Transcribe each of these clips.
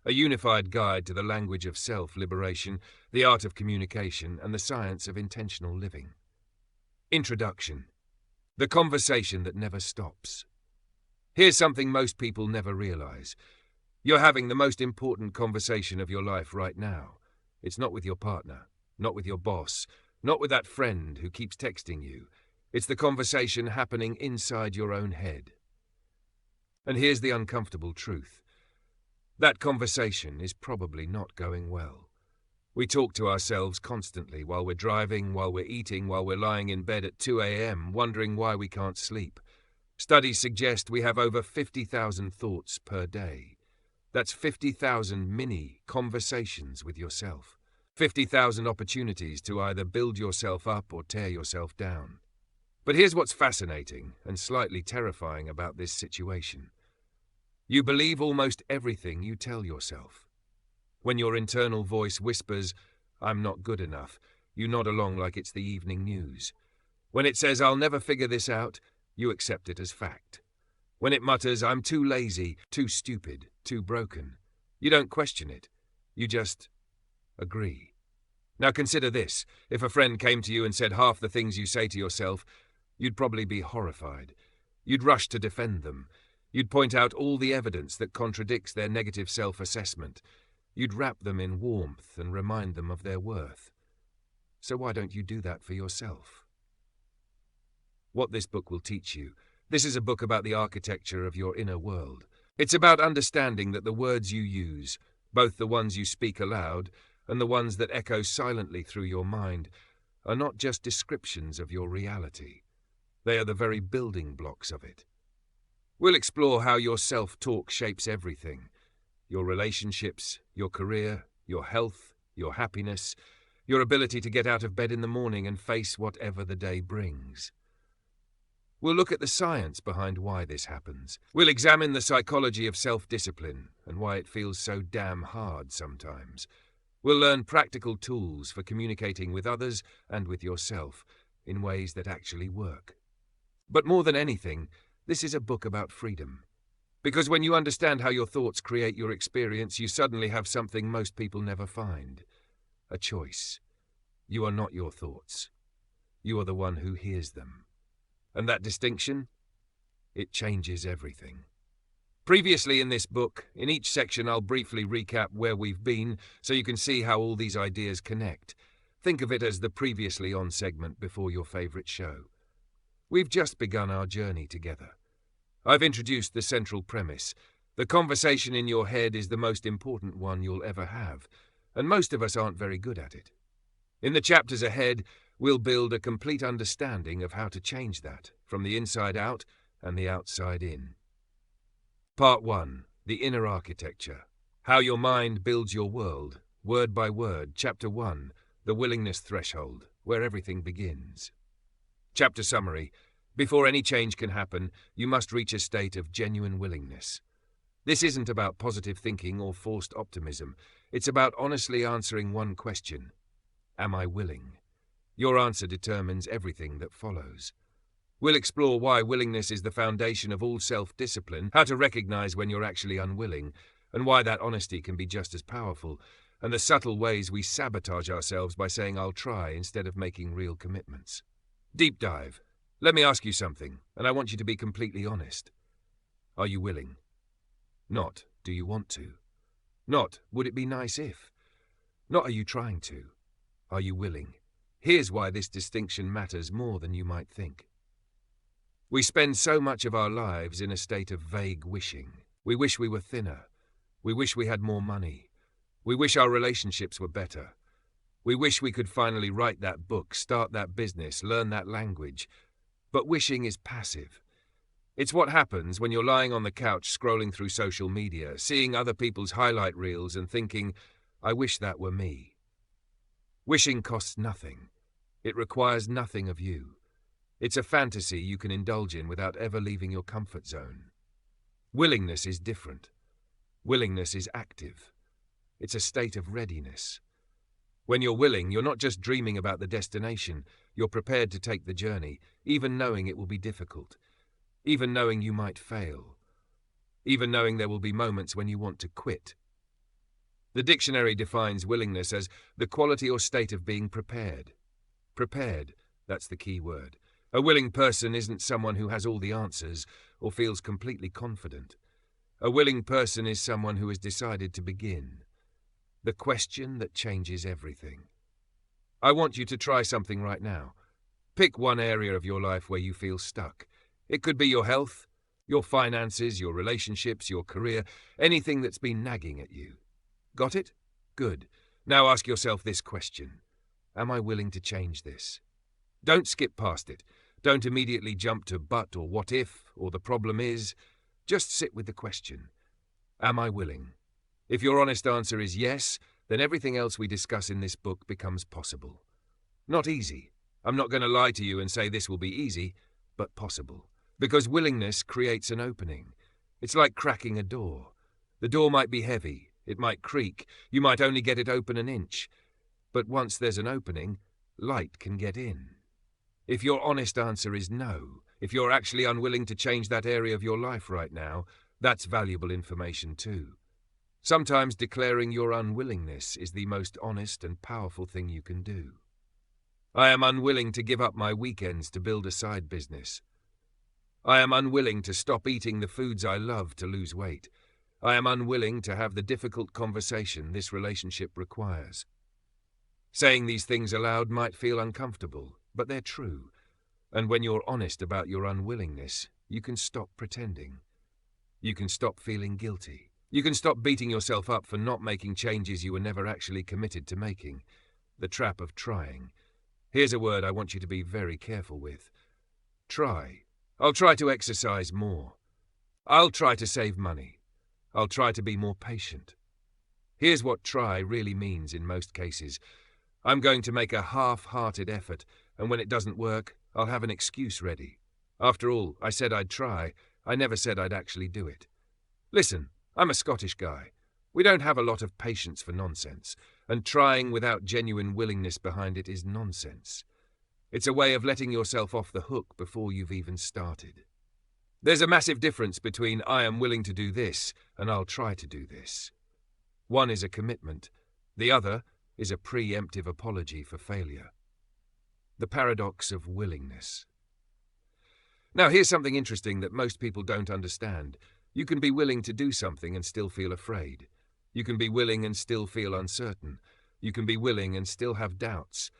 a unified guide to the language of self-liberation, the art of communication, and the science of intentional living. Introduction. The conversation that never stops. Here's something most people never realize. You're having the most important conversation of your life right now. It's not with your partner, not with your boss, not with that friend who keeps texting you. It's the conversation happening inside your own head. And here's the uncomfortable truth. That conversation is probably not going well. We talk to ourselves constantly while we're driving, while we're eating, while we're lying in bed at 2 a.m., wondering why we can't sleep. Studies suggest we have over 50,000 thoughts per day. That's 50,000 mini conversations with yourself. 50,000 opportunities to either build yourself up or tear yourself down. But here's what's fascinating and slightly terrifying about this situation. You believe almost everything you tell yourself. When your internal voice whispers, "I'm not good enough," you nod along like it's the evening news. When it says, "I'll never figure this out," you accept it as fact. When it mutters, "I'm too lazy, too stupid, too broken," you don't question it. You just agree. Now consider this. If a friend came to you and said half the things you say to yourself, you'd probably be horrified. You'd rush to defend them. You'd point out all the evidence that contradicts their negative self-assessment. You'd wrap them in warmth and remind them of their worth. So why don't you do that for yourself? What this book will teach you. This is a book about the architecture of your inner world. It's about understanding that the words you use, both the ones you speak aloud and the ones that echo silently through your mind, are not just descriptions of your reality. They are the very building blocks of it. We'll explore how your self-talk shapes everything. Your relationships, your career, your health, your happiness, your ability to get out of bed in the morning and face whatever the day brings. We'll look at the science behind why this happens. We'll examine the psychology of self-discipline and why it feels so damn hard sometimes. We'll learn practical tools for communicating with others and with yourself in ways that actually work. But more than anything, this is a book about freedom. Because when you understand how your thoughts create your experience, you suddenly have something most people never find. A choice. You are not your thoughts. You are the one who hears them. And that distinction? It changes everything. Previously in this book, in each section I'll briefly recap where we've been so you can see how all these ideas connect. Think of it as the previously on segment before your favorite show. We've just begun our journey together. I've introduced the central premise. The conversation in your head is the most important one you'll ever have, and most of us aren't very good at it. In the chapters ahead, we'll build a complete understanding of how to change that, from the inside out and the outside in. Part 1. The Inner Architecture. How your mind builds your world, word by word. Chapter 1. The Willingness Threshold, where everything begins. Chapter Summary. Before any change can happen, you must reach a state of genuine willingness. This isn't about positive thinking or forced optimism. It's about honestly answering one question. Am I willing? Your answer determines everything that follows. We'll explore why willingness is the foundation of all self-discipline, how to recognize when you're actually unwilling, and why that honesty can be just as powerful, and the subtle ways we sabotage ourselves by saying "I'll try" instead of making real commitments. Deep dive. Let me ask you something, and I want you to be completely honest. Are you willing? Not, do you want to? Not, would it be nice if? Not, are you trying to? Are you willing? Here's why this distinction matters more than you might think. We spend so much of our lives in a state of vague wishing. We wish we were thinner. We wish we had more money. We wish our relationships were better. We wish we could finally write that book, start that business, learn that language. But wishing is passive. It's what happens when you're lying on the couch scrolling through social media, seeing other people's highlight reels and thinking, "I wish that were me." Wishing costs nothing. It requires nothing of you. It's a fantasy you can indulge in without ever leaving your comfort zone. Willingness is different. Willingness is active. It's a state of readiness. When you're willing, you're not just dreaming about the destination. You're prepared to take the journey, even knowing it will be difficult, even knowing you might fail, even knowing there will be moments when you want to quit. The dictionary defines willingness as the quality or state of being prepared. Prepared, that's the key word. A willing person isn't someone who has all the answers or feels completely confident. A willing person is someone who has decided to begin. The question that changes everything. I want you to try something right now. Pick one area of your life where you feel stuck. It could be your health, your finances, your relationships, your career, anything that's been nagging at you. Got it? Good. Now ask yourself this question. Am I willing to change this? Don't skip past it. Don't immediately jump to but or what if or the problem is. Just sit with the question. Am I willing? If your honest answer is yes, then everything else we discuss in this book becomes possible. Not easy. I'm not going to lie to you and say this will be easy, but possible. Because willingness creates an opening. It's like cracking a door. The door might be heavy, it might creak, you might only get it open an inch. But once there's an opening, light can get in. If your honest answer is no, if you're actually unwilling to change that area of your life right now, that's valuable information too. Sometimes declaring your unwillingness is the most honest and powerful thing you can do. I am unwilling to give up my weekends to build a side business. I am unwilling to stop eating the foods I love to lose weight. I am unwilling to have the difficult conversation this relationship requires. Saying these things aloud might feel uncomfortable, but they're true. And when you're honest about your unwillingness, you can stop pretending. You can stop feeling guilty. You can stop beating yourself up for not making changes you were never actually committed to making. The trap of trying. Here's a word I want you to be very careful with. Try. I'll try to exercise more. I'll try to save money. I'll try to be more patient. Here's what try really means in most cases. I'm going to make a half-hearted effort, and when it doesn't work, I'll have an excuse ready. After all, I said I'd try. I never said I'd actually do it. Listen, I'm a Scottish guy. We don't have a lot of patience for nonsense, and trying without genuine willingness behind it is nonsense. It's a way of letting yourself off the hook before you've even started. There's a massive difference between I am willing to do this and I'll try to do this. One is a commitment. The other is a preemptive apology for failure. The paradox of willingness. Now here's something interesting that most people don't understand. You can be willing to do something and still feel afraid. You can be willing and still feel uncertain. You can be willing and still have doubts.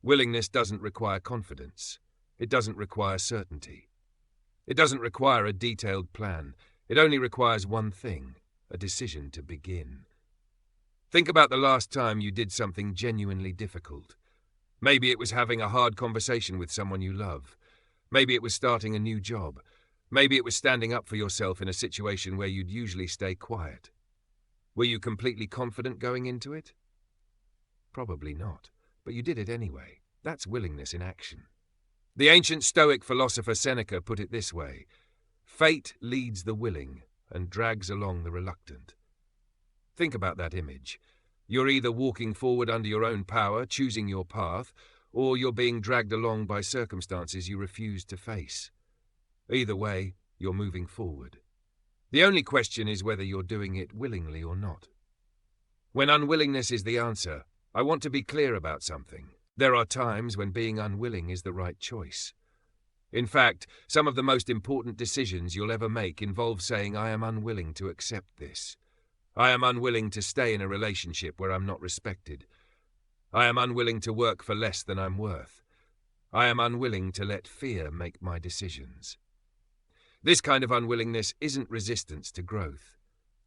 Willingness doesn't require confidence. It doesn't require certainty. It doesn't require a detailed plan. It only requires one thing, a decision to begin. Think about the last time you did something genuinely difficult. Maybe it was having a hard conversation with someone you love. Maybe it was starting a new job. Maybe it was standing up for yourself in a situation where you'd usually stay quiet. Were you completely confident going into it? Probably not, but you did it anyway. That's willingness in action. The ancient Stoic philosopher Seneca put it this way: fate leads the willing and drags along the reluctant. Think about that image. You're either walking forward under your own power, choosing your path, or you're being dragged along by circumstances you refuse to face. Either way, you're moving forward. The only question is whether you're doing it willingly or not. When unwillingness is the answer, I want to be clear about something. There are times when being unwilling is the right choice. In fact, some of the most important decisions you'll ever make involve saying, I am unwilling to accept this. I am unwilling to stay in a relationship where I'm not respected. I am unwilling to work for less than I'm worth. I am unwilling to let fear make my decisions. This kind of unwillingness isn't resistance to growth.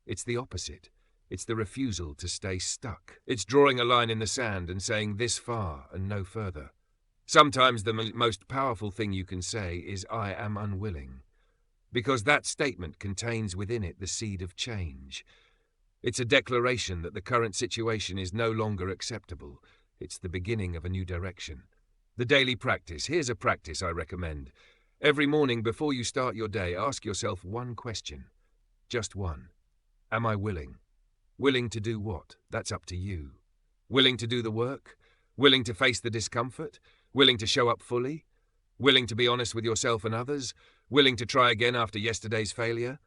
It's the opposite. It's the refusal to stay stuck. It's drawing a line in the sand and saying this far and no further. Sometimes the most powerful thing you can say is, I am unwilling, because that statement contains within it the seed of change. It's a declaration that the current situation is no longer acceptable. It's the beginning of a new direction. The daily practice. Here's a practice I recommend. Every morning before you start your day, ask yourself one question. Just one. Am I willing? Willing to do what? That's up to you. Willing to do the work? Willing to face the discomfort? Willing to show up fully? Willing to be honest with yourself and others? Willing to try again after yesterday's failure?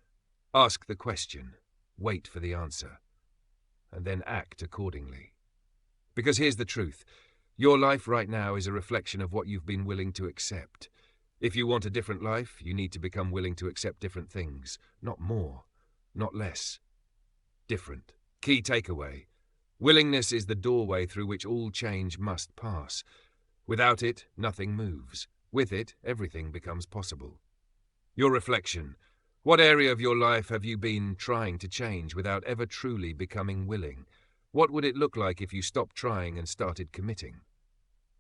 Ask the question. Wait for the answer. And and then act accordingly. Because here's the truth. Your life right now is a reflection of what you've been willing to accept. If you want a different life, you need to become willing to accept different things. Not more, not less. Different. Key takeaway. Willingness is the doorway through which all change must pass. Without it, nothing moves. With it, everything becomes possible. Your reflection. What area of your life have you been trying to change without ever truly becoming willing? What would it look like if you stopped trying and started committing?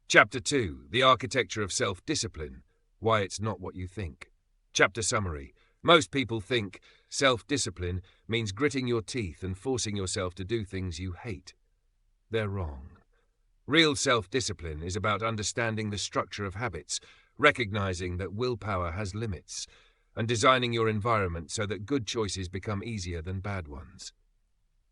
Chapter 2. The Architecture of Self-Discipline. Why it's not what you think. Chapter summary. Most people think self-discipline means gritting your teeth and forcing yourself to do things you hate. They're wrong. Real self-discipline is about understanding the structure of habits, recognizing that willpower has limits, and designing your environment so that good choices become easier than bad ones.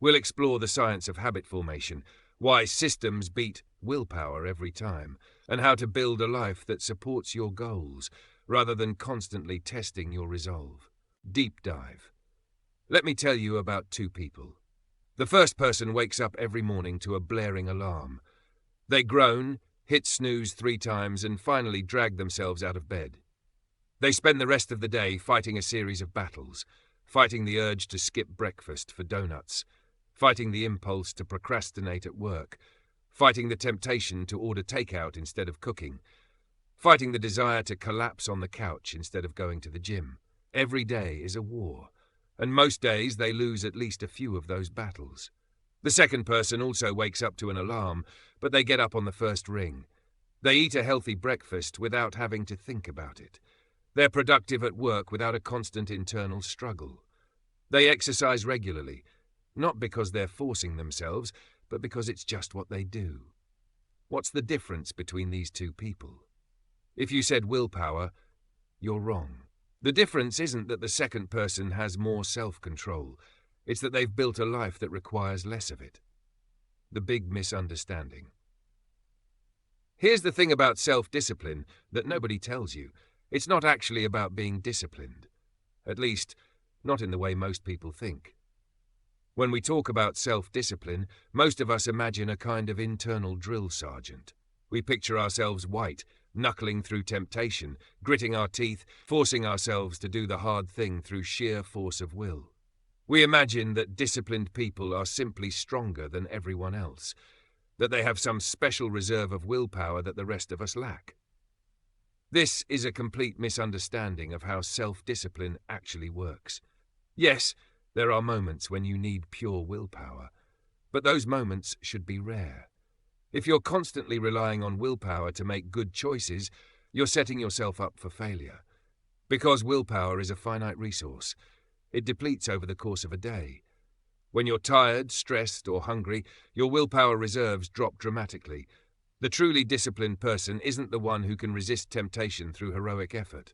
We'll explore the science of habit formation, why systems beat willpower every time, and how to build a life that supports your goals, rather than constantly testing your resolve. Deep dive. Let me tell you about two people. The first person wakes up every morning to a blaring alarm. They groan, hit snooze 3 times, and finally drag themselves out of bed. They spend the rest of the day fighting a series of battles, fighting the urge to skip breakfast for donuts, fighting the impulse to procrastinate at work, fighting the temptation to order takeout instead of cooking, fighting the desire to collapse on the couch instead of going to the gym. Every day is a war, and most days they lose at least a few of those battles. The second person also wakes up to an alarm, but they get up on the first ring. They eat a healthy breakfast without having to think about it. They're productive at work without a constant internal struggle. They exercise regularly, not because they're forcing themselves, but because it's just what they do. What's the difference between these two people? If you said willpower, you're wrong. The difference isn't that the second person has more self-control. It's that they've built a life that requires less of it. The big misunderstanding. Here's the thing about self-discipline that nobody tells you. It's not actually about being disciplined. At least, not in the way most people think. When we talk about self-discipline, most of us imagine a kind of internal drill sergeant. We picture ourselves white, knuckling through temptation, gritting our teeth, forcing ourselves to do the hard thing through sheer force of will. We imagine that disciplined people are simply stronger than everyone else, that they have some special reserve of willpower that the rest of us lack. This is a complete misunderstanding of how self-discipline actually works. Yes, there are moments when you need pure willpower, but those moments should be rare. If you're constantly relying on willpower to make good choices, you're setting yourself up for failure. Because willpower is a finite resource, it depletes over the course of a day. When you're tired, stressed, or hungry, your willpower reserves drop dramatically. The truly disciplined person isn't the one who can resist temptation through heroic effort.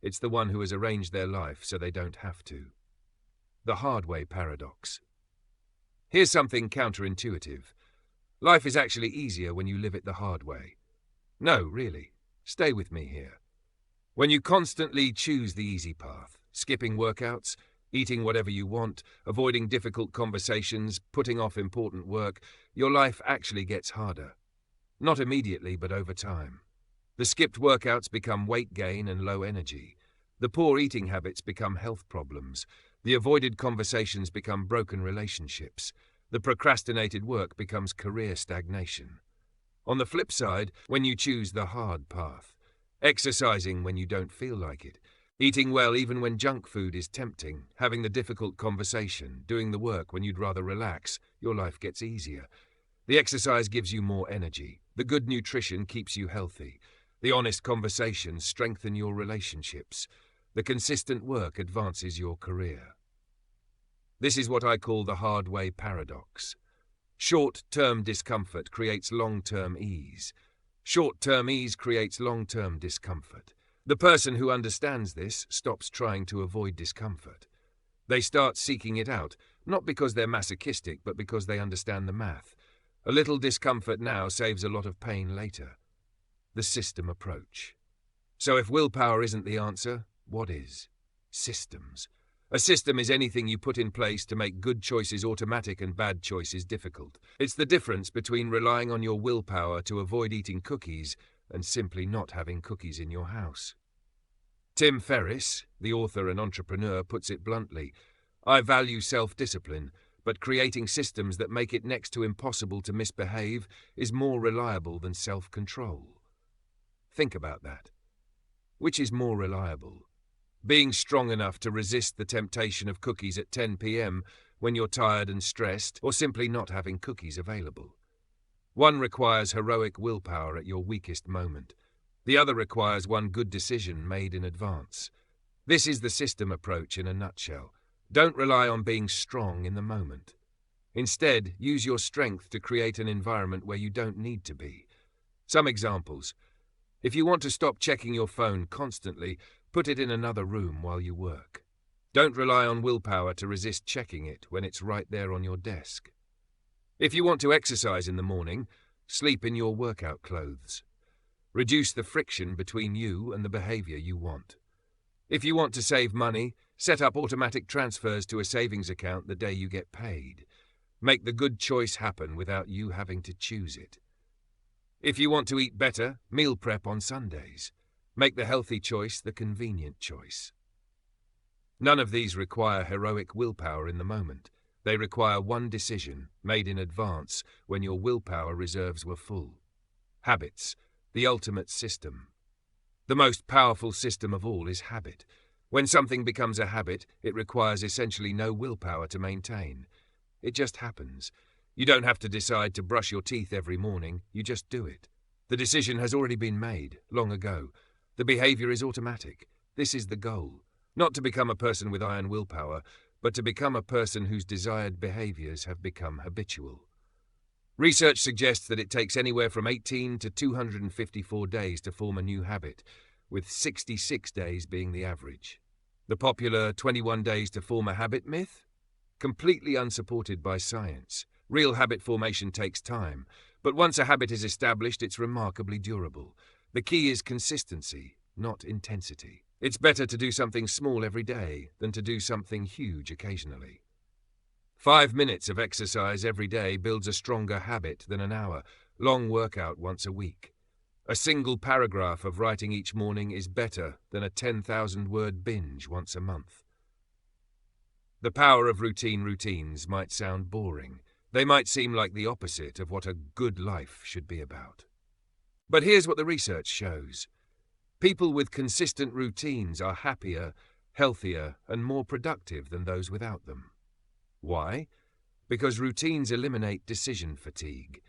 It's the one who has arranged their life so they don't have to. The hard way paradox. Here's something counterintuitive. Life is actually easier when you live it the hard way. No, really. Stay with me here. When you constantly choose the easy path, skipping workouts, eating whatever you want, avoiding difficult conversations, putting off important work, your life actually gets harder. Not immediately, but over time. The skipped workouts become weight gain and low energy. The poor eating habits become health problems. The avoided conversations become broken relationships. The procrastinated work becomes career stagnation. On the flip side, when you choose the hard path, exercising when you don't feel like it, eating well even when junk food is tempting, having the difficult conversation, doing the work when you'd rather relax, your life gets easier. The exercise gives you more energy. The good nutrition keeps you healthy. The honest conversations strengthen your relationships. The consistent work advances your career. This is what I call the hard way paradox. Short-term discomfort creates long-term ease. Short-term ease creates long-term discomfort. The person who understands this stops trying to avoid discomfort. They start seeking it out, not because they're masochistic, but because they understand the math. A little discomfort now saves a lot of pain later. The system approach. So if willpower isn't the answer, what is? Systems. A system is anything you put in place to make good choices automatic and bad choices difficult. It's the difference between relying on your willpower to avoid eating cookies and simply not having cookies in your house. Tim Ferriss, the author and entrepreneur, puts it bluntly: I value self-discipline, but creating systems that make it next to impossible to misbehave is more reliable than self-control. Think about that. Which is more reliable? Being strong enough to resist the temptation of cookies at 10 p.m. when you're tired and stressed, or simply not having cookies available? One requires heroic willpower at your weakest moment. The other requires one good decision made in advance. This is the system approach in a nutshell. Don't rely on being strong in the moment. Instead, use your strength to create an environment where you don't need to be. Some examples. If you want to stop checking your phone constantly, put it in another room while you work. Don't rely on willpower to resist checking it when it's right there on your desk. If you want to exercise in the morning, sleep in your workout clothes. Reduce the friction between you and the behavior you want. If you want to save money, set up automatic transfers to a savings account the day you get paid. Make the good choice happen without you having to choose it. If you want to eat better, meal prep on Sundays. Make the healthy choice the convenient choice. None of these require heroic willpower in the moment. They require one decision, made in advance, when your willpower reserves were full. Habits, the ultimate system. The most powerful system of all is habit. When something becomes a habit, it requires essentially no willpower to maintain. It just happens. You don't have to decide to brush your teeth every morning, you just do it. The decision has already been made, long ago. The behavior is automatic. This is the goal. Not to become a person with iron willpower, but to become a person whose desired behaviors have become habitual. Research suggests that it takes anywhere from 18 to 254 days to form a new habit, with 66 days being the average. The popular 21 days to form a habit myth? Completely unsupported by science. Real habit formation takes time, but once a habit is established, it's remarkably durable. The key is consistency, not intensity. It's better to do something small every day than to do something huge occasionally. 5 minutes of exercise every day builds a stronger habit than an hour-long workout once a week. A single paragraph of writing each morning is better than a 10,000-word binge once a month. The power of routines might sound boring. They might seem like the opposite of what a good life should be about. But here's what the research shows. People with consistent routines are happier, healthier, and more productive than those without them. Why? Because routines eliminate decision fatigue.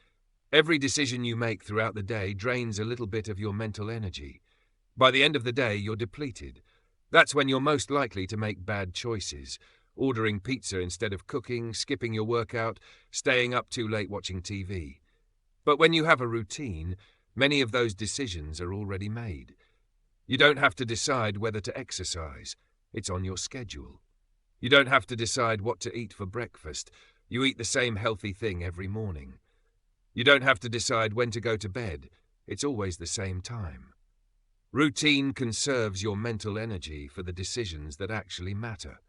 Every decision you make throughout the day drains a little bit of your mental energy. By the end of the day, you're depleted. That's when you're most likely to make bad choices. Ordering pizza instead of cooking, skipping your workout, staying up too late watching TV. But when you have a routine, many of those decisions are already made. You don't have to decide whether to exercise. It's on your schedule. You don't have to decide what to eat for breakfast. You eat the same healthy thing every morning. You don't have to decide when to go to bed. It's always the same time. Routine conserves your mental energy for the decisions that actually matter.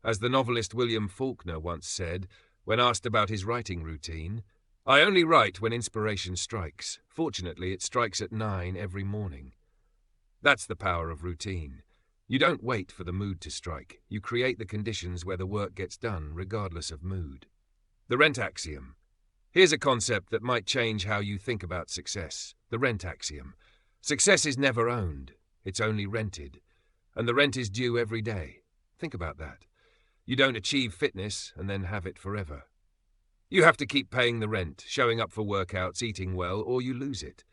As the novelist William Faulkner once said, when asked about his writing routine, "I only write when inspiration strikes. Fortunately, it strikes at 9 every morning." That's the power of routine. You don't wait for the mood to strike. You create the conditions where the work gets done, regardless of mood. The rent axiom. Here's a concept that might change how you think about success. The rent axiom. Success is never owned. It's only rented. And the rent is due every day. Think about that. You don't achieve fitness and then have it forever. You have to keep paying the rent, showing up for workouts, eating well, or you lose it.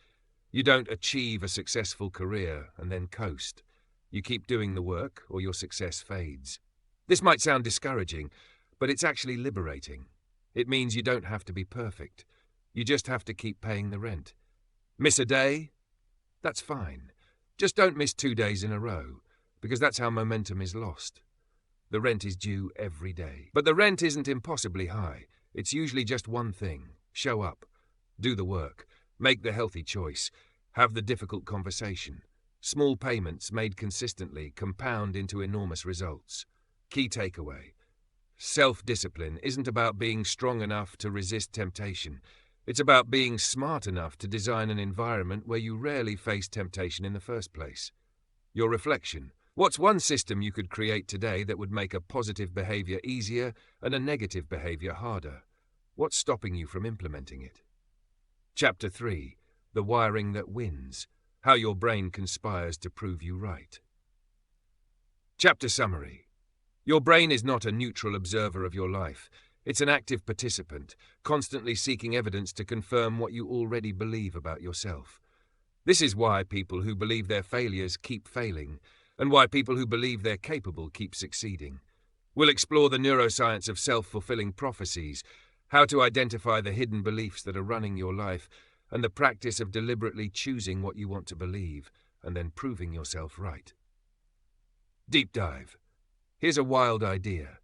You don't achieve a successful career and then coast. You keep doing the work or your success fades. This might sound discouraging, but it's actually liberating. It means you don't have to be perfect. You just have to keep paying the rent. Miss a day? That's fine. Just don't miss 2 days in a row, because that's how momentum is lost. The rent is due every day. But the rent isn't impossibly high. It's usually just one thing. Show up. Do the work. Make the healthy choice. Have the difficult conversation. Small payments made consistently compound into enormous results. Key takeaway. Self-discipline isn't about being strong enough to resist temptation. It's about being smart enough to design an environment where you rarely face temptation in the first place. Your reflection. What's one system you could create today that would make a positive behavior easier and a negative behavior harder? What's stopping you from implementing it? Chapter 3. The wiring that wins. How your brain conspires to prove you right. Chapter summary. Your brain is not a neutral observer of your life. It's an active participant, constantly seeking evidence to confirm what you already believe about yourself. This is why people who believe they're failures keep failing, and why people who believe they're capable keep succeeding. We'll explore the neuroscience of self-fulfilling prophecies, how to identify the hidden beliefs that are running your life, and the practice of deliberately choosing what you want to believe, and then proving yourself right. Deep dive. Here's a wild idea.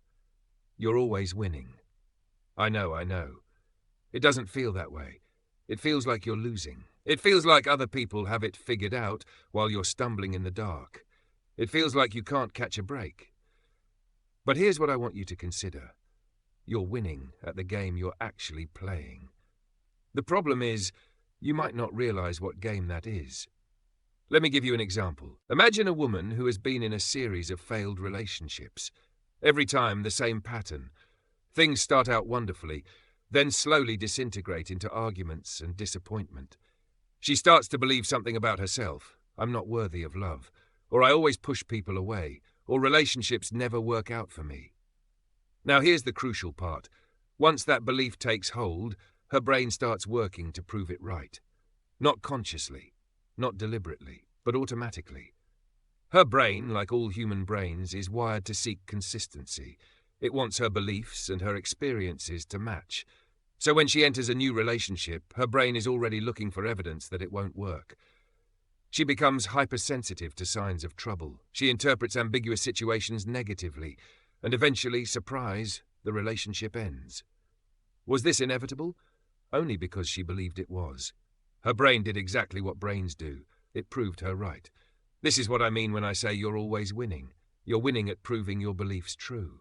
You're always winning. I know. It doesn't feel that way. It feels like you're losing. It feels like other people have it figured out while you're stumbling in the dark. It feels like you can't catch a break. But here's what I want you to consider. You're winning at the game you're actually playing. The problem is, you might not realize what game that is. Let me give you an example. Imagine a woman who has been in a series of failed relationships. Every time the same pattern. Things start out wonderfully, then slowly disintegrate into arguments and disappointment. She starts to believe something about herself. I'm not worthy of love, or I always push people away, or relationships never work out for me. Now here's the crucial part. Once that belief takes hold, her brain starts working to prove it right. Not consciously, not deliberately, but automatically. Her brain, like all human brains, is wired to seek consistency. It wants her beliefs and her experiences to match. So when she enters a new relationship, her brain is already looking for evidence that it won't work. She becomes hypersensitive to signs of trouble. She interprets ambiguous situations negatively, and eventually, surprise, the relationship ends. Was this inevitable? Only because she believed it was. Her brain did exactly what brains do. It proved her right. This is what I mean when I say you're always winning. You're winning at proving your beliefs true.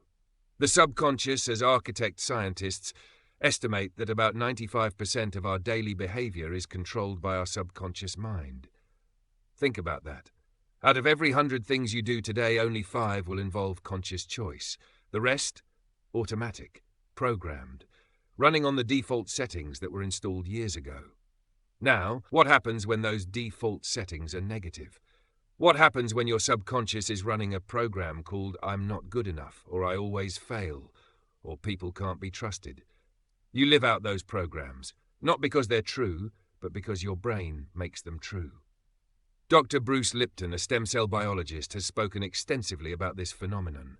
The subconscious, as architect scientists, estimate that about 95% of our daily behavior is controlled by our subconscious mind. Think about that. Out of every 100 things you do today, only 5 will involve conscious choice. The rest, automatic, programmed, running on the default settings that were installed years ago. Now, what happens when those default settings are negative? What happens when your subconscious is running a program called I'm not good enough, or I always fail, or people can't be trusted? You live out those programs, not because they're true, but because your brain makes them true. Dr. Bruce Lipton, a stem cell biologist, has spoken extensively about this phenomenon.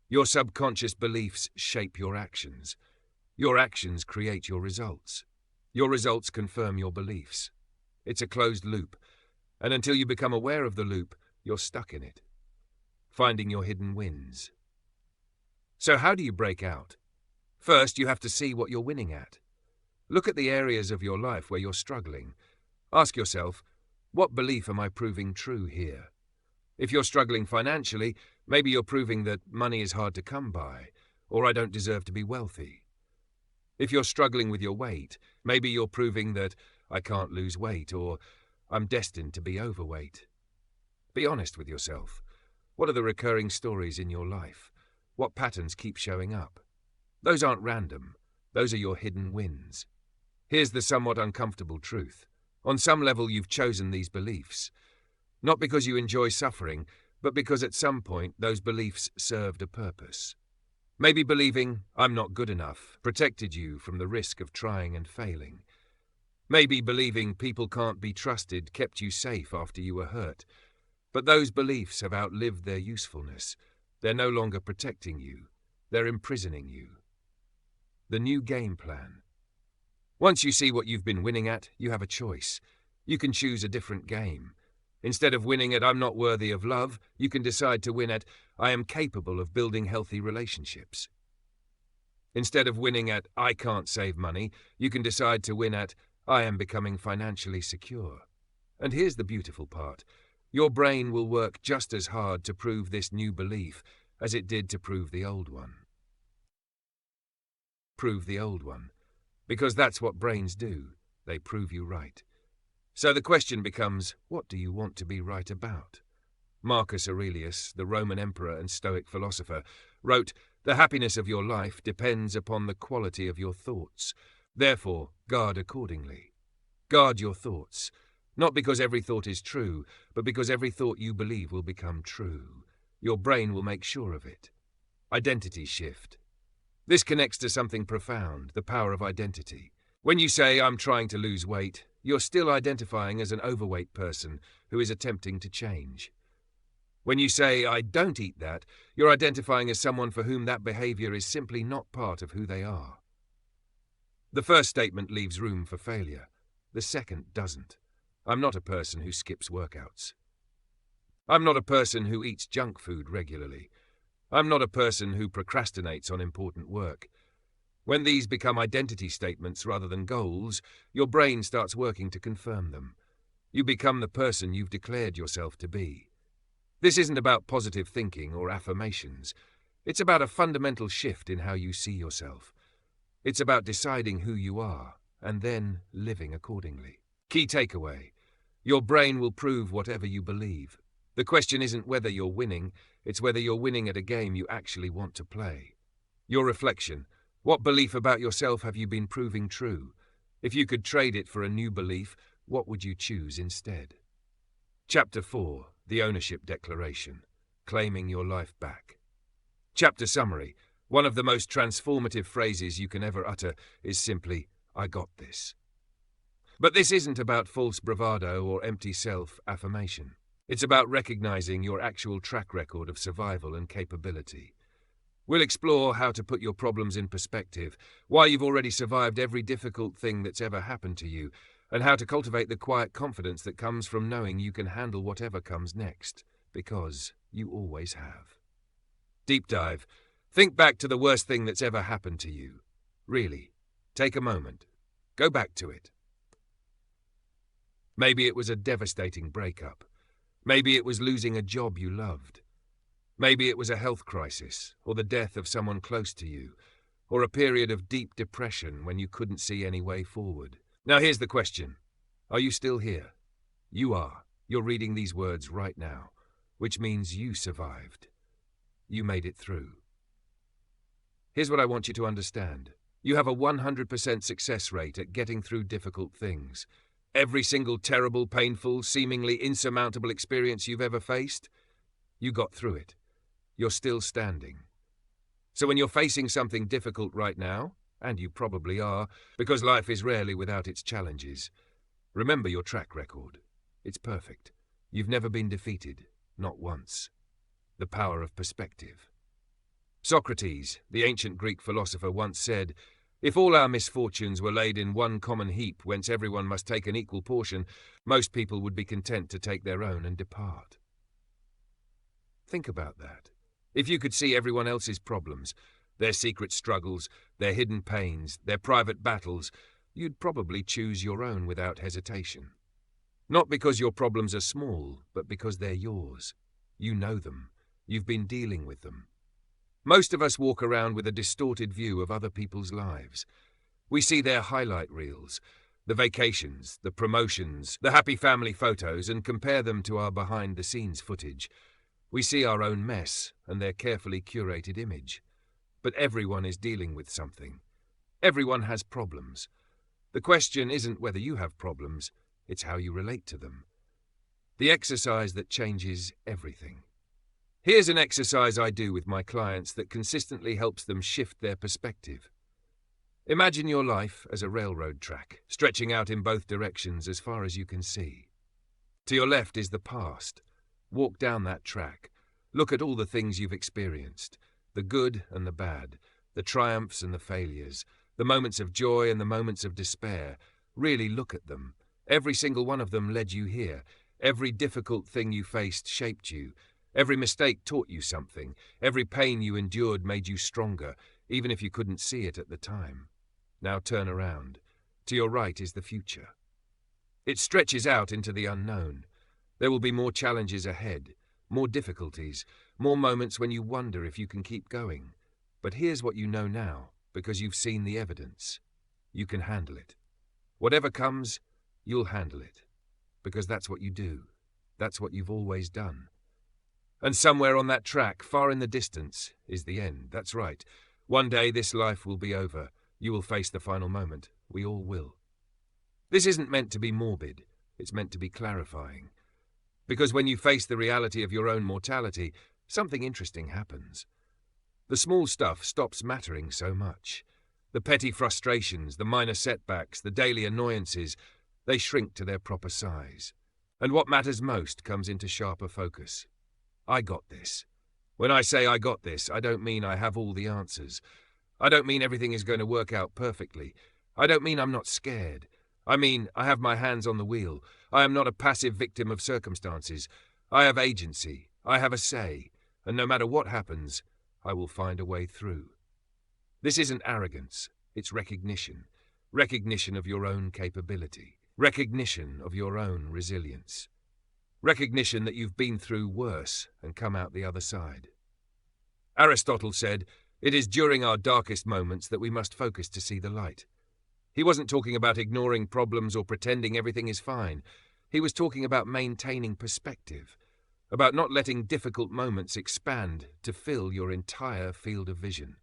Your subconscious beliefs shape your actions. Your actions create your results. Your results confirm your beliefs. It's a closed loop, and until you become aware of the loop, you're stuck in it. Finding your hidden wins. So how do you break out? First, you have to see what you're winning at. Look at the areas of your life where you're struggling. Ask yourself, what belief am I proving true here? If you're struggling financially, maybe you're proving that money is hard to come by, or I don't deserve to be wealthy. If you're struggling with your weight, maybe you're proving that I can't lose weight, or I'm destined to be overweight. Be honest with yourself. What are the recurring stories in your life? What patterns keep showing up? Those aren't random. Those are your hidden wins. Here's the somewhat uncomfortable truth. On some level, you've chosen these beliefs. Not because you enjoy suffering, but because at some point those beliefs served a purpose. Maybe believing I'm not good enough protected you from the risk of trying and failing. Maybe believing people can't be trusted kept you safe after you were hurt. But those beliefs have outlived their usefulness. They're no longer protecting you. They're imprisoning you. The new game plan. Once you see what you've been winning at, you have a choice. You can choose a different game. Instead of winning at I'm not worthy of love, you can decide to win at I am capable of building healthy relationships. Instead of winning at I can't save money, you can decide to win at I am becoming financially secure. And here's the beautiful part. Your brain will work just as hard to prove this new belief as it did to prove the old one. Prove the old one. Because that's what brains do. They prove you right. So the question becomes, what do you want to be right about? Marcus Aurelius, the Roman emperor and Stoic philosopher, wrote, "The happiness of your life depends upon the quality of your thoughts. Therefore, guard accordingly." Guard your thoughts, not because every thought is true, but because every thought you believe will become true. Your brain will make sure of it. Identity shift. This connects to something profound, the power of identity. When you say, "I'm trying to lose weight," you're still identifying as an overweight person who is attempting to change. When you say, "I don't eat that," you're identifying as someone for whom that behavior is simply not part of who they are. The first statement leaves room for failure. The second doesn't. I'm not a person who skips workouts. I'm not a person who eats junk food regularly. I'm not a person who procrastinates on important work. When these become identity statements rather than goals, your brain starts working to confirm them. You become the person you've declared yourself to be. This isn't about positive thinking or affirmations. It's about a fundamental shift in how you see yourself. It's about deciding who you are and then living accordingly. Key takeaway: your brain will prove whatever you believe. The question isn't whether you're winning, it's whether you're winning at a game you actually want to play. Your reflection: what belief about yourself have you been proving true? If you could trade it for a new belief, what would you choose instead? Chapter 4: The Ownership Declaration. Claiming your life back. Chapter summary: one of the most transformative phrases you can ever utter is simply, "I got this." But this isn't about false bravado or empty self-affirmation. It's about recognizing your actual track record of survival and capability. We'll explore how to put your problems in perspective, why you've already survived every difficult thing that's ever happened to you, and how to cultivate the quiet confidence that comes from knowing you can handle whatever comes next, because you always have. Deep dive. Think back to the worst thing that's ever happened to you. Really. Take a moment. Go back to it. Maybe it was a devastating breakup. Maybe it was losing a job you loved. Maybe it was a health crisis, or the death of someone close to you, or a period of deep depression when you couldn't see any way forward. Now here's the question. Are you still here? You are. You're reading these words right now, which means you survived. You made it through. Here's what I want you to understand. You have a 100% success rate at getting through difficult things. Every single terrible, painful, seemingly insurmountable experience you've ever faced, you got through it. You're still standing. So when you're facing something difficult right now, and you probably are, because life is rarely without its challenges, remember your track record. It's perfect. You've never been defeated, not once. The power of perspective. Socrates, the ancient Greek philosopher, once said, "If all our misfortunes were laid in one common heap whence everyone must take an equal portion, most people would be content to take their own and depart." Think about that. If you could see everyone else's problems, their secret struggles, their hidden pains, their private battles, you'd probably choose your own without hesitation. Not because your problems are small, but because they're yours. You know them. You've been dealing with them. Most of us walk around with a distorted view of other people's lives. We see their highlight reels, the vacations, the promotions, the happy family photos, and compare them to our behind-the-scenes footage. We see our own mess and their carefully curated image. But everyone is dealing with something. Everyone has problems. The question isn't whether you have problems, it's how you relate to them. The exercise that changes everything. Here's an exercise I do with my clients that consistently helps them shift their perspective. Imagine your life as a railroad track, stretching out in both directions as far as you can see. To your left is the past. Walk down that track. Look at all the things you've experienced, the good and the bad, the triumphs and the failures, the moments of joy and the moments of despair. Really look at them. Every single one of them led you here. Every difficult thing you faced shaped you. Every mistake taught you something. Every pain you endured made you stronger, even if you couldn't see it at the time. Now turn around. To your right is the future. It stretches out into the unknown. There will be more challenges ahead, more difficulties, more moments when you wonder if you can keep going. But here's what you know now, because you've seen the evidence. You can handle it. Whatever comes, you'll handle it. Because that's what you do. That's what you've always done. And somewhere on that track, far in the distance, is the end. That's right. One day this life will be over. You will face the final moment. We all will. This isn't meant to be morbid. It's meant to be clarifying. Because when you face the reality of your own mortality, something interesting happens. The small stuff stops mattering so much. The petty frustrations, the minor setbacks, the daily annoyances, they shrink to their proper size. And what matters most comes into sharper focus. I got this. When I say I got this, I don't mean I have all the answers. I don't mean everything is going to work out perfectly. I don't mean I'm not scared. I mean I have my hands on the wheel. I am not a passive victim of circumstances. I have agency. I have a say. And no matter what happens, I will find a way through. This isn't arrogance. It's recognition. Recognition of your own capability. Recognition of your own resilience. Recognition that you've been through worse and come out the other side. Aristotle said, "It is during our darkest moments that we must focus to see the light." He wasn't talking about ignoring problems or pretending everything is fine. He was talking about maintaining perspective, about not letting difficult moments expand to fill your entire field of vision.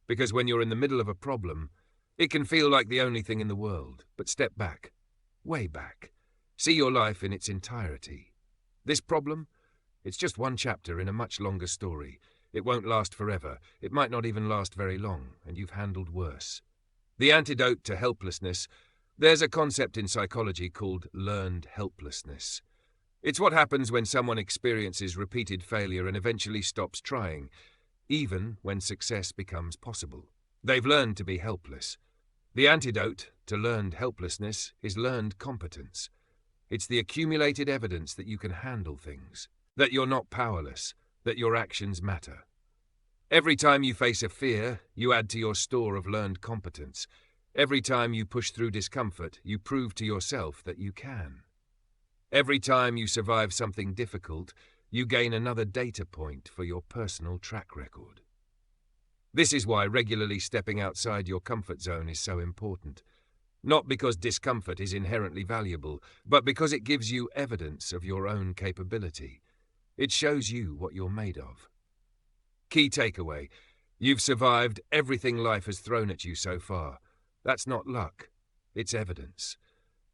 Because when you're in the middle of a problem, it can feel like the only thing in the world. But step back, way back. See your life in its entirety. This problem, it's just one chapter in a much longer story. It won't last forever. It might not even last very long, and you've handled worse. The antidote to helplessness, there's a concept in psychology called learned helplessness. It's what happens when someone experiences repeated failure and eventually stops trying, even when success becomes possible. They've learned to be helpless. The antidote to learned helplessness is learned competence. It's the accumulated evidence that you can handle things, that you're not powerless, that your actions matter. Every time you face a fear, you add to your store of learned competence. Every time you push through discomfort, you prove to yourself that you can. Every time you survive something difficult, you gain another data point for your personal track record. This is why regularly stepping outside your comfort zone is so important. Not because discomfort is inherently valuable, but because it gives you evidence of your own capability. It shows you what you're made of. Key takeaway: you've survived everything life has thrown at you so far. That's not luck. It's evidence.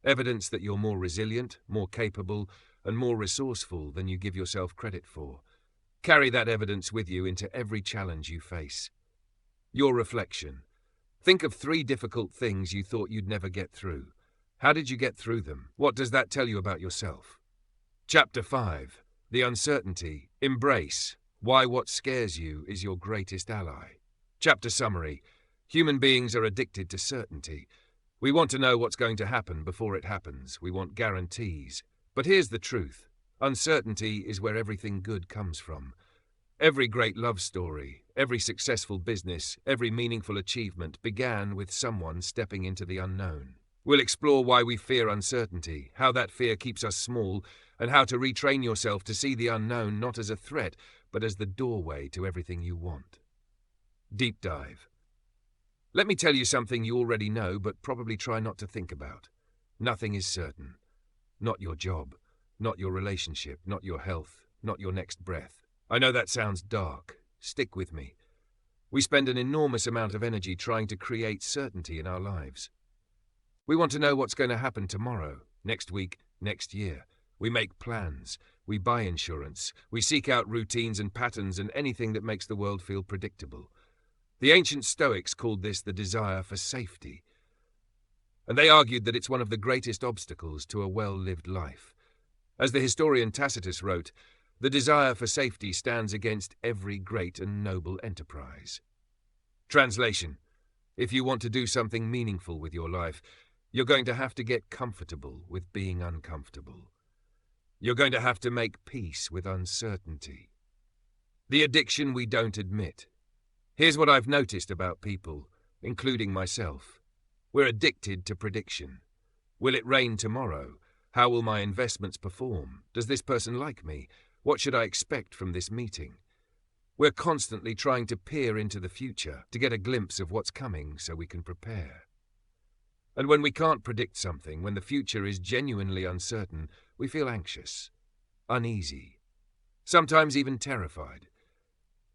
Evidence that you're more resilient, more capable, and more resourceful than you give yourself credit for. Carry that evidence with you into every challenge you face. Your reflection. Think of 3 difficult things you thought you'd never get through. How did you get through them? What does that tell you about yourself? Chapter 5. The uncertainty. Embrace. Why what scares you is your greatest ally. Chapter summary. Human beings are addicted to certainty. We want to know what's going to happen before it happens. We want guarantees. But here's the truth. Uncertainty is where everything good comes from. Every great love story, every successful business, every meaningful achievement began with someone stepping into the unknown. We'll explore why we fear uncertainty, how that fear keeps us small, and how to retrain yourself to see the unknown not as a threat, but as the doorway to everything you want. Deep dive. Let me tell you something you already know, but probably try not to think about. Nothing is certain. Not your job, not your relationship, not your health, not your next breath. I know that sounds dark. Stick with me. We spend an enormous amount of energy trying to create certainty in our lives. We want to know what's going to happen tomorrow, next week, next year. We make plans. We buy insurance. We seek out routines and patterns and anything that makes the world feel predictable. The ancient Stoics called this the desire for safety. And they argued that it's one of the greatest obstacles to a well-lived life. As the historian Tacitus wrote, the desire for safety stands against every great and noble enterprise. Translation: if you want to do something meaningful with your life, you're going to have to get comfortable with being uncomfortable. You're going to have to make peace with uncertainty. The addiction we don't admit. Here's what I've noticed about people, including myself. We're addicted to prediction. Will it rain tomorrow? How will my investments perform? Does this person like me? What should I expect from this meeting? We're constantly trying to peer into the future to get a glimpse of what's coming so we can prepare. And when we can't predict something, when the future is genuinely uncertain, we feel anxious, uneasy, sometimes even terrified.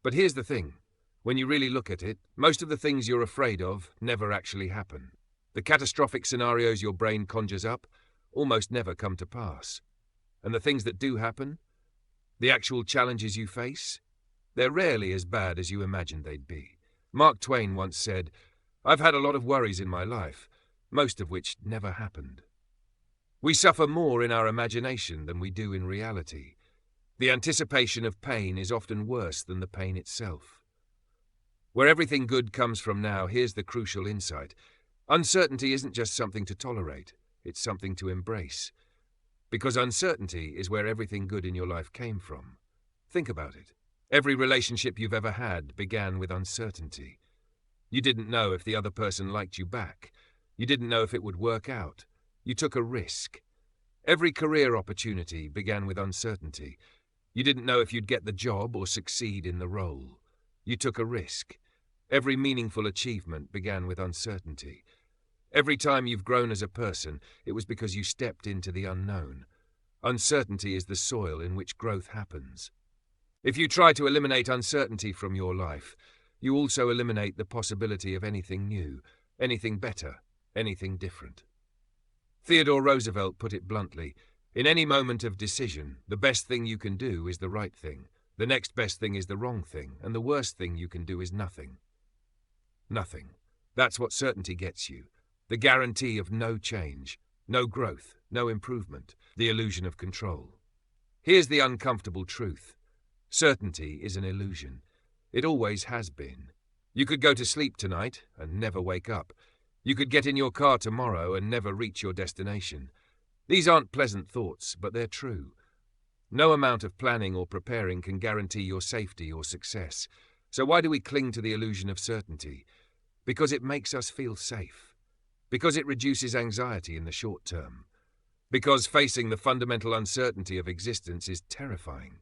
But here's the thing. When you really look at it, most of the things you're afraid of never actually happen. The catastrophic scenarios your brain conjures up almost never come to pass. And the things that do happen, the actual challenges you face, they're rarely as bad as you imagined they'd be. Mark Twain once said, "I've had a lot of worries in my life, most of which never happened." We suffer more in our imagination than we do in reality. The anticipation of pain is often worse than the pain itself. Where everything good comes from now, here's the crucial insight. Uncertainty isn't just something to tolerate, it's something to embrace. Because uncertainty is where everything good in your life came from. Think about it. Every relationship you've ever had began with uncertainty. You didn't know if the other person liked you back. You didn't know if it would work out. You took a risk. Every career opportunity began with uncertainty. You didn't know if you'd get the job or succeed in the role. You took a risk. Every meaningful achievement began with uncertainty. Every time you've grown as a person, it was because you stepped into the unknown. Uncertainty is the soil in which growth happens. If you try to eliminate uncertainty from your life, you also eliminate the possibility of anything new, anything better, anything different. Theodore Roosevelt put it bluntly, "In any moment of decision, the best thing you can do is the right thing, the next best thing is the wrong thing, and the worst thing you can do is nothing." Nothing. That's what certainty gets you. The guarantee of no change, no growth, no improvement, the illusion of control. Here's the uncomfortable truth. Certainty is an illusion. It always has been. You could go to sleep tonight and never wake up. You could get in your car tomorrow and never reach your destination. These aren't pleasant thoughts, but they're true. No amount of planning or preparing can guarantee your safety or success. So why do we cling to the illusion of certainty? Because it makes us feel safe. Because it reduces anxiety in the short term. Because facing the fundamental uncertainty of existence is terrifying.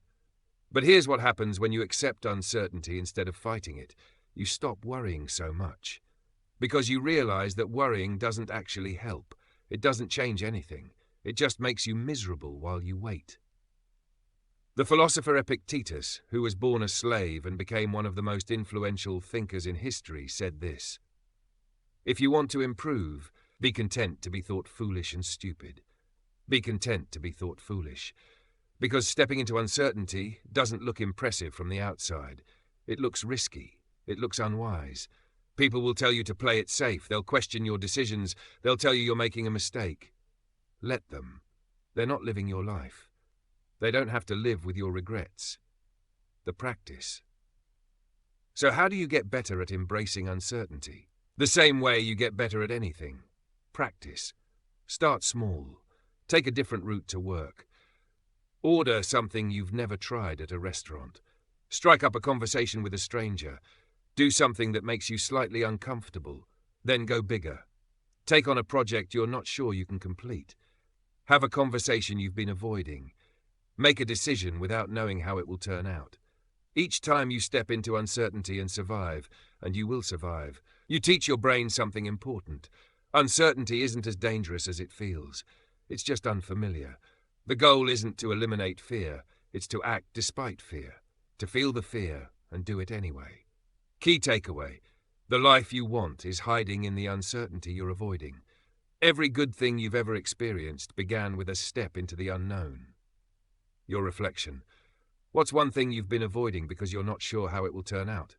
But here's what happens when you accept uncertainty instead of fighting it. You stop worrying so much. Because you realize that worrying doesn't actually help. It doesn't change anything. It just makes you miserable while you wait. The philosopher Epictetus, who was born a slave and became one of the most influential thinkers in history, said this: "If you want to improve, be content to be thought foolish and stupid. Be content to be thought foolish. Because stepping into uncertainty doesn't look impressive from the outside. It looks risky. It looks unwise. People will tell you to play it safe. They'll question your decisions. They'll tell you you're making a mistake. Let them. They're not living your life. They don't have to live with your regrets. The practice. So how do you get better at embracing uncertainty? The same way you get better at anything. Practice. Start small. Take a different route to work. Order something you've never tried at a restaurant. Strike up a conversation with a stranger. Do something that makes you slightly uncomfortable. Then go bigger. Take on a project you're not sure you can complete. Have a conversation you've been avoiding. Make a decision without knowing how it will turn out. Each time you step into uncertainty and survive, and you will survive, you teach your brain something important. Uncertainty isn't as dangerous as it feels. It's just unfamiliar. The goal isn't to eliminate fear, it's to act despite fear, to feel the fear and do it anyway. Key takeaway: the life you want is hiding in the uncertainty you're avoiding. Every good thing you've ever experienced began with a step into the unknown. Your reflection: what's one thing you've been avoiding because you're not sure how it will turn out?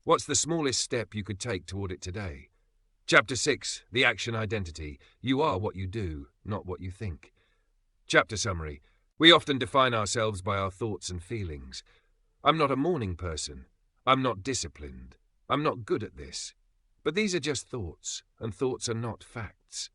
What's the smallest step you could take toward it today? Chapter 6, The Action Identity. You are what you do, not what you think. Chapter summary. We often define ourselves by our thoughts and feelings. I'm not a morning person. I'm not disciplined. I'm not good at this. But these are just thoughts, and thoughts are not facts.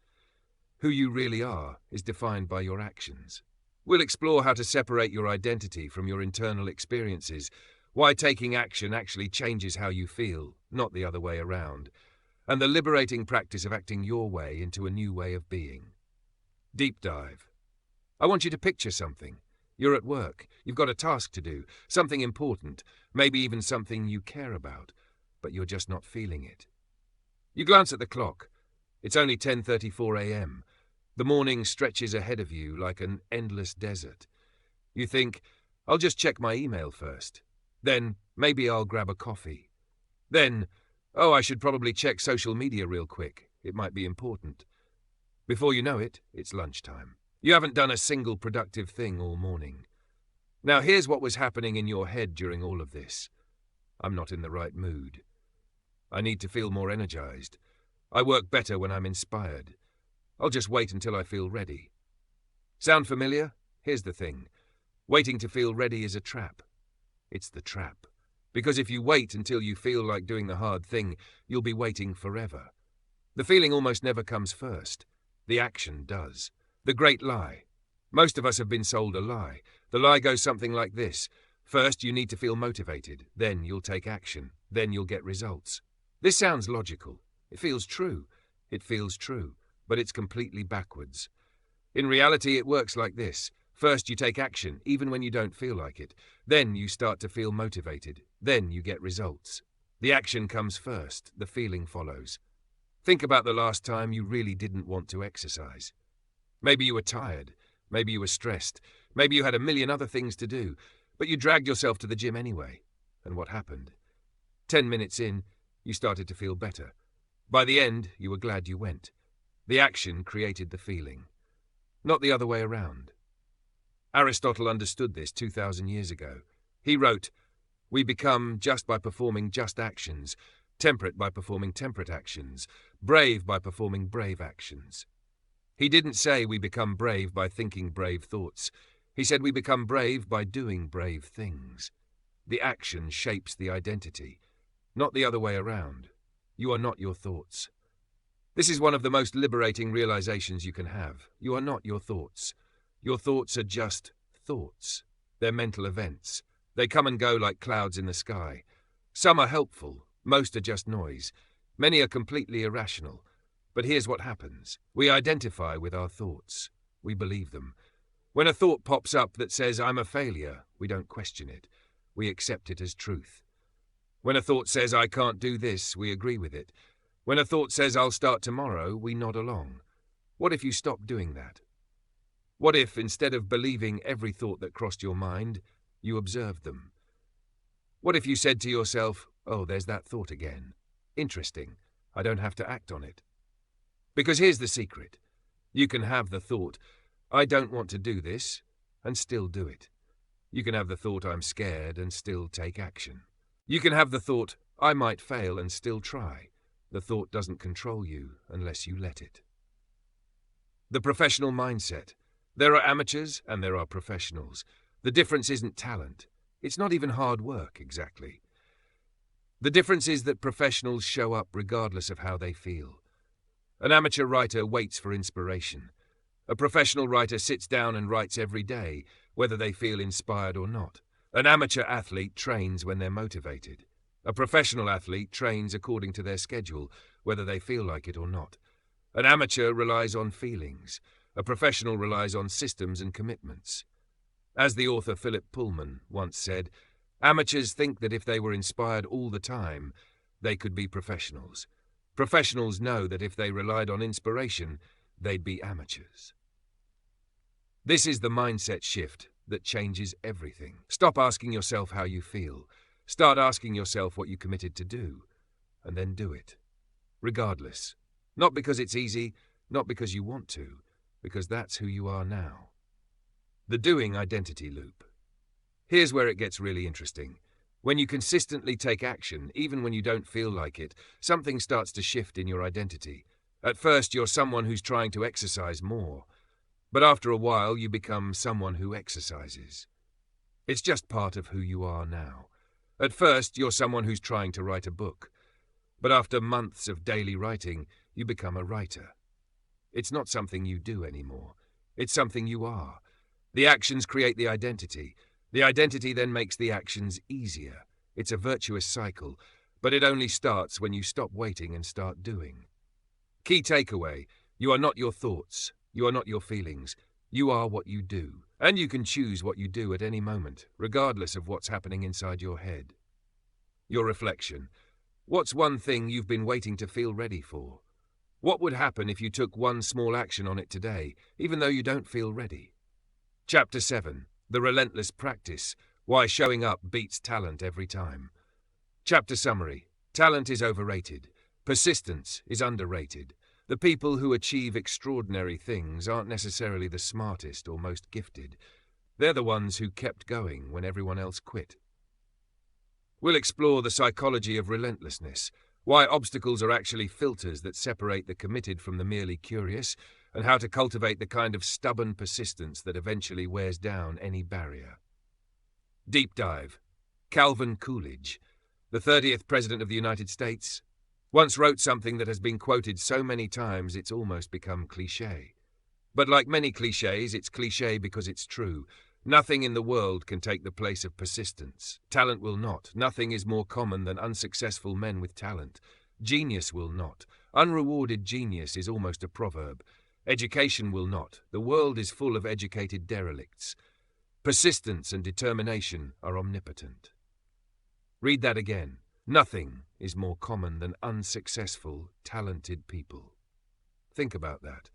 Who you really are is defined by your actions. We'll explore how to separate your identity from your internal experiences, why taking action actually changes how you feel, not the other way around, and the liberating practice of acting your way into a new way of being. Deep dive. I want you to picture something. You're at work. You've got a task to do, something important, maybe even something you care about, but you're just not feeling it. You glance at the clock. It's only 10:34 a.m. The morning stretches ahead of you like an endless desert. You think, I'll just check my email first. Then, maybe I'll grab a coffee. Then, oh, I should probably check social media real quick. It might be important. Before you know it, it's lunchtime. You haven't done a single productive thing all morning. Now here's what was happening in your head during all of this. I'm not in the right mood. I need to feel more energized. I work better when I'm inspired. I'll just wait until I feel ready. Sound familiar? Here's the thing. Waiting to feel ready is a trap. It's the trap. Because if you wait until you feel like doing the hard thing, you'll be waiting forever. The feeling almost never comes first. The action does. The great lie. Most of us have been sold a lie. The lie goes something like this. First, you need to feel motivated. Then you'll take action. Then you'll get results. This sounds logical. It feels true. It feels true. But it's completely backwards. In reality, it works like this. First, you take action, even when you don't feel like it. Then you start to feel motivated. Then you get results. The action comes first. The feeling follows. Think about the last time you really didn't want to exercise. Maybe you were tired. Maybe you were stressed. Maybe you had a million other things to do. But you dragged yourself to the gym anyway. And what happened? 10 minutes in, you started to feel better. By the end, you were glad you went. The action created the feeling. Not the other way around. Aristotle understood this 2,000 years ago. He wrote, "We become just by performing just actions, temperate by performing temperate actions, brave by performing brave actions." He didn't say we become brave by thinking brave thoughts. He said we become brave by doing brave things. The action shapes the identity, not the other way around. You are not your thoughts. This is one of the most liberating realizations you can have. You are not your thoughts. Your thoughts are just thoughts. They're mental events. They come and go like clouds in the sky. Some are helpful. Most are just noise. Many are completely irrational. But here's what happens. We identify with our thoughts. We believe them. When a thought pops up that says, "I'm a failure," we don't question it. We accept it as truth. When a thought says, "I can't do this," we agree with it. When a thought says, "I'll start tomorrow," we nod along. What if you stopped doing that? What if, instead of believing every thought that crossed your mind, you observed them? What if you said to yourself, "Oh, there's that thought again. Interesting. I don't have to act on it." Because here's the secret. You can have the thought, "I don't want to do this," and still do it. You can have the thought, "I'm scared," and still take action. You can have the thought, "I might fail," and still try. The thought doesn't control you unless you let it. The professional mindset. There are amateurs and there are professionals. The difference isn't talent. It's not even hard work, exactly. The difference is that professionals show up regardless of how they feel. An amateur writer waits for inspiration. A professional writer sits down and writes every day, whether they feel inspired or not. An amateur athlete trains when they're motivated. A professional athlete trains according to their schedule, whether they feel like it or not. An amateur relies on feelings. A professional relies on systems and commitments. As the author Philip Pullman once said, amateurs think that if they were inspired all the time, they could be professionals. Professionals know that if they relied on inspiration, they'd be amateurs. This is the mindset shift that changes everything. Stop asking yourself how you feel. Start asking yourself what you committed to do, and then do it. Regardless. Not because it's easy, not because you want to, because that's who you are now. The doing identity loop. Here's where it gets really interesting. When you consistently take action, even when you don't feel like it, something starts to shift in your identity. At first, you're someone who's trying to exercise more. But after a while, you become someone who exercises. It's just part of who you are now. At first, you're someone who's trying to write a book. But after months of daily writing, you become a writer. It's not something you do anymore. It's something you are. The actions create the identity. The identity then makes the actions easier. It's a virtuous cycle, but it only starts when you stop waiting and start doing. Key takeaway: you are not your thoughts. You are not your feelings. You are what you do. And you can choose what you do at any moment, regardless of what's happening inside your head. Your reflection. What's one thing you've been waiting to feel ready for? What would happen if you took one small action on it today, even though you don't feel ready? Chapter 7. The Relentless Practice. Why Showing Up Beats Talent Every Time. Chapter Summary. Talent is overrated. Persistence is underrated. The people who achieve extraordinary things aren't necessarily the smartest or most gifted. They're the ones who kept going when everyone else quit. We'll explore the psychology of relentlessness, why obstacles are actually filters that separate the committed from the merely curious, and how to cultivate the kind of stubborn persistence that eventually wears down any barrier. Deep Dive. Calvin Coolidge, the 30th President of the United States, once wrote something that has been quoted so many times it's almost become cliché. But like many clichés, it's cliché because it's true. Nothing in the world can take the place of persistence. Talent will not. Nothing is more common than unsuccessful men with talent. Genius will not. Unrewarded genius is almost a proverb. Education will not. The world is full of educated derelicts. Persistence and determination are omnipotent. Read that again. Nothing is more common than unsuccessful, talented people. Think about that.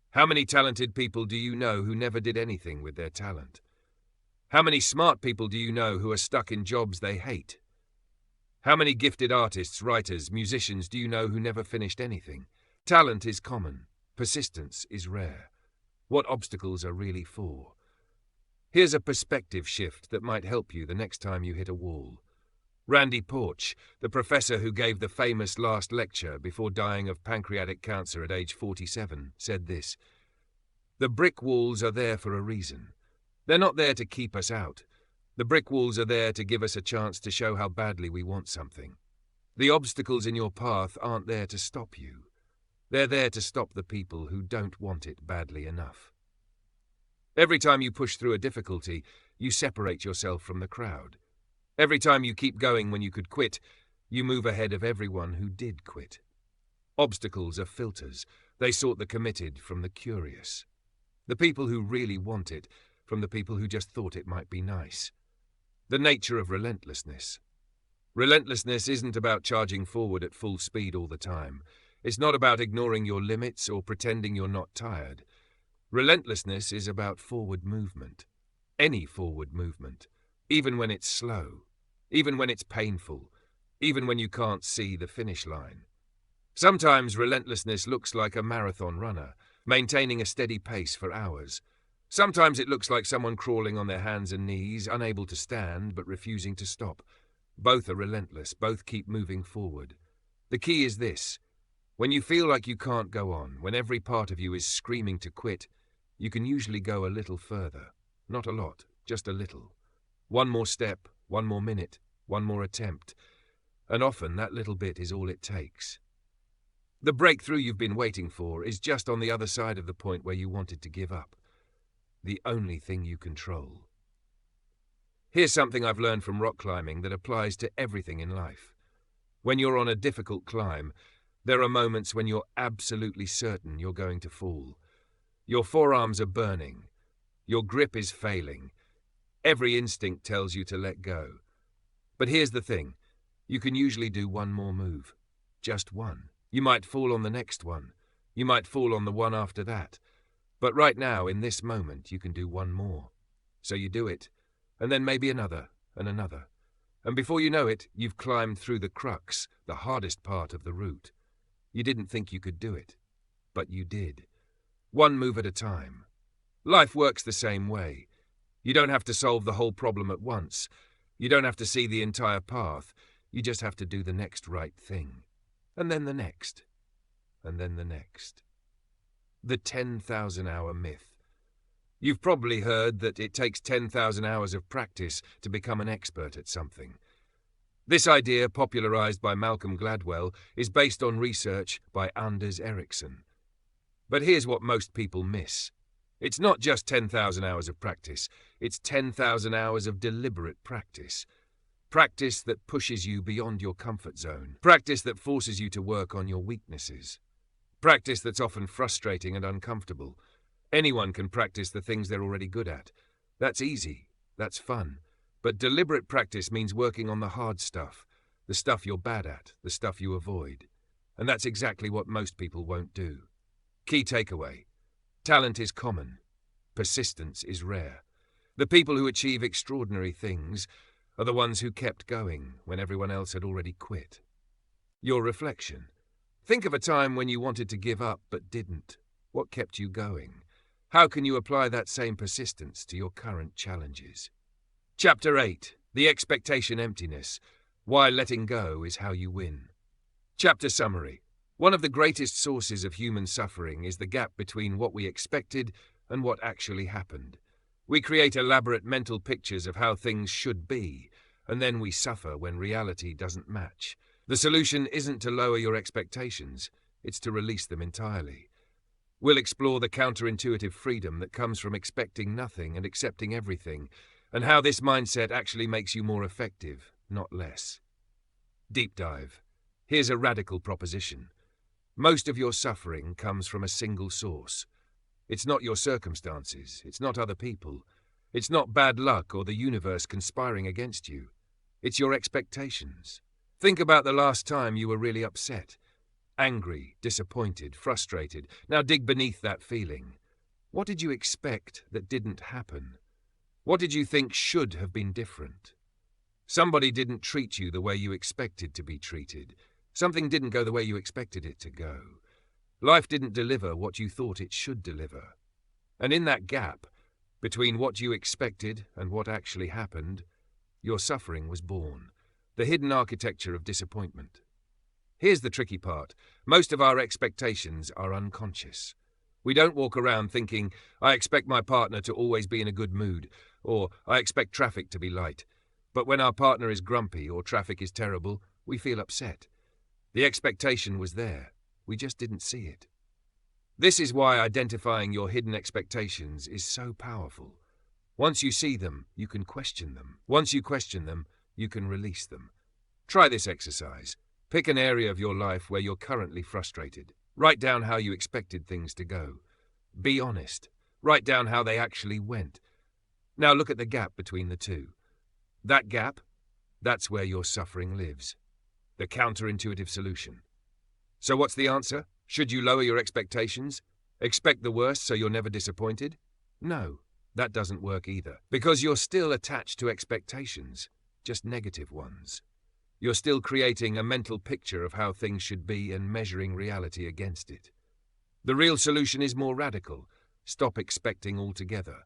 How many talented people do you know who never did anything with their talent? How many smart people do you know who are stuck in jobs they hate? How many gifted artists, writers, musicians do you know who never finished anything? Talent is common. Persistence is rare. What obstacles are really for? Here's a perspective shift that might help you the next time you hit a wall. Randy Porch, the professor who gave the famous last lecture before dying of pancreatic cancer at age 47, said this: "The brick walls are there for a reason. They're not there to keep us out. The brick walls are there to give us a chance to show how badly we want something. The obstacles in your path aren't there to stop you. They're there to stop the people who don't want it badly enough." Every time you push through a difficulty, you separate yourself from the crowd. Every time you keep going when you could quit, you move ahead of everyone who did quit. Obstacles are filters. They sort the committed from the curious. The people who really want it from the people who just thought it might be nice. The nature of relentlessness. Relentlessness isn't about charging forward at full speed all the time. It's not about ignoring your limits or pretending you're not tired. Relentlessness is about forward movement. Any forward movement. Even when it's slow, even when it's painful, even when you can't see the finish line. Sometimes relentlessness looks like a marathon runner, maintaining a steady pace for hours. Sometimes it looks like someone crawling on their hands and knees, unable to stand but refusing to stop. Both are relentless, both keep moving forward. The key is this: when you feel like you can't go on, when every part of you is screaming to quit, you can usually go a little further. Not a lot, just a little. One more step, one more minute, one more attempt, and often that little bit is all it takes. The breakthrough you've been waiting for is just on the other side of the point where you wanted to give up. The only thing you control. Here's something I've learned from rock climbing that applies to everything in life. When you're on a difficult climb, there are moments when you're absolutely certain you're going to fall. Your forearms are burning. Your grip is failing. Every instinct tells you to let go. But here's the thing. You can usually do one more move. Just one. You might fall on the next one. You might fall on the one after that. But right now, in this moment, you can do one more. So you do it, and then maybe another, and another. And before you know it, you've climbed through the crux, the hardest part of the route. You didn't think you could do it, but you did. One move at a time. Life works the same way. You don't have to solve the whole problem at once. You don't have to see the entire path. You just have to do the next right thing. And then the next. And then the next. The 10,000-hour myth. You've probably heard that it takes 10,000 hours of practice to become an expert at something. This idea, popularized by Malcolm Gladwell, is based on research by Anders Ericsson. But here's what most people miss. It's not just 10,000 hours of practice, it's 10,000 hours of deliberate practice. Practice that pushes you beyond your comfort zone. Practice that forces you to work on your weaknesses. Practice that's often frustrating and uncomfortable. Anyone can practice the things they're already good at. That's easy. That's fun. But deliberate practice means working on the hard stuff, the stuff you're bad at, the stuff you avoid. And that's exactly what most people won't do. Key takeaway: talent is common. Persistence is rare. The people who achieve extraordinary things are the ones who kept going when everyone else had already quit. Your reflection. Think of a time when you wanted to give up but didn't. What kept you going? How can you apply that same persistence to your current challenges? Chapter 8. The Expectation Emptiness. Why letting go is how you win. Chapter summary. One of the greatest sources of human suffering is the gap between what we expected and what actually happened. We create elaborate mental pictures of how things should be, and then we suffer when reality doesn't match. The solution isn't to lower your expectations, it's to release them entirely. We'll explore the counterintuitive freedom that comes from expecting nothing and accepting everything, and how this mindset actually makes you more effective, not less. Deep dive. Here's a radical proposition. Most of your suffering comes from a single source. It's not your circumstances, it's not other people, it's not bad luck or the universe conspiring against you. It's your expectations. Think about the last time you were really upset. Angry, disappointed, frustrated. Now dig beneath that feeling. What did you expect that didn't happen? What did you think should have been different? Somebody didn't treat you the way you expected to be treated. Something didn't go the way you expected it to go. Life didn't deliver what you thought it should deliver. And in that gap, between what you expected and what actually happened, your suffering was born. The hidden architecture of disappointment. Here's the tricky part. Most of our expectations are unconscious. We don't walk around thinking, I expect my partner to always be in a good mood, or I expect traffic to be light. But when our partner is grumpy or traffic is terrible, we feel upset. The expectation was there. We just didn't see it. This is why identifying your hidden expectations is so powerful. Once you see them, you can question them. Once you question them, you can release them. Try this exercise. Pick an area of your life where you're currently frustrated. Write down how you expected things to go. Be honest. Write down how they actually went. Now look at the gap between the two. That gap, that's where your suffering lives. The counterintuitive solution. So what's the answer? Should you lower your expectations? Expect the worst so you're never disappointed? No, that doesn't work either. Because you're still attached to expectations, just negative ones. You're still creating a mental picture of how things should be and measuring reality against it. The real solution is more radical. Stop expecting altogether.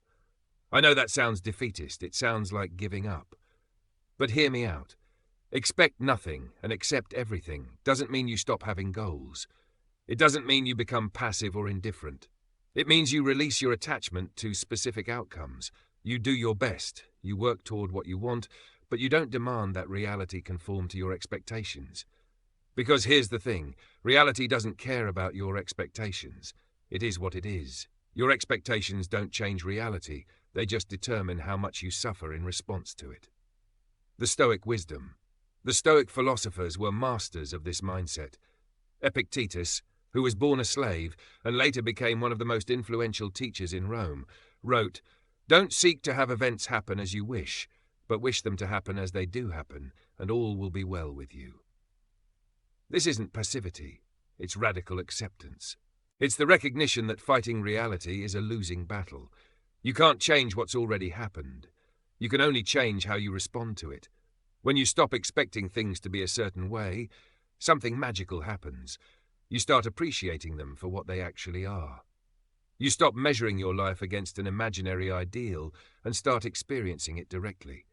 I know that sounds defeatist. It sounds like giving up. But hear me out. Expect nothing and accept everything doesn't mean you stop having goals. It doesn't mean you become passive or indifferent. It means you release your attachment to specific outcomes. You do your best. You work toward what you want, but you don't demand that reality conform to your expectations. Because here's the thing, reality doesn't care about your expectations. It is what it is. Your expectations don't change reality. They just determine how much you suffer in response to it. The Stoic wisdom. The Stoic philosophers were masters of this mindset. Epictetus, who was born a slave and later became one of the most influential teachers in Rome, wrote, "Don't seek to have events happen as you wish, but wish them to happen as they do happen, and all will be well with you." This isn't passivity, it's radical acceptance. It's the recognition that fighting reality is a losing battle. You can't change what's already happened. You can only change how you respond to it. When you stop expecting things to be a certain way, something magical happens. You start appreciating them for what they actually are. You stop measuring your life against an imaginary ideal and start experiencing it directly.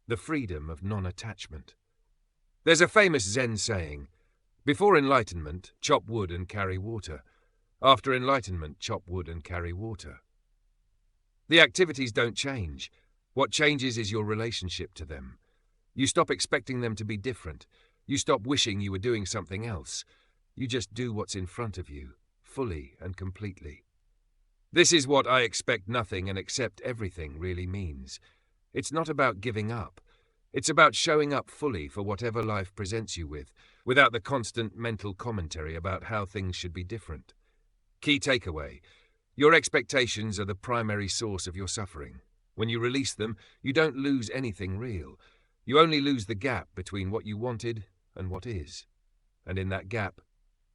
The freedom of non-attachment. There's a famous Zen saying, "Before enlightenment, chop wood and carry water. After enlightenment, chop wood and carry water." The activities don't change. What changes is your relationship to them. You stop expecting them to be different. You stop wishing you were doing something else. You just do what's in front of you, fully and completely. This is what I expect nothing and accept everything really means. It's not about giving up. It's about showing up fully for whatever life presents you with, without the constant mental commentary about how things should be different. Key takeaway. Your expectations are the primary source of your suffering. When you release them, you don't lose anything real. You only lose the gap between what you wanted and what is. And in that gap,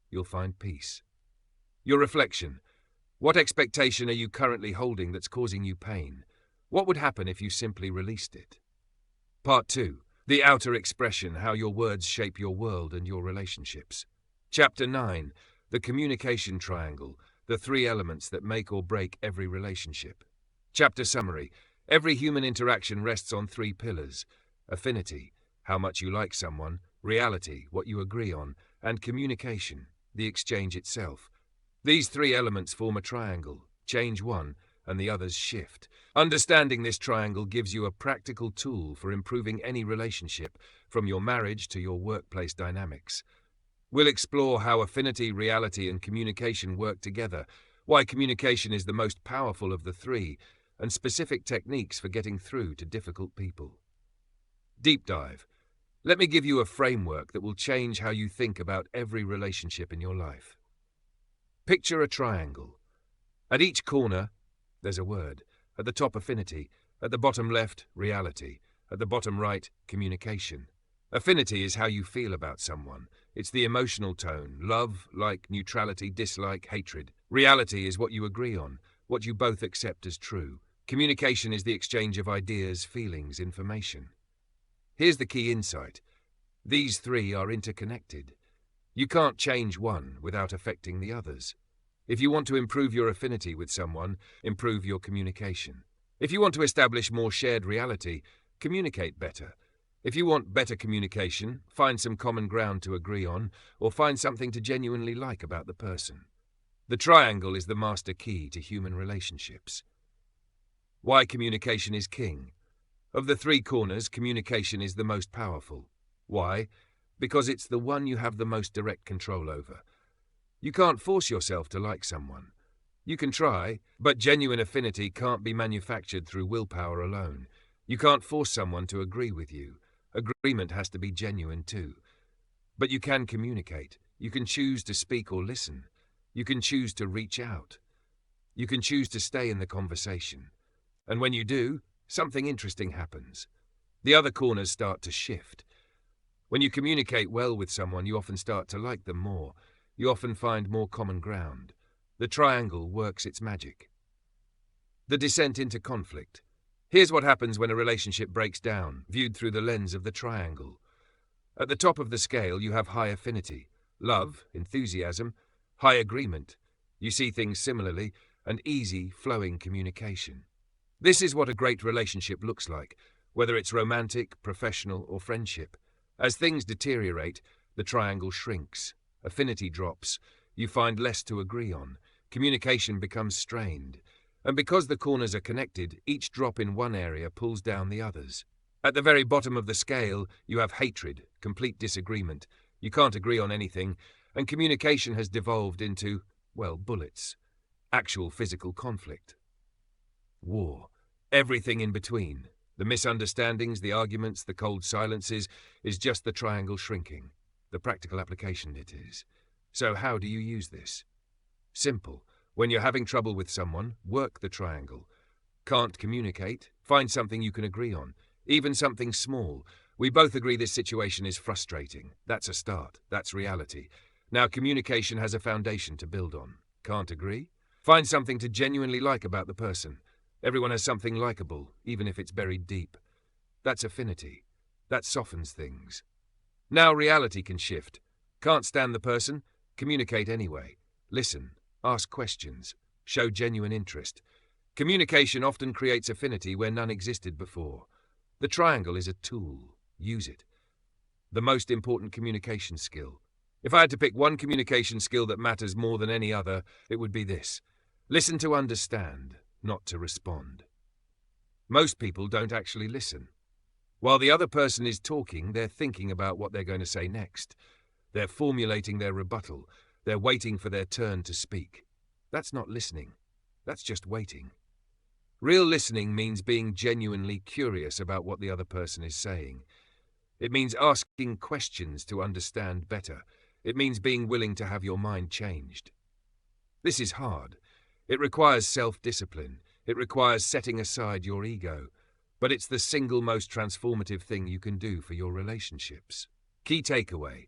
you'll find peace. Your reflection. What expectation are you currently holding that's causing you pain? What would happen if you simply released it? Part 2. The outer expression, how your words shape your world and your relationships. Chapter 9. The communication triangle, the three elements that make or break every relationship. Chapter summary. Every human interaction rests on three pillars: affinity, how much you like someone; reality, what you agree on; and communication, the exchange itself. These three elements form a triangle. Change one, and the others shift. Understanding this triangle gives you a practical tool for improving any relationship, from your marriage to your workplace dynamics. We'll explore how affinity, reality, and communication work together, why communication is the most powerful of the three, and specific techniques for getting through to difficult people. Deep dive. Let me give you a framework that will change how you think about every relationship in your life. Picture a triangle. At each corner, there's a word. At the top, affinity. At the bottom left, reality. At the bottom right, communication. Affinity is how you feel about someone. It's the emotional tone: love, like, neutrality, dislike, hatred. Reality is what you agree on, what you both accept as true. Communication is the exchange of ideas, feelings, information. Here's the key insight. These three are interconnected. You can't change one without affecting the others. If you want to improve your affinity with someone, improve your communication. If you want to establish more shared reality, communicate better. If you want better communication, find some common ground to agree on, or find something to genuinely like about the person. The triangle is the master key to human relationships. Why communication is king. Of the three corners, communication is the most powerful. Why? Because it's the one you have the most direct control over. You can't force yourself to like someone. You can try, but genuine affinity can't be manufactured through willpower alone. You can't force someone to agree with you. Agreement has to be genuine too. But you can communicate. You can choose to speak or listen. You can choose to reach out. You can choose to stay in the conversation. And when you do, something interesting happens. The other corners start to shift. When you communicate well with someone, you often start to like them more. You often find more common ground. The triangle works its magic. The descent into conflict. Here's what happens when a relationship breaks down, viewed through the lens of the triangle. At the top of the scale, you have high affinity, love, enthusiasm, high agreement. You see things similarly, and easy, flowing communication. This is what a great relationship looks like, whether it's romantic, professional, or friendship. As things deteriorate, the triangle shrinks. Affinity drops. You find less to agree on. Communication becomes strained. And because the corners are connected, each drop in one area pulls down the others. At the very bottom of the scale, you have hatred, complete disagreement. You can't agree on anything, and communication has devolved into, well, bullets. Actual physical conflict. War. Everything in between. The misunderstandings, the arguments, the cold silences is just the triangle shrinking. The practical application it is. So how do you use this? Simple. When you're having trouble with someone, work the triangle. Can't communicate? Find something you can agree on. Even something small. We both agree this situation is frustrating. That's a start. That's reality. Now communication has a foundation to build on. Can't agree? Find something to genuinely like about the person. Everyone has something likable, even if it's buried deep. That's affinity. That softens things. Now reality can shift. Can't stand the person? Communicate anyway. Listen. Ask questions. Show genuine interest. Communication often creates affinity where none existed before. The triangle is a tool. Use it. The most important communication skill. If I had to pick one communication skill that matters more than any other, it would be this. Listen to understand, not to respond. Most people don't actually listen. While the other person is talking, they're thinking about what they're going to say next. They're formulating their rebuttal. They're waiting for their turn to speak. That's not listening. That's just waiting. Real listening means being genuinely curious about what the other person is saying. It means asking questions to understand better. It means being willing to have your mind changed. This is hard. It requires self-discipline. It requires setting aside your ego. But it's the single most transformative thing you can do for your relationships. Key takeaway: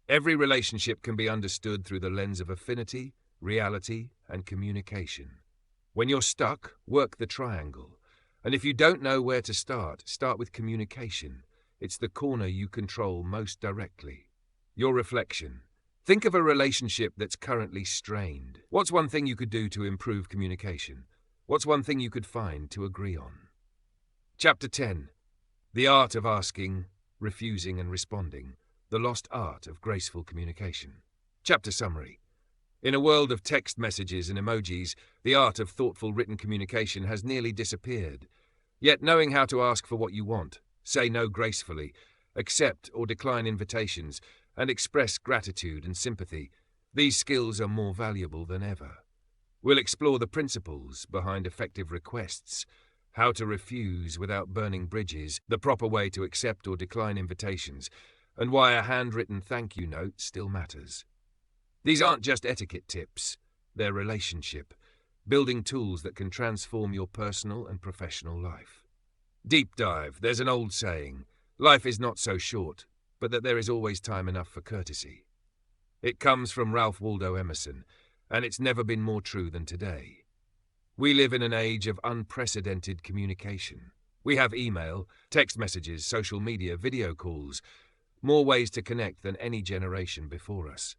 every relationship can be understood through the lens of affinity, reality, and communication. When you're stuck, work the triangle. And if you don't know where to start with communication. It's the corner you control most directly. Your reflection. Think of a relationship that's currently strained. What's one thing you could do to improve communication? What's one thing you could find to agree on? Chapter 10. The Art of Asking, Refusing and Responding. The Lost Art of Graceful Communication. Chapter Summary. In a world of text messages and emojis, the art of thoughtful written communication has nearly disappeared. Yet knowing how to ask for what you want, say no gracefully, accept or decline invitations, and express gratitude and sympathy, these skills are more valuable than ever. We'll explore the principles behind effective requests, how to refuse without burning bridges, the proper way to accept or decline invitations, and why a handwritten thank you note still matters. These aren't just etiquette tips, they're relationship, building tools that can transform your personal and professional life. Deep dive. There's an old saying, life is not so short, but that there is always time enough for courtesy. It comes from Ralph Waldo Emerson, and it's never been more true than today. We live in an age of unprecedented communication. We have email, text messages, social media, video calls, more ways to connect than any generation before us.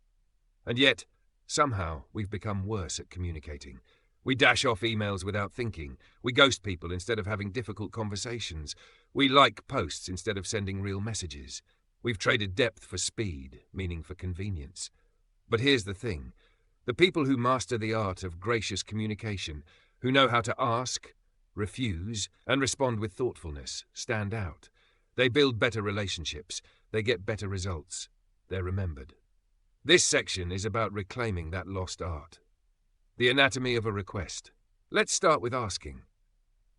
And yet, somehow, we've become worse at communicating. We dash off emails without thinking. We ghost people instead of having difficult conversations. We like posts instead of sending real messages. We've traded depth for speed, meaning for convenience. But here's the thing. The people who master the art of gracious communication, who know how to ask, refuse, and respond with thoughtfulness, stand out. They build better relationships. They get better results. They're remembered. This section is about reclaiming that lost art. The anatomy of a request. Let's start with asking.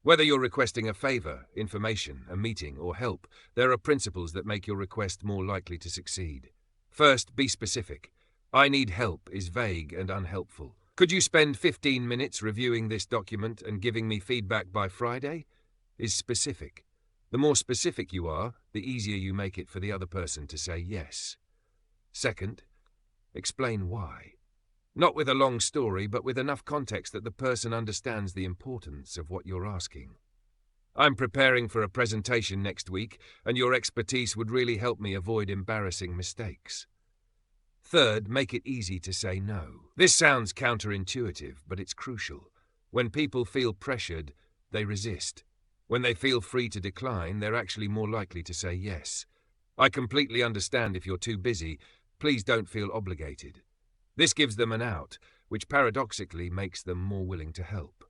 Whether you're requesting a favor, information, a meeting, or help, there are principles that make your request more likely to succeed. First, be specific. I need help is vague and unhelpful. Could you spend 15 minutes reviewing this document and giving me feedback by Friday? Is specific. The more specific you are, the easier you make it for the other person to say yes. Second, explain why. Not with a long story, but with enough context that the person understands the importance of what you're asking. I'm preparing for a presentation next week, and your expertise would really help me avoid embarrassing mistakes. Third, make it easy to say no. This sounds counterintuitive, but it's crucial. When people feel pressured, they resist. When they feel free to decline, they're actually more likely to say yes. I completely understand if you're too busy. Please don't feel obligated. This gives them an out, which paradoxically makes them more willing to help.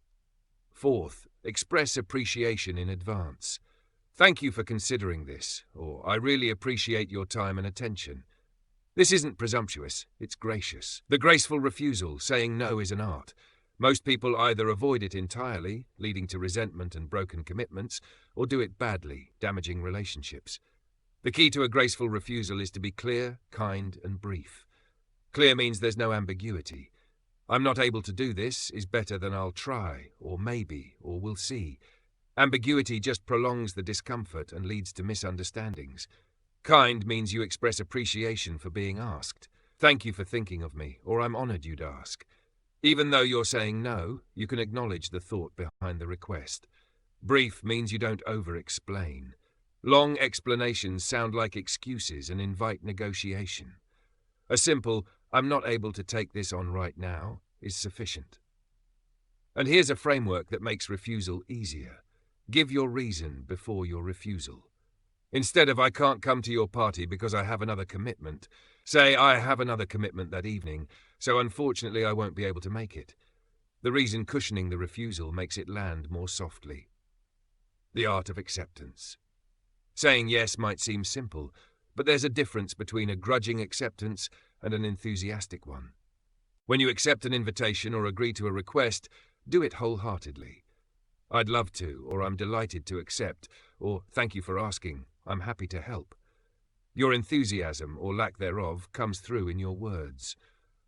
Fourth, express appreciation in advance. Thank you for considering this, or I really appreciate your time and attention. This isn't presumptuous, it's gracious. The graceful refusal, saying no, is an art. Most people either avoid it entirely, leading to resentment and broken commitments, or do it badly, damaging relationships. The key to a graceful refusal is to be clear, kind, and brief. Clear means there's no ambiguity. I'm not able to do this is better than I'll try, or maybe, or we'll see. Ambiguity just prolongs the discomfort and leads to misunderstandings. Kind means you express appreciation for being asked. Thank you for thinking of me, or I'm honored you'd ask. Even though you're saying no, you can acknowledge the thought behind the request. Brief means you don't over-explain. Long explanations sound like excuses and invite negotiation. A simple, I'm not able to take this on right now, is sufficient. And here's a framework that makes refusal easier. Give your reason before your refusal. Instead of I can't come to your party because I have another commitment, say I have another commitment that evening, so unfortunately I won't be able to make it. The reason cushioning the refusal makes it land more softly. The art of acceptance. Saying yes might seem simple, but there's a difference between a grudging acceptance and an enthusiastic one. When you accept an invitation or agree to a request, do it wholeheartedly. I'd love to, or I'm delighted to accept, or thank you for asking, I'm happy to help. Your enthusiasm, or lack thereof, comes through in your words.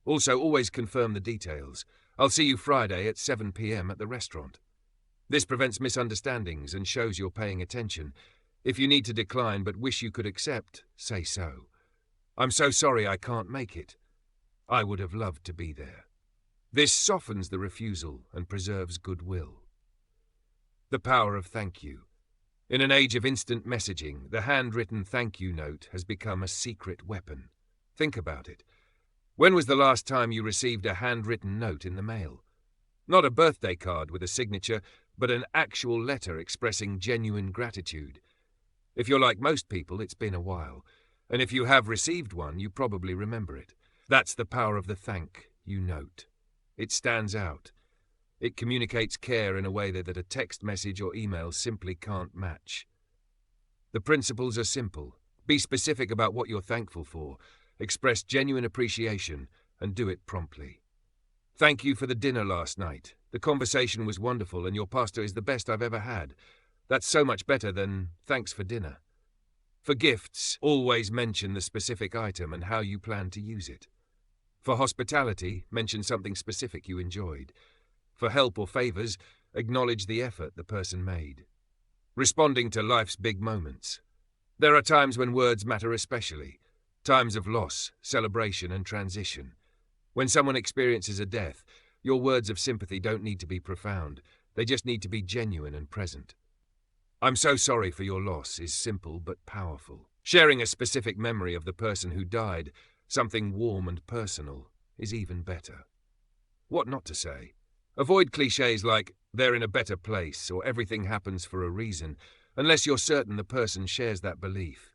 Also, always confirm the details. I'll see you Friday at 7 p.m. at the restaurant. This prevents misunderstandings and shows you're paying attention. If you need to decline but wish you could accept, say so. I'm so sorry I can't make it. I would have loved to be there. This softens the refusal and preserves goodwill. The power of thank you. In an age of instant messaging, the handwritten thank you note has become a secret weapon. Think about it. When was the last time you received a handwritten note in the mail? Not a birthday card with a signature, but an actual letter expressing genuine gratitude. If you're like most people, it's been a while, and if you have received one, you probably remember it. That's the power of the thank you note. It stands out. It communicates care in a way that a text message or email simply can't match. The principles are simple. Be specific about what you're thankful for, express genuine appreciation, and do it promptly. Thank you for the dinner last night. The conversation was wonderful and your pasta is the best I've ever had. That's so much better than thanks for dinner. For gifts, always mention the specific item and how you plan to use it. For hospitality, mention something specific you enjoyed. For help or favors, acknowledge the effort the person made. Responding to life's big moments. There are times when words matter especially. Times of loss, celebration, and transition. When someone experiences a death, your words of sympathy don't need to be profound. They just need to be genuine and present. I'm so sorry for your loss is simple but powerful. Sharing a specific memory of the person who died, something warm and personal, is even better. What not to say? Avoid cliches like, they're in a better place, or everything happens for a reason, unless you're certain the person shares that belief.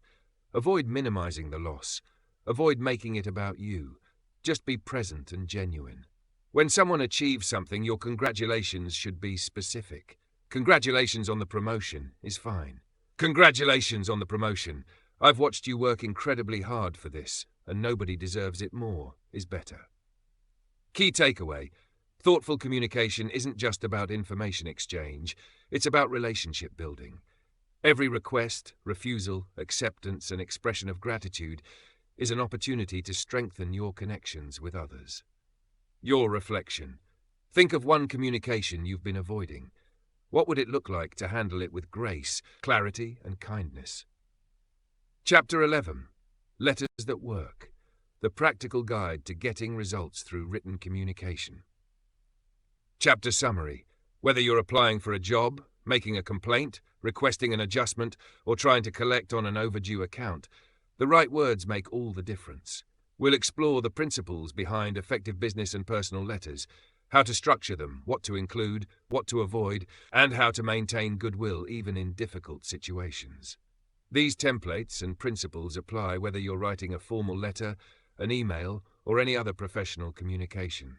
Avoid minimizing the loss. Avoid making it about you. Just be present and genuine. When someone achieves something, your congratulations should be specific. Congratulations on the promotion is fine. Congratulations on the promotion. I've watched you work incredibly hard for this, and nobody deserves it more is better. Key takeaway. Thoughtful communication isn't just about information exchange, it's about relationship building. Every request, refusal, acceptance, and expression of gratitude is an opportunity to strengthen your connections with others. Your reflection. Think of one communication you've been avoiding. What would it look like to handle it with grace, clarity, and kindness? Chapter 11. Letters that Work. The Practical Guide to Getting Results Through Written Communication. Chapter Summary. Whether you're applying for a job, making a complaint, requesting an adjustment, or trying to collect on an overdue account, the right words make all the difference. We'll explore the principles behind effective business and personal letters, how to structure them, what to include, what to avoid, and how to maintain goodwill even in difficult situations. These templates and principles apply whether you're writing a formal letter, an email, or any other professional communication.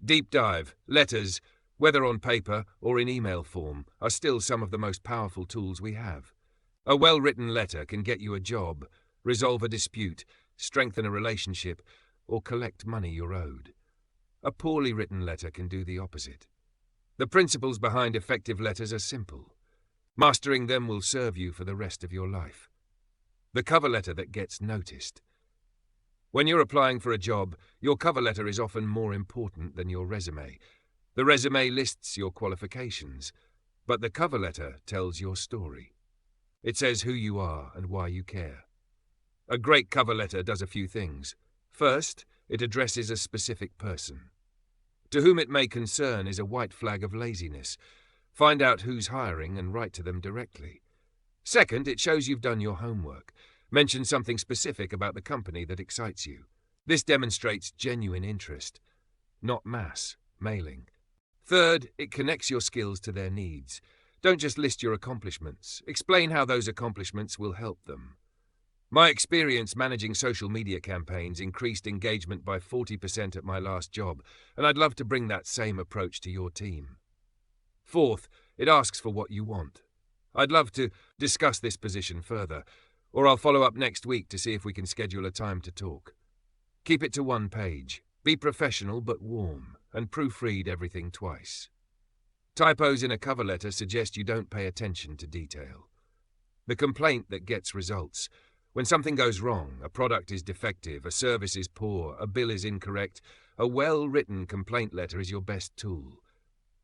Deep dive. Letters, whether on paper or in email form, are still some of the most powerful tools we have. A well-written letter can get you a job, resolve a dispute, strengthen a relationship, or collect money you're owed. A poorly written letter can do the opposite. The principles behind effective letters are simple. Mastering them will serve you for the rest of your life. The cover letter that gets noticed. When you're applying for a job, your cover letter is often more important than your resume. The resume lists your qualifications, but the cover letter tells your story. It says who you are and why you care. A great cover letter does a few things. First, it addresses a specific person. To whom it may concern is a white flag of laziness. Find out who's hiring and write to them directly. Second, it shows you've done your homework. Mention something specific about the company that excites you. This demonstrates genuine interest, not mass mailing. Third, it connects your skills to their needs. Don't just list your accomplishments. Explain how those accomplishments will help them. My experience managing social media campaigns increased engagement by 40% at my last job, and I'd love to bring that same approach to your team. Fourth, it asks for what you want. I'd love to discuss this position further, or I'll follow up next week to see if we can schedule a time to talk. Keep it to one page. Be professional but warm, and proofread everything twice. Typos in a cover letter suggest you don't pay attention to detail. The complaint that gets results. When something goes wrong, a product is defective, a service is poor, a bill is incorrect, A well-written complaint letter is your best tool.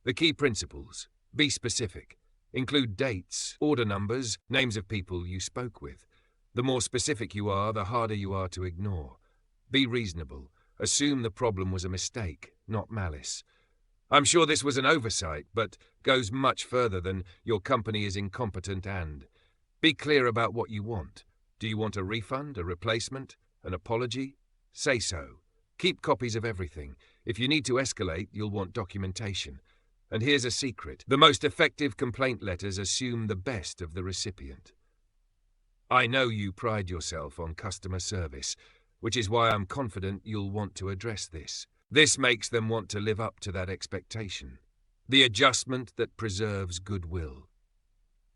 The key principles: be specific. Include dates, order numbers, names of people you spoke with. The more specific you are, the harder you are to ignore. Be reasonable. Assume the problem was a mistake, not malice. I'm sure this was an oversight, but goes much further than your company is incompetent and. Be clear about what you want. Do you want a refund, a replacement, an apology? Say so. Keep copies of everything. If you need to escalate, you'll want documentation. And here's a secret. The most effective complaint letters assume the best of the recipient. I know you pride yourself on customer service, which is why I'm confident you'll want to address this. This makes them want to live up to that expectation. The adjustment that preserves goodwill.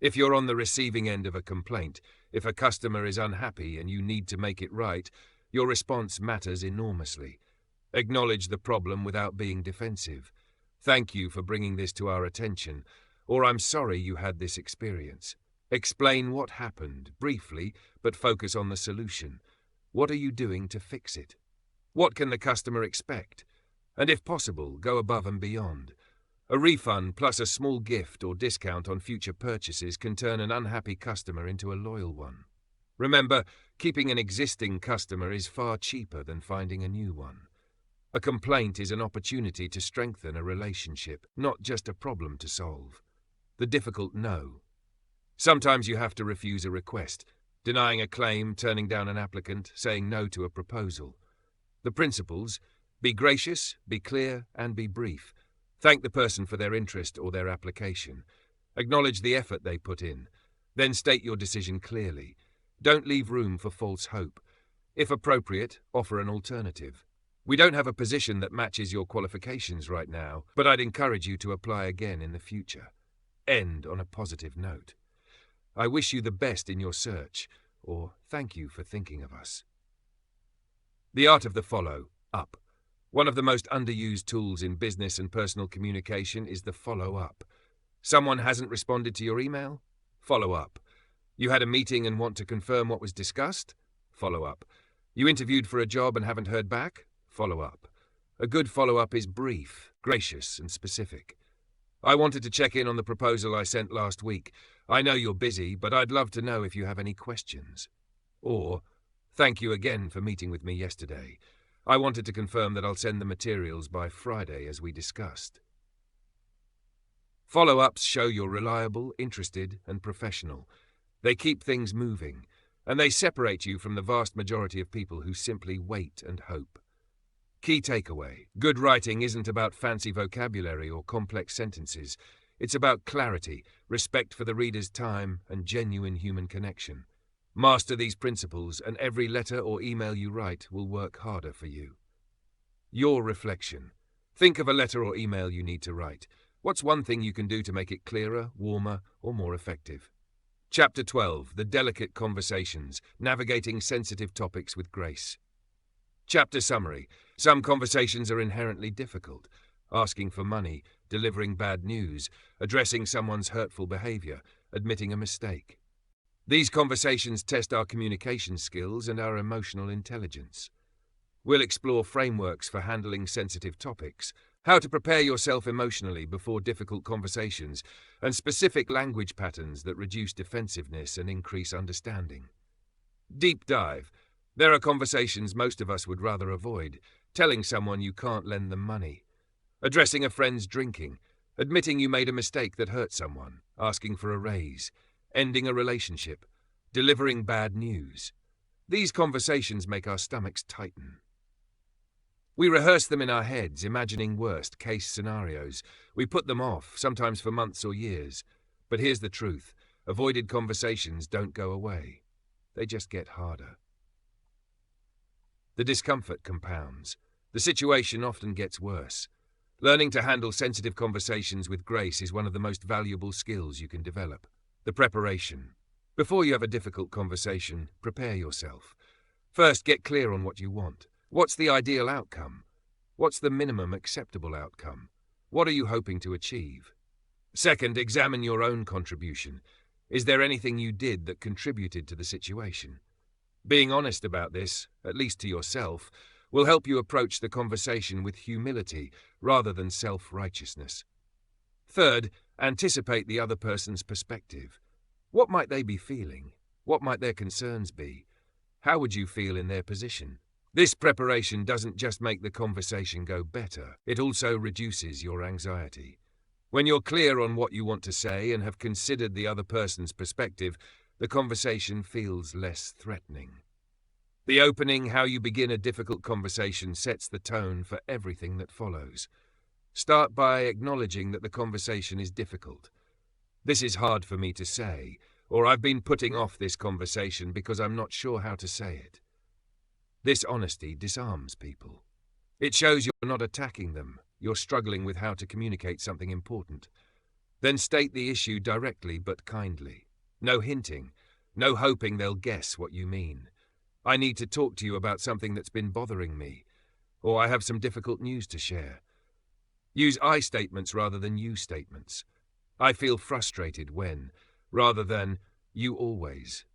If you're on the receiving end of a complaint, if a customer is unhappy and you need to make it right, your response matters enormously. Acknowledge the problem without being defensive. Thank you for bringing this to our attention, or I'm sorry you had this experience. Explain what happened, briefly, but focus on the solution. What are you doing to fix it? What can the customer expect? And if possible, go above and beyond. A refund plus a small gift or discount on future purchases can turn an unhappy customer into a loyal one. Remember, keeping an existing customer is far cheaper than finding a new one. A complaint is an opportunity to strengthen a relationship, not just a problem to solve. The difficult no. Sometimes you have to refuse a request, denying a claim, turning down an applicant, saying no to a proposal. The principles: be gracious, be clear, and be brief. Thank the person for their interest or their application. Acknowledge the effort they put in. Then state your decision clearly. Don't leave room for false hope. If appropriate, offer an alternative. We don't have a position that matches your qualifications right now, but I'd encourage you to apply again in the future. End on a positive note. I wish you the best in your search, or thank you for thinking of us. The art of the follow-up. One of the most underused tools in business and personal communication is the follow-up. Someone hasn't responded to your email? Follow up. You had a meeting and want to confirm what was discussed? Follow up. You interviewed for a job and haven't heard back? Follow up. A good follow-up is brief, gracious, and specific. I wanted to check in on the proposal I sent last week. I know you're busy, but I'd love to know if you have any questions. Or, thank you again for meeting with me yesterday. I wanted to confirm that I'll send the materials by Friday as we discussed. Follow-ups show you're reliable, interested, and professional. They keep things moving, and they separate you from the vast majority of people who simply wait and hope. Key takeaway: good writing isn't about fancy vocabulary or complex sentences. It's about clarity, respect for the reader's time, and genuine human connection. Master these principles, and every letter or email you write will work harder for you. Your reflection. Think of a letter or email you need to write. What's one thing you can do to make it clearer, warmer, or more effective? Chapter 12. The Delicate Conversations. Navigating Sensitive Topics with Grace. Chapter Summary. Some conversations are inherently difficult. Asking for money, delivering bad news, addressing someone's hurtful behavior, admitting a mistake. These conversations test our communication skills and our emotional intelligence. We'll explore frameworks for handling sensitive topics, how to prepare yourself emotionally before difficult conversations, and specific language patterns that reduce defensiveness and increase understanding. Deep dive. There are conversations most of us would rather avoid: telling someone you can't lend them money, addressing a friend's drinking, admitting you made a mistake that hurt someone, asking for a raise, ending a relationship, delivering bad news. These conversations make our stomachs tighten. We rehearse them in our heads, imagining worst-case scenarios. We put them off, sometimes for months or years. But here's the truth: avoided conversations don't go away. They just get harder. The discomfort compounds. The situation often gets worse. Learning to handle sensitive conversations with grace is one of the most valuable skills you can develop. The preparation. Before you have a difficult conversation, prepare yourself. First, get clear on what you want. What's the ideal outcome? What's the minimum acceptable outcome? What are you hoping to achieve? Second, examine your own contribution. Is there anything you did that contributed to the situation? Being honest about this, at least to yourself, will help you approach the conversation with humility rather than self-righteousness. Third, anticipate the other person's perspective. What might they be feeling? What might their concerns be? How would you feel in their position? This preparation doesn't just make the conversation go better, it also reduces your anxiety. When you're clear on what you want to say and have considered the other person's perspective, the conversation feels less threatening. The opening, how you begin a difficult conversation, sets the tone for everything that follows. Start by acknowledging that the conversation is difficult. This is hard for me to say, or I've been putting off this conversation because I'm not sure how to say it. This honesty disarms people. It shows you're not attacking them, you're struggling with how to communicate something important. Then state the issue directly but kindly. No hinting, no hoping they'll guess what you mean. I need to talk to you about something that's been bothering me, or I have some difficult news to share. Use I statements rather than you statements. I feel frustrated when, rather than you always.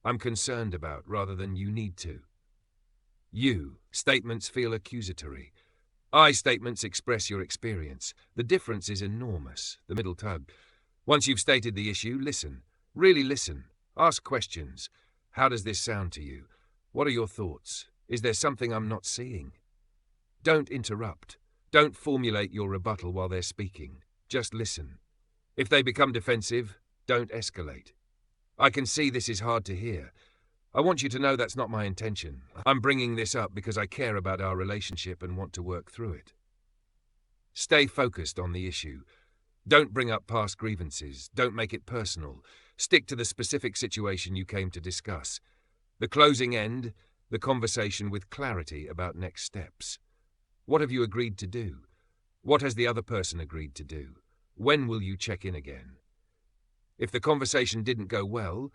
I'm concerned about rather than you need to. You statements feel accusatory. I statements express your experience. The difference is enormous, the middle tug. Once you've stated the issue, listen. Really listen. Ask questions. How does this sound to you? What are your thoughts? Is there something I'm not seeing? Don't interrupt. Don't formulate your rebuttal while they're speaking. Just listen. If they become defensive, don't escalate. I can see this is hard to hear. I want you to know that's not my intention. I'm bringing this up because I care about our relationship and want to work through it. Stay focused on the issue. Don't bring up past grievances. Don't make it personal. Stick to the specific situation you came to discuss. The closing end, the conversation with clarity about next steps. What have you agreed to do? What has the other person agreed to do? When will you check in again? If the conversation didn't go well,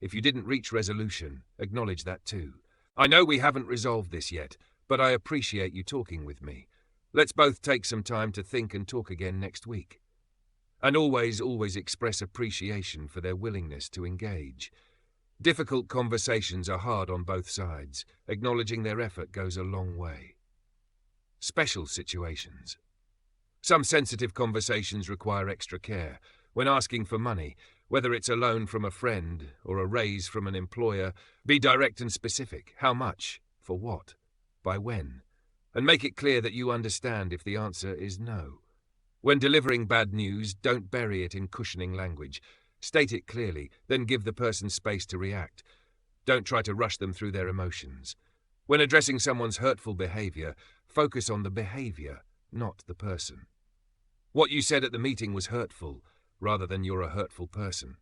if you didn't reach resolution, acknowledge that too. I know we haven't resolved this yet, but I appreciate you talking with me. Let's both take some time to think and talk again next week. And always express appreciation for their willingness to engage. Difficult conversations are hard on both sides. Acknowledging their effort goes a long way. Special situations. Some sensitive conversations require extra care. When asking for money, whether it's a loan from a friend or a raise from an employer, be direct and specific. How much? For what? By when? And make it clear that you understand if the answer is no. When delivering bad news, don't bury it in cushioning language. State it clearly, then give the person space to react. Don't try to rush them through their emotions. When addressing someone's hurtful behavior, focus on the behavior, not the person. What you said at the meeting was hurtful, rather than you're a hurtful person.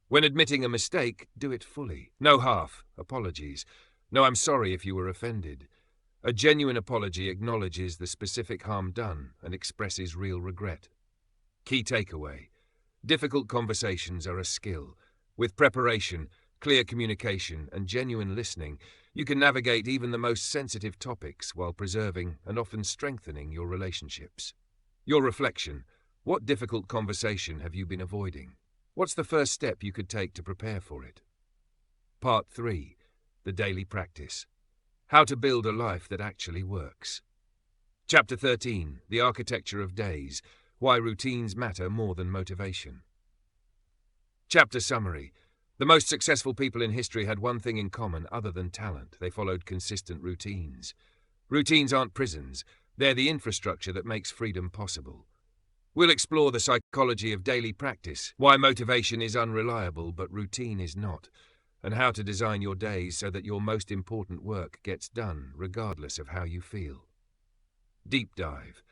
When admitting a mistake, do it fully. No half apologies. No, I'm sorry if you were offended. A genuine apology acknowledges the specific harm done and expresses real regret. Key takeaway. Difficult conversations are a skill. With preparation, clear communication, and genuine listening, you can navigate even the most sensitive topics while preserving and often strengthening your relationships. Your reflection. What difficult conversation have you been avoiding? What's the first step you could take to prepare for it? Part 3. The Daily Practice. How to build a life that actually works. Chapter 13. The Architecture of Days. Why routines matter more than motivation. Chapter summary. The most successful people in history had one thing in common other than talent. They followed consistent routines. Routines aren't prisons. They're the infrastructure that makes freedom possible. We'll explore the psychology of daily practice, why motivation is unreliable but routine is not, and how to design your days so that your most important work gets done regardless of how you feel. Deep dive.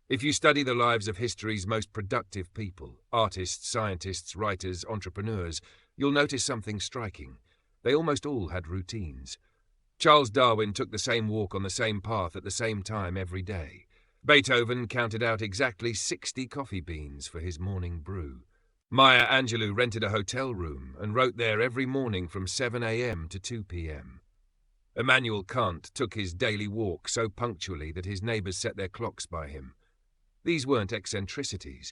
If you study the lives of history's most productive people, artists, scientists, writers, entrepreneurs, you'll notice something striking. They almost all had routines. Charles Darwin took the same walk on the same path at the same time every day. Beethoven counted out exactly 60 coffee beans for his morning brew. Maya Angelou rented a hotel room and wrote there every morning from 7 a.m. to 2 p.m. Immanuel Kant took his daily walk so punctually that his neighbors set their clocks by him. These weren't eccentricities.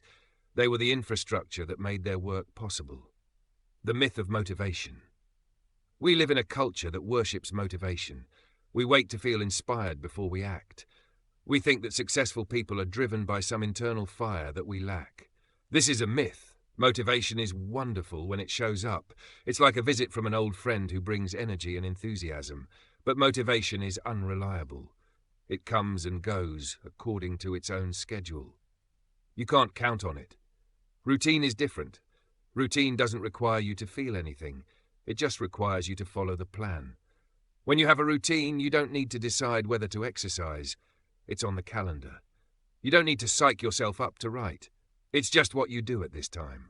They were the infrastructure that made their work possible. The myth of motivation. We live in a culture that worships motivation. We wait to feel inspired before we act. We think that successful people are driven by some internal fire that we lack. This is a myth. Motivation is wonderful when it shows up. It's like a visit from an old friend who brings energy and enthusiasm. But motivation is unreliable. It comes and goes according to its own schedule. You can't count on it. Routine is different. Routine doesn't require you to feel anything. It just requires you to follow the plan. When you have a routine, you don't need to decide whether to exercise. It's on the calendar. You don't need to psych yourself up to write. It's just what you do at this time.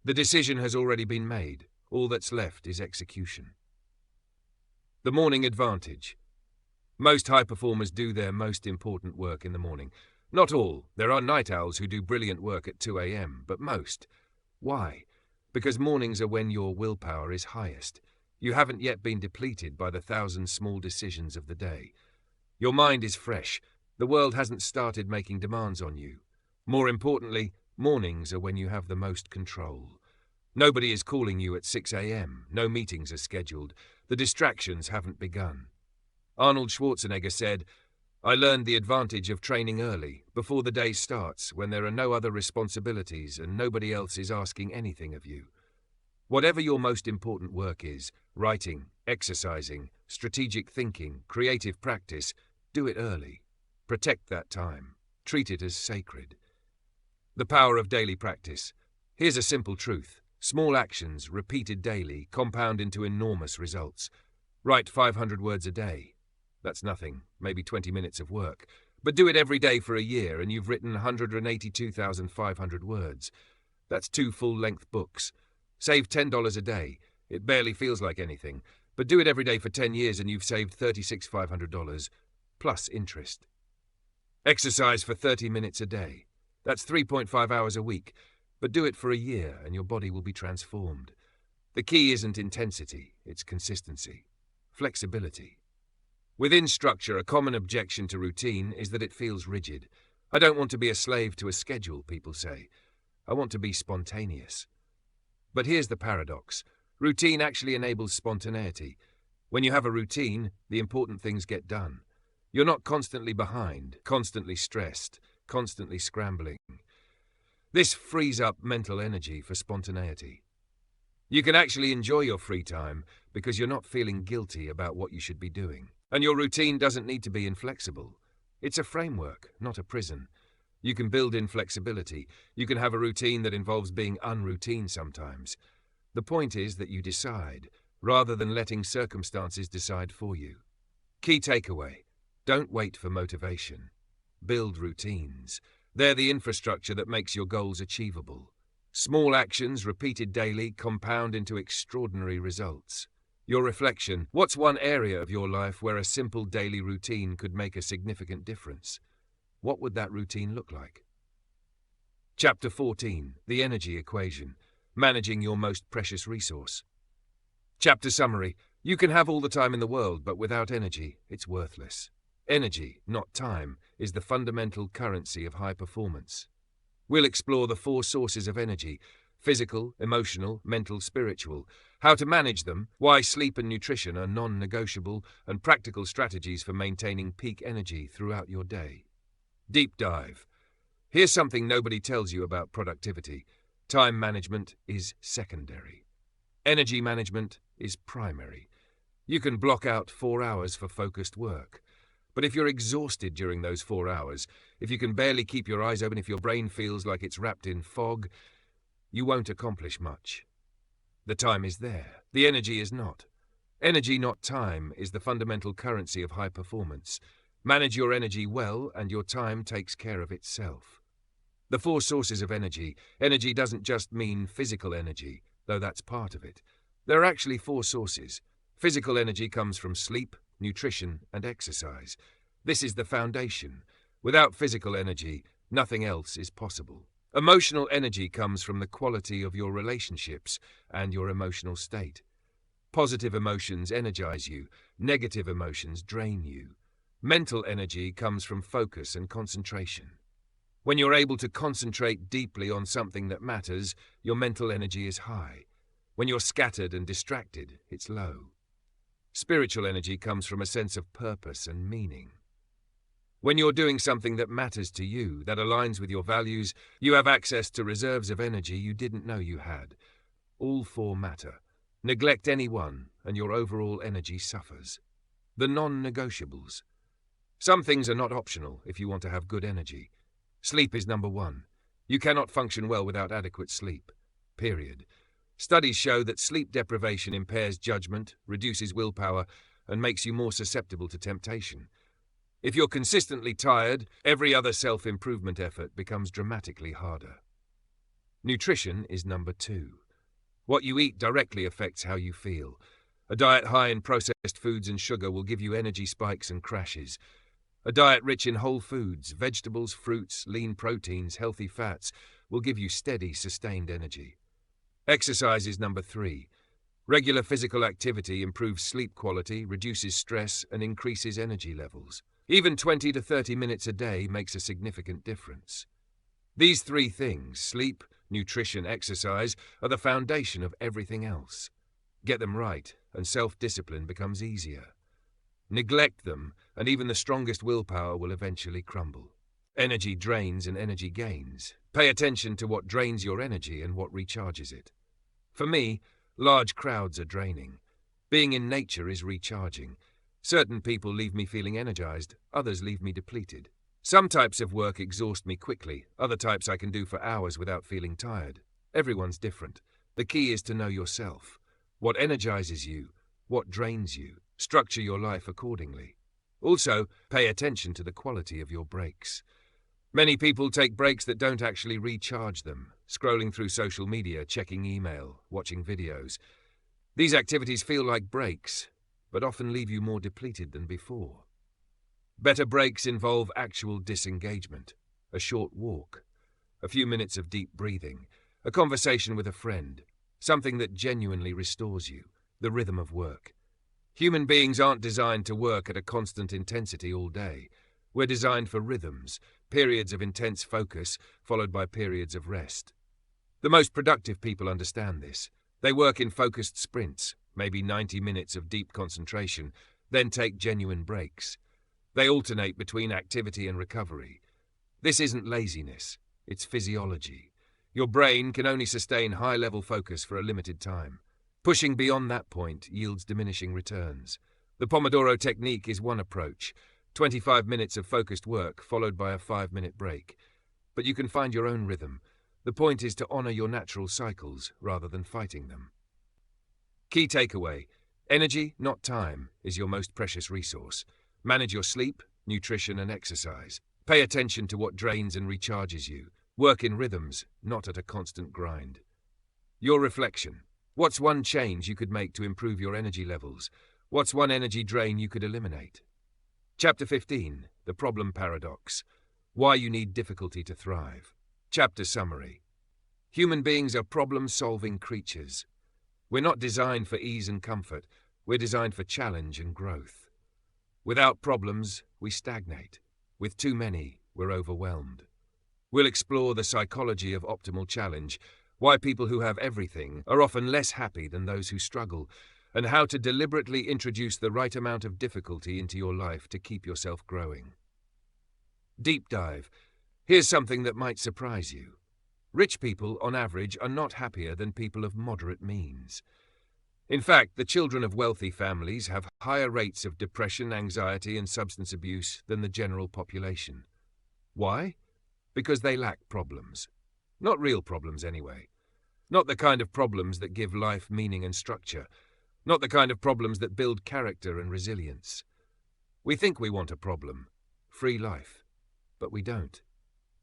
The decision has already been made. All that's left is execution. The morning advantage. Most high performers do their most important work in the morning. Not all. There are night owls who do brilliant work at 2 a.m., but most. Why? Because mornings are when your willpower is highest. You haven't yet been depleted by the 1,000 small decisions of the day. Your mind is fresh. The world hasn't started making demands on you. More importantly, mornings are when you have the most control. Nobody is calling you at 6 a.m. No meetings are scheduled. The distractions haven't begun. Arnold Schwarzenegger said, "I learned the advantage of training early, before the day starts, when there are no other responsibilities and nobody else is asking anything of you." Whatever your most important work is, writing, exercising, strategic thinking, creative practice, do it early. Protect that time. Treat it as sacred. The power of daily practice. Here's a simple truth. Small actions, repeated daily, compound into enormous results. Write 500 words a day. That's nothing, maybe 20 minutes of work. But do it every day for a year and you've written 182,500 words. That's 2 full-length books. Save $10 a day. It barely feels like anything. But do it every day for 10 years and you've saved $36,500, plus interest. Exercise for 30 minutes a day. That's 3.5 hours a week. But do it for a year and your body will be transformed. The key isn't intensity, it's consistency. Flexibility. Within structure, a common objection to routine is that it feels rigid. I don't want to be a slave to a schedule, people say. I want to be spontaneous. But here's the paradox. Routine actually enables spontaneity. When you have a routine, the important things get done. You're not constantly behind, constantly stressed, constantly scrambling. This frees up mental energy for spontaneity. You can actually enjoy your free time because you're not feeling guilty about what you should be doing. And your routine doesn't need to be inflexible. It's a framework, not a prison. You can build in flexibility. You can have a routine that involves being unroutine sometimes. The point is that you decide, rather than letting circumstances decide for you. Key takeaway: don't wait for motivation. Build routines. They're the infrastructure that makes your goals achievable. Small actions, repeated daily, compound into extraordinary results. Your reflection: what's one area of your life where a simple daily routine could make a significant difference? What would that routine look like? Chapter 14. The Energy Equation. Managing your most precious resource. Chapter summary. You can have all the time in the world, but without energy, it's worthless. Energy, not time, is the fundamental currency of high performance. We'll explore the 4 sources of energy: physical, emotional, mental, spiritual, how to manage them, why sleep and nutrition are non-negotiable, and practical strategies for maintaining peak energy throughout your day. Deep dive. Here's something nobody tells you about productivity. Time management is secondary. Energy management is primary. You can block out 4 hours for focused work. But if you're exhausted during those 4 hours, if you can barely keep your eyes open, if your brain feels like it's wrapped in fog, you won't accomplish much. The time is there. The energy is not. Energy, not time, is the fundamental currency of high performance. Manage your energy well, and your time takes care of itself. The 4 sources of energy. Energy doesn't just mean physical energy, though that's part of it. There are actually 4 sources. Physical energy comes from sleep, nutrition, and exercise. This is the foundation. Without physical energy, nothing else is possible. Emotional energy comes from the quality of your relationships and your emotional state. Positive emotions energize you. Negative emotions drain you. Mental energy comes from focus and concentration. When you're able to concentrate deeply on something that matters, your mental energy is high. When you're scattered and distracted, it's low. Spiritual energy comes from a sense of purpose and meaning. When you're doing something that matters to you, that aligns with your values, you have access to reserves of energy you didn't know you had. All four matter. Neglect any one, and your overall energy suffers. The non-negotiables. Some things are not optional if you want to have good energy. Sleep is number one. You cannot function well without adequate sleep. Period. Studies show that sleep deprivation impairs judgment, reduces willpower, and makes you more susceptible to temptation. If you're consistently tired, every other self-improvement effort becomes dramatically harder. Nutrition is number two. What you eat directly affects how you feel. A diet high in processed foods and sugar will give you energy spikes and crashes. A diet rich in whole foods, vegetables, fruits, lean proteins, healthy fats will give you steady, sustained energy. Exercise is number three. Regular physical activity improves sleep quality, reduces stress, and increases energy levels. Even 20 to 30 minutes a day makes a significant difference. These three things, sleep, nutrition, exercise, are the foundation of everything else. Get them right, and self-discipline becomes easier. Neglect them, and even the strongest willpower will eventually crumble. Energy drains and energy gains. Pay attention to what drains your energy and what recharges it. For me, large crowds are draining. Being in nature is recharging. Certain people leave me feeling energized, others leave me depleted. Some types of work exhaust me quickly, other types I can do for hours without feeling tired. Everyone's different. The key is to know yourself. What energizes you? What drains you? Structure your life accordingly. Also, pay attention to the quality of your breaks. Many people take breaks that don't actually recharge them, scrolling through social media, checking email, watching videos. These activities feel like breaks, but often leave you more depleted than before. Better breaks involve actual disengagement, a short walk, a few minutes of deep breathing, a conversation with a friend, something that genuinely restores you, the rhythm of work. Human beings aren't designed to work at a constant intensity all day. We're designed for rhythms, periods of intense focus, followed by periods of rest. The most productive people understand this. They work in focused sprints, maybe 90 minutes of deep concentration, then take genuine breaks. They alternate between activity and recovery. This isn't laziness, it's physiology. Your brain can only sustain high-level focus for a limited time. Pushing beyond that point yields diminishing returns. The Pomodoro technique is one approach, 25 minutes of focused work followed by a 5-minute break. But you can find your own rhythm. The point is to honor your natural cycles rather than fighting them. Key takeaway: energy, not time, is your most precious resource. Manage your sleep, nutrition, and exercise. Pay attention to what drains and recharges you. Work in rhythms, not at a constant grind. Your reflection: what's one change you could make to improve your energy levels? What's one energy drain you could eliminate? Chapter 15, The Problem Paradox. Why you need difficulty to thrive. Chapter summary. Human beings are problem-solving creatures. We're not designed for ease and comfort. We're designed for challenge and growth. Without problems, we stagnate. With too many, we're overwhelmed. We'll explore the psychology of optimal challenge, why people who have everything are often less happy than those who struggle, and how to deliberately introduce the right amount of difficulty into your life to keep yourself growing. Deep dive. Here's something that might surprise you. Rich people, on average, are not happier than people of moderate means. In fact, the children of wealthy families have higher rates of depression, anxiety, and substance abuse than the general population. Why? Because they lack problems. Not real problems, anyway. Not the kind of problems that give life meaning and structure. Not the kind of problems that build character and resilience. We think we want a problem, free life, but we don't.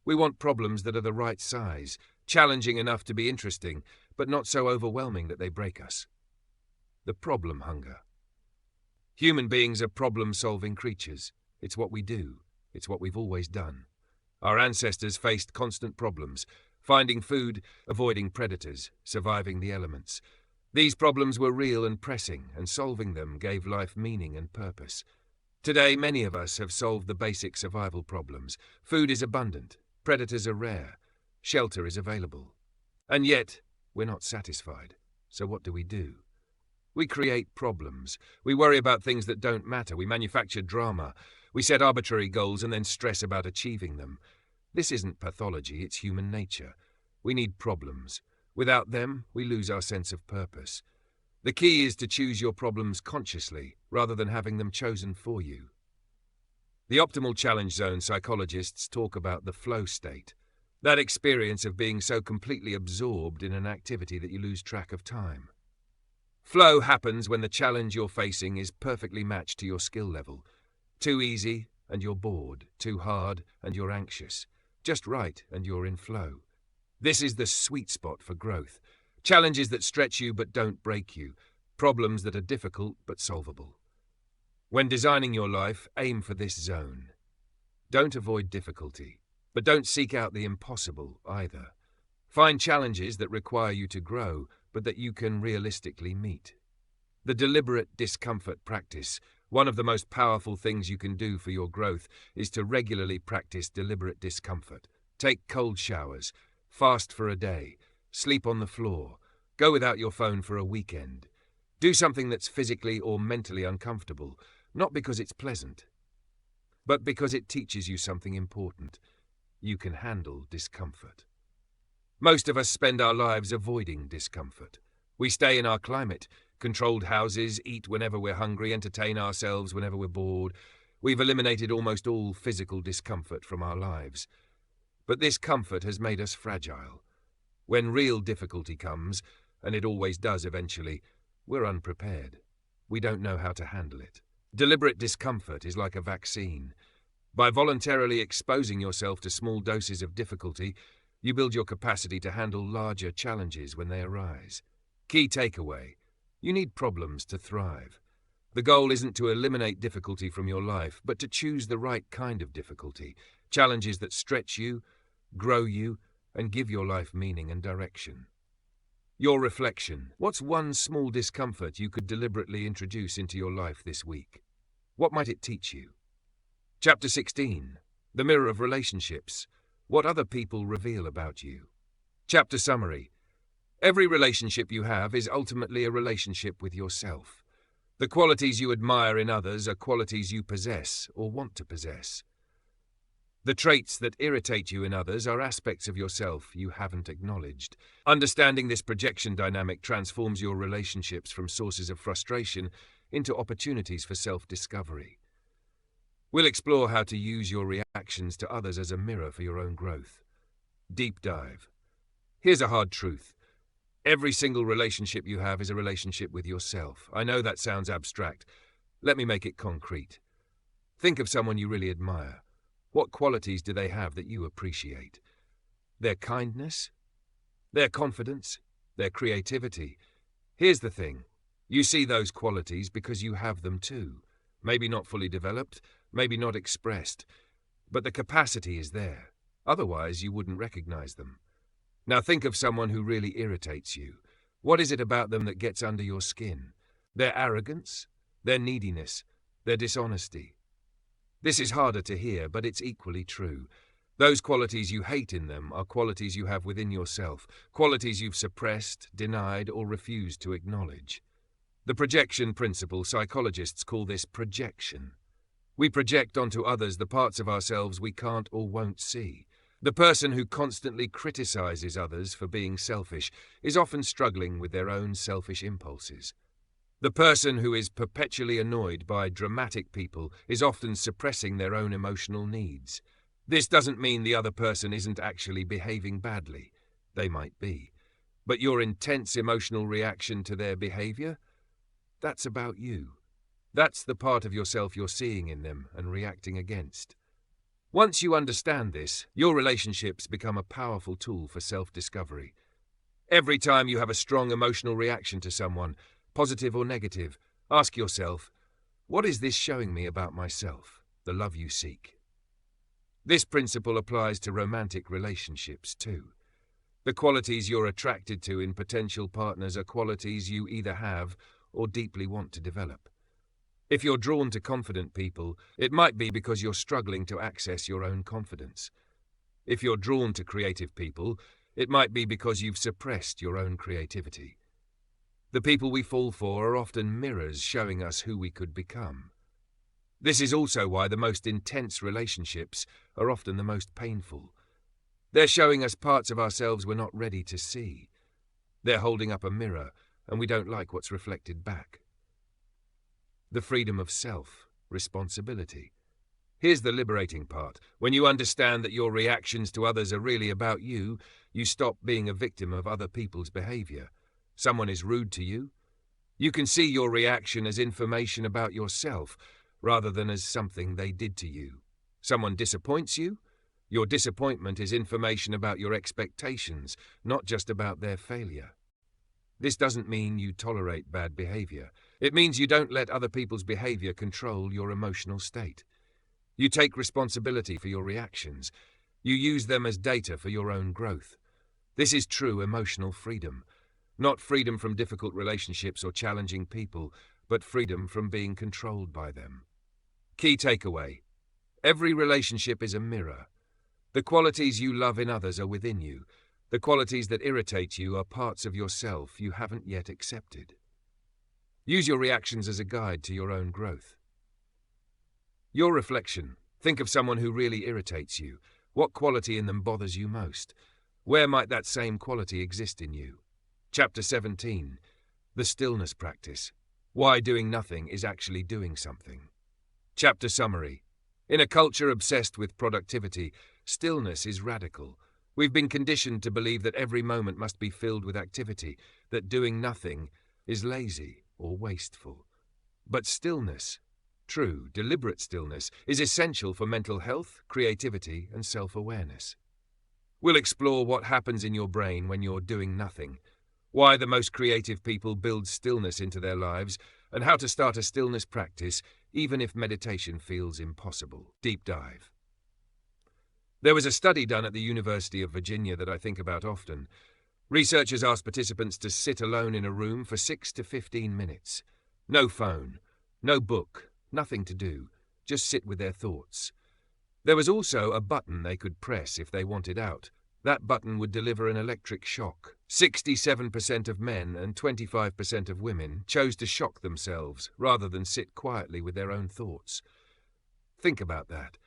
We want problems that are the right size, challenging enough to be interesting, but not so overwhelming that they break us. The problem hunger. Human beings are problem-solving creatures. It's what we do. It's what we've always done. Our ancestors faced constant problems, finding food, avoiding predators, surviving the elements. These problems were real and pressing, and solving them gave life meaning and purpose. Today, many of us have solved the basic survival problems. Food is abundant. Predators are rare. Shelter is available. And yet, we're not satisfied. So what do? We create problems. We worry about things that don't matter. We manufacture drama. We set arbitrary goals and then stress about achieving them. This isn't pathology, it's human nature. We need problems. Without them, we lose our sense of purpose. The key is to choose your problems consciously, rather than having them chosen for you. The optimal challenge zone psychologists talk about the flow state, that experience of being so completely absorbed in an activity that you lose track of time. Flow happens when the challenge you're facing is perfectly matched to your skill level. Too easy, and you're bored. Too hard, and you're anxious. Just right, and you're in flow. This is the sweet spot for growth. Challenges that stretch you but don't break you. Problems that are difficult but solvable. When designing your life, aim for this zone. Don't avoid difficulty, but don't seek out the impossible either. Find challenges that require you to grow, but that you can realistically meet. The deliberate discomfort practice. One of the most powerful things you can do for your growth is to regularly practice deliberate discomfort. Take cold showers, fast for a day, sleep on the floor, go without your phone for a weekend. Do something that's physically or mentally uncomfortable, not because it's pleasant, but because it teaches you something important. You can handle discomfort. Most of us spend our lives avoiding discomfort. We stay in our climate, controlled houses, eat whenever we're hungry, entertain ourselves whenever we're bored. We've eliminated almost all physical discomfort from our lives. But this comfort has made us fragile. When real difficulty comes, and it always does eventually, we're unprepared. We don't know how to handle it. Deliberate discomfort is like a vaccine. By voluntarily exposing yourself to small doses of difficulty, you build your capacity to handle larger challenges when they arise. Key takeaway: you need problems to thrive. The goal isn't to eliminate difficulty from your life, but to choose the right kind of difficulty, challenges that stretch you, grow you, and give your life meaning and direction. Your reflection: what's one small discomfort you could deliberately introduce into your life this week? What might it teach you? Chapter 16. The Mirror of Relationships. What other people reveal about you. Chapter summary. Every relationship you have is ultimately a relationship with yourself. The qualities you admire in others are qualities you possess or want to possess. The traits that irritate you in others are aspects of yourself you haven't acknowledged. Understanding this projection dynamic transforms your relationships from sources of frustration into opportunities for self-discovery. We'll explore how to use your reactions to others as a mirror for your own growth. Deep dive. Here's a hard truth. Every single relationship you have is a relationship with yourself. I know that sounds abstract. Let me make it concrete. Think of someone you really admire. What qualities do they have that you appreciate? Their kindness? Their confidence? Their creativity? Here's the thing. You see those qualities because you have them too. Maybe not fully developed, maybe not expressed, but the capacity is there. Otherwise, you wouldn't recognize them. Now think of someone who really irritates you. What is it about them that gets under your skin? Their arrogance? Their neediness? Their dishonesty? This is harder to hear, but it's equally true. Those qualities you hate in them are qualities you have within yourself, qualities you've suppressed, denied, or refused to acknowledge. The projection principle, psychologists call this projection. We project onto others the parts of ourselves we can't or won't see. The person who constantly criticizes others for being selfish is often struggling with their own selfish impulses. The person who is perpetually annoyed by dramatic people is often suppressing their own emotional needs. This doesn't mean the other person isn't actually behaving badly. They might be. But your intense emotional reaction to their behavior? That's about you. That's the part of yourself you're seeing in them and reacting against. Once you understand this, your relationships become a powerful tool for self-discovery. Every time you have a strong emotional reaction to someone, positive or negative, ask yourself, what is this showing me about myself, the love you seek? This principle applies to romantic relationships too. The qualities you're attracted to in potential partners are qualities you either have or deeply want to develop. If you're drawn to confident people, it might be because you're struggling to access your own confidence. If you're drawn to creative people, it might be because you've suppressed your own creativity. The people we fall for are often mirrors showing us who we could become. This is also why the most intense relationships are often the most painful. They're showing us parts of ourselves we're not ready to see. They're holding up a mirror, and we don't like what's reflected back. The freedom of self, responsibility. Here's the liberating part. When you understand that your reactions to others are really about you, you stop being a victim of other people's behavior. Someone is rude to you. You can see your reaction as information about yourself, rather than as something they did to you. Someone disappoints you. Your disappointment is information about your expectations, not just about their failure. This doesn't mean you tolerate bad behavior. It means you don't let other people's behavior control your emotional state. You take responsibility for your reactions. You use them as data for your own growth. This is true emotional freedom. Not freedom from difficult relationships or challenging people, but freedom from being controlled by them. Key takeaway. Every relationship is a mirror. The qualities you love in others are within you. The qualities that irritate you are parts of yourself you haven't yet accepted. Use your reactions as a guide to your own growth. Your reflection. Think of someone who really irritates you. What quality in them bothers you most? Where might that same quality exist in you? Chapter 17. The Stillness Practice. Why doing nothing is actually doing something. Chapter Summary. In a culture obsessed with productivity, stillness is radical. We've been conditioned to believe that every moment must be filled with activity, that doing nothing is lazy or wasteful. But stillness, true, deliberate stillness, is essential for mental health, creativity, and self-awareness. We'll explore what happens in your brain when you're doing nothing, why the most creative people build stillness into their lives, and how to start a stillness practice even if meditation feels impossible. Deep dive. There was a study done at the University of Virginia that I think about often. Researchers asked participants to sit alone in a room for 6 to 15 minutes. No phone, no book, nothing to do, just sit with their thoughts. There was also a button they could press if they wanted out. That button would deliver an electric shock. 67% of men and 25% of women chose to shock themselves rather than sit quietly with their own thoughts. Think about that.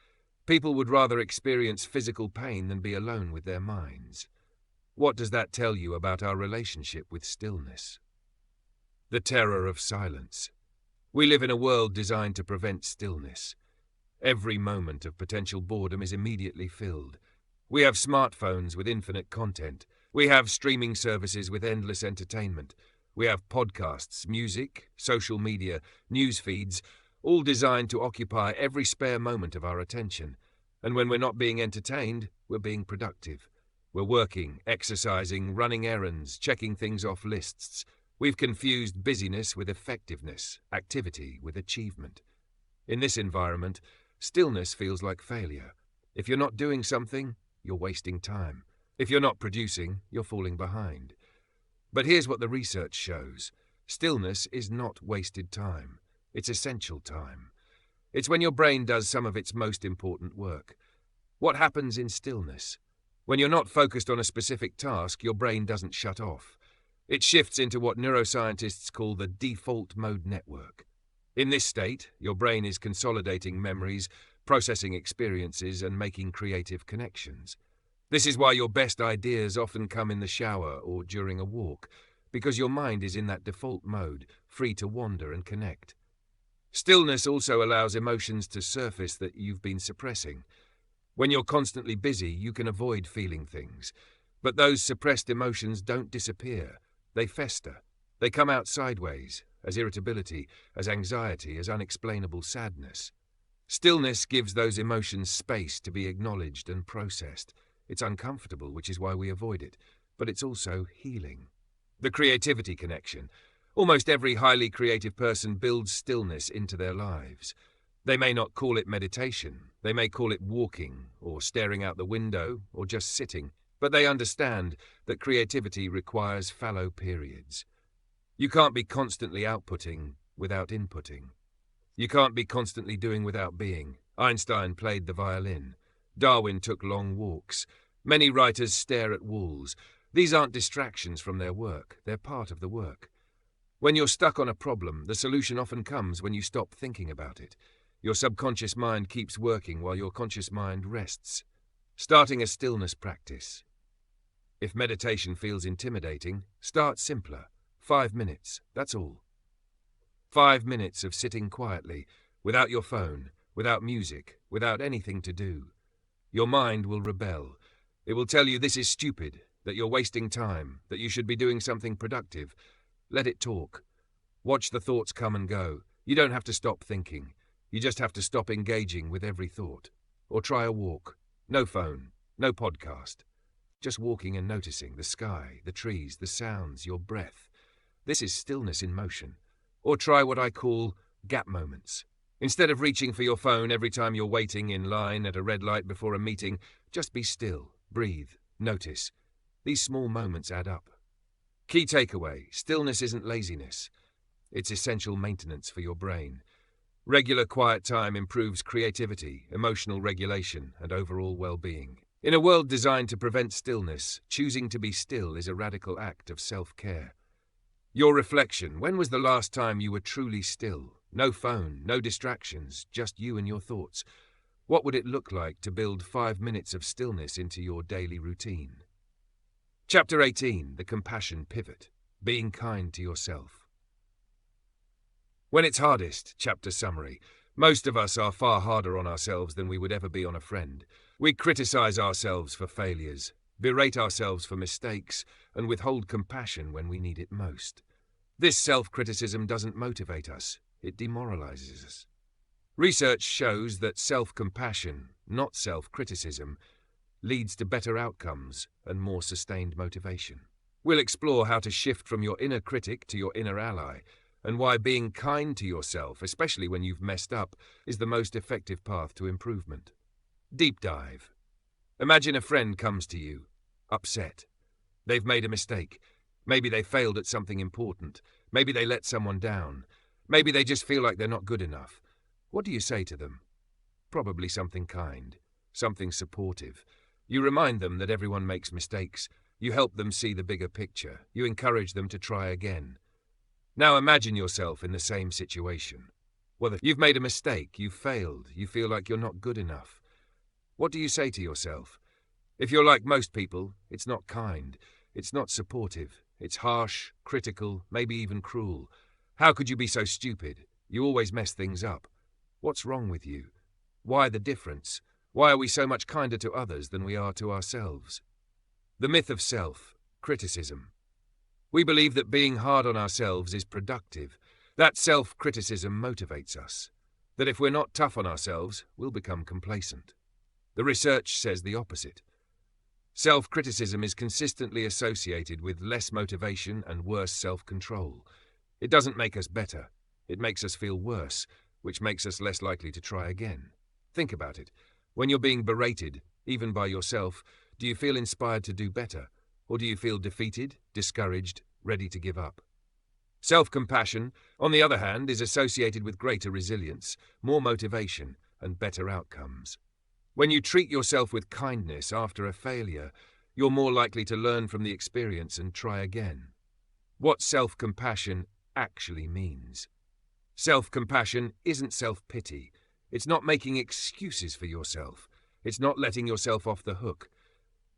People would rather experience physical pain than be alone with their minds. What does that tell you about our relationship with stillness? The terror of silence. We live in a world designed to prevent stillness. Every moment of potential boredom is immediately filled. We have smartphones with infinite content. We have streaming services with endless entertainment. We have podcasts, music, social media, news feeds, all designed to occupy every spare moment of our attention. And when we're not being entertained, we're being productive. We're working, exercising, running errands, checking things off lists. We've confused busyness with effectiveness, activity with achievement. In this environment, stillness feels like failure. If you're not doing something, you're wasting time. If you're not producing, you're falling behind. But here's what the research shows. Stillness is not wasted time. It's essential time. It's when your brain does some of its most important work. What happens in stillness? When you're not focused on a specific task, your brain doesn't shut off. It shifts into what neuroscientists call the default mode network. In this state, your brain is consolidating memories, processing experiences, and making creative connections. This is why your best ideas often come in the shower or during a walk, because your mind is in that default mode, free to wander and connect. Stillness also allows emotions to surface that you've been suppressing. When you're constantly busy, you can avoid feeling things. But those suppressed emotions don't disappear. They fester. They come out sideways, as irritability, as anxiety, as unexplainable sadness. Stillness gives those emotions space to be acknowledged and processed. It's uncomfortable, which is why we avoid it, but it's also healing. The creativity connection. Almost every highly creative person builds stillness into their lives. They may not call it meditation, they may call it walking, or staring out the window, or just sitting, but they understand that creativity requires fallow periods. You can't be constantly outputting without inputting. You can't be constantly doing without being. Einstein played the violin. Darwin took long walks. Many writers stare at walls. These aren't distractions from their work. They're part of the work. When you're stuck on a problem, the solution often comes when you stop thinking about it. Your subconscious mind keeps working while your conscious mind rests. Starting a stillness practice. If meditation feels intimidating, start simpler. 5 minutes, that's all. 5 minutes of sitting quietly, without your phone, without music, without anything to do. Your mind will rebel. It will tell you this is stupid, that you're wasting time, that you should be doing something productive. Let it talk. Watch the thoughts come and go. You don't have to stop thinking. You just have to stop engaging with every thought. Or try a walk. No phone, no podcast. Just walking and noticing the sky, the trees, the sounds, your breath. This is stillness in motion. Or try what I call gap moments. Instead of reaching for your phone every time you're waiting in line at a red light before a meeting, just be still, breathe, notice. These small moments add up. Key takeaway: stillness isn't laziness. It's essential maintenance for your brain. Regular quiet time improves creativity, emotional regulation, and overall well-being. In a world designed to prevent stillness, choosing to be still is a radical act of self-care. Your reflection: when was the last time you were truly still? No phone, no distractions, just you and your thoughts. What would it look like to build 5 minutes of stillness into your daily routine? Chapter 18, The Compassion Pivot. Being kind to yourself. When it's hardest, chapter summary, most of us are far harder on ourselves than we would ever be on a friend. We criticize ourselves for failures, berate ourselves for mistakes, and withhold compassion when we need it most. This self-criticism doesn't motivate us, it demoralizes us. Research shows that self-compassion, not self-criticism, leads to better outcomes and more sustained motivation. We'll explore how to shift from your inner critic to your inner ally, and why being kind to yourself, especially when you've messed up, is the most effective path to improvement. Deep dive. Imagine a friend comes to you, upset. They've made a mistake. Maybe they failed at something important. Maybe they let someone down. Maybe they just feel like they're not good enough. What do you say to them? Probably something kind, something supportive. You remind them that everyone makes mistakes. You help them see the bigger picture. You encourage them to try again. Now imagine yourself in the same situation. Well, you've made a mistake, you've failed, you feel like you're not good enough. What do you say to yourself? If you're like most people, it's not kind, it's not supportive, it's harsh, critical, maybe even cruel. How could you be so stupid? You always mess things up. What's wrong with you? Why the difference? Why are we so much kinder to others than we are to ourselves? The myth of self-criticism. We believe that being hard on ourselves is productive, that self-criticism motivates us, that if we're not tough on ourselves, we'll become complacent. The research says the opposite. Self-criticism is consistently associated with less motivation and worse self-control. It doesn't make us better, it makes us feel worse, which makes us less likely to try again. Think about it. When you're being berated, even by yourself, do you feel inspired to do better? Or do you feel defeated, discouraged, ready to give up? Self-compassion, on the other hand, is associated with greater resilience, more motivation, and better outcomes. When you treat yourself with kindness after a failure, you're more likely to learn from the experience and try again. What self-compassion actually means. Self-compassion isn't self-pity. It's not making excuses for yourself. It's not letting yourself off the hook.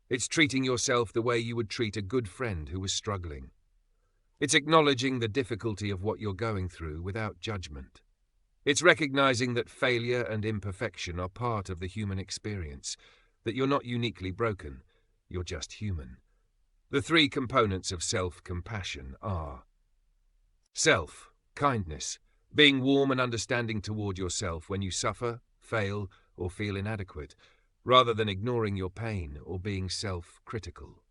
It's treating yourself the way you would treat a good friend who was struggling. It's acknowledging the difficulty of what you're going through without judgment. It's recognizing that failure and imperfection are part of the human experience, that you're not uniquely broken, you're just human. The 3 components of self-compassion are: self, kindness, being warm and understanding toward yourself when you suffer, fail, or feel inadequate, rather than ignoring your pain or being self-critical.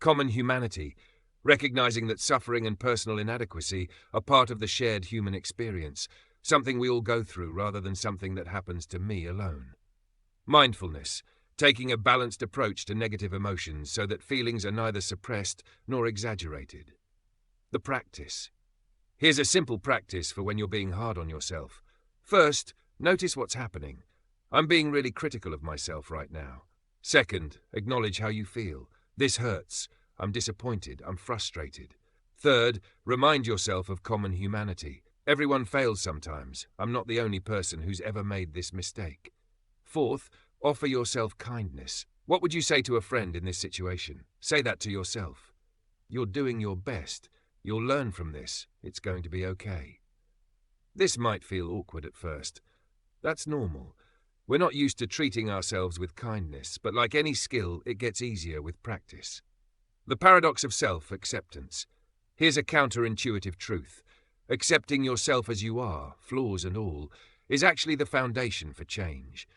Common humanity, recognizing that suffering and personal inadequacy are part of the shared human experience, something we all go through rather than something that happens to me alone. Mindfulness, taking a balanced approach to negative emotions so that feelings are neither suppressed nor exaggerated. The practice. Here's a simple practice for when you're being hard on yourself. First, notice what's happening. I'm being really critical of myself right now. Second, acknowledge how you feel. This hurts. I'm disappointed. I'm frustrated. Third, remind yourself of common humanity. Everyone fails sometimes. I'm not the only person who's ever made this mistake. Fourth, offer yourself kindness. What would you say to a friend in this situation? Say that to yourself. You're doing your best. You'll learn from this. It's going to be okay. This might feel awkward at first. That's normal. We're not used to treating ourselves with kindness, but like any skill, it gets easier with practice. The paradox of self-acceptance. Here's a counterintuitive truth. Accepting yourself as you are, flaws and all, is actually the foundation for change.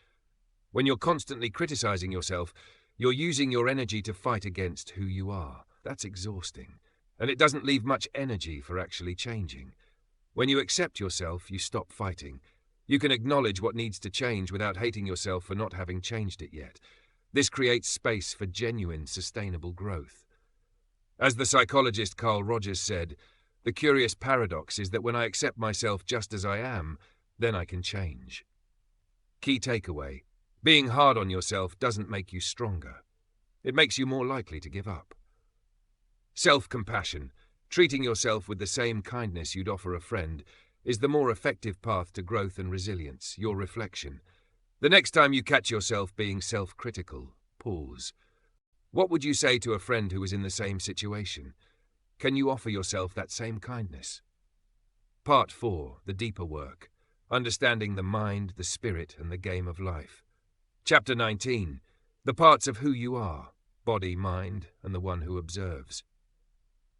When you're constantly criticizing yourself, you're using your energy to fight against who you are. That's exhausting, and it doesn't leave much energy for actually changing. When you accept yourself, you stop fighting. You can acknowledge what needs to change without hating yourself for not having changed it yet. This creates space for genuine, sustainable growth. As the psychologist Carl Rogers said, the curious paradox is that when I accept myself just as I am, then I can change. Key takeaway: being hard on yourself doesn't make you stronger. It makes you more likely to give up. Self-compassion, treating yourself with the same kindness you'd offer a friend, is the more effective path to growth and resilience, your reflection. The next time you catch yourself being self-critical, pause. What would you say to a friend who is in the same situation? Can you offer yourself that same kindness? Part 4, the deeper work. Understanding the mind, the spirit, and the game of life. Chapter 19, the parts of who you are, body, mind, and the one who observes.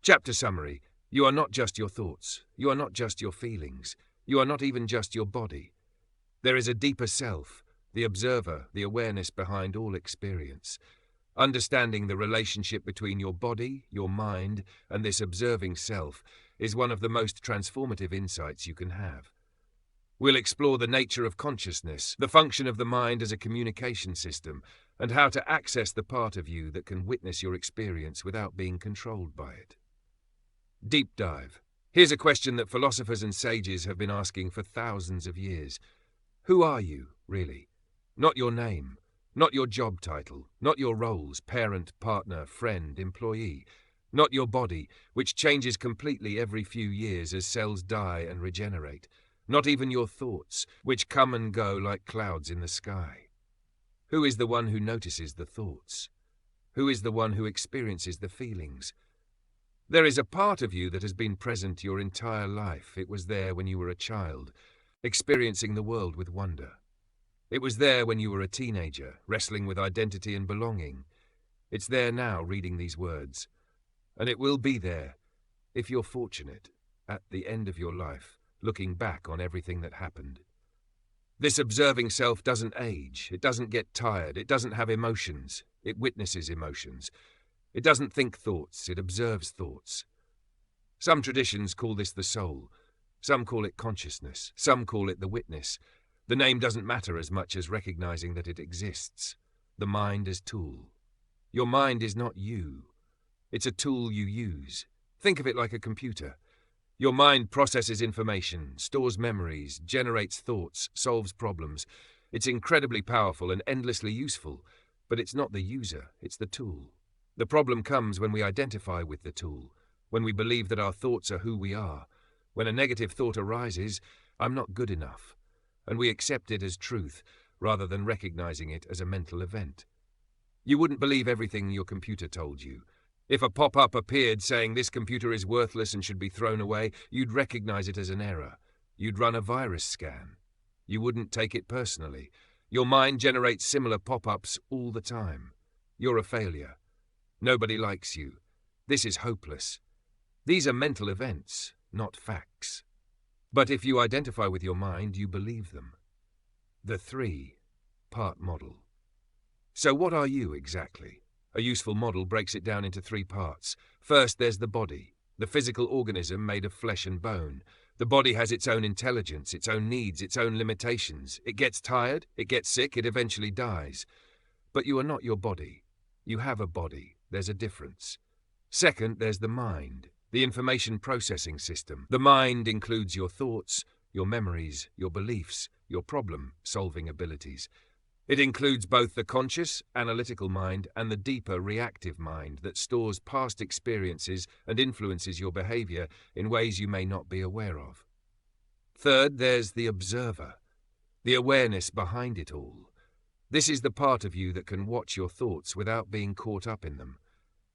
Chapter summary. You are not just your thoughts. You are not just your feelings. You are not even just your body. There is a deeper self, the observer, the awareness behind all experience. Understanding the relationship between your body, your mind, and this observing self is one of the most transformative insights you can have. We'll explore the nature of consciousness, the function of the mind as a communication system, and how to access the part of you that can witness your experience without being controlled by it. Deep dive. Here's a question that philosophers and sages have been asking for thousands of years. Who are you, really? Not your name, not your job title, not your roles, parent, partner, friend, employee. Not your body, which changes completely every few years as cells die and regenerate. Not even your thoughts, which come and go like clouds in the sky. Who is the one who notices the thoughts? Who is the one who experiences the feelings? There is a part of you that has been present your entire life. It was there when you were a child, experiencing the world with wonder. It was there when you were a teenager, wrestling with identity and belonging. It's there now, reading these words. And it will be there, if you're fortunate, at the end of your life, looking back on everything that happened. This observing self doesn't age, it doesn't get tired, it doesn't have emotions, it witnesses emotions. It doesn't think thoughts, it observes thoughts. Some traditions call this the soul, some call it consciousness, some call it the witness. The name doesn't matter as much as recognizing that it exists. The mind as tool. Your mind is not you. It's a tool you use. Think of it like a computer. Your mind processes information, stores memories, generates thoughts, solves problems. It's incredibly powerful and endlessly useful, but it's not the user, it's the tool. The problem comes when we identify with the tool, when we believe that our thoughts are who we are. When a negative thought arises, I'm not good enough, and we accept it as truth rather than recognizing it as a mental event. You wouldn't believe everything your computer told you. If a pop-up appeared saying this computer is worthless and should be thrown away, you'd recognize it as an error. You'd run a virus scan. You wouldn't take it personally. Your mind generates similar pop-ups all the time. You're a failure. Nobody likes you. This is hopeless. These are mental events, not facts. But if you identify with your mind, you believe them. The 3-part model. So what are you exactly? A useful model breaks it down into 3 parts. First, there's the body, the physical organism made of flesh and bone. The body has its own intelligence, its own needs, its own limitations. It gets tired, it gets sick, it eventually dies. But you are not your body. You have a body. There's a difference. Second, there's the mind, the information processing system. The mind includes your thoughts, your memories, your beliefs, your problem-solving abilities. It includes both the conscious, analytical mind and the deeper, reactive mind that stores past experiences and influences your behavior in ways you may not be aware of. Third, there's the observer, the awareness behind it all. This is the part of you that can watch your thoughts without being caught up in them,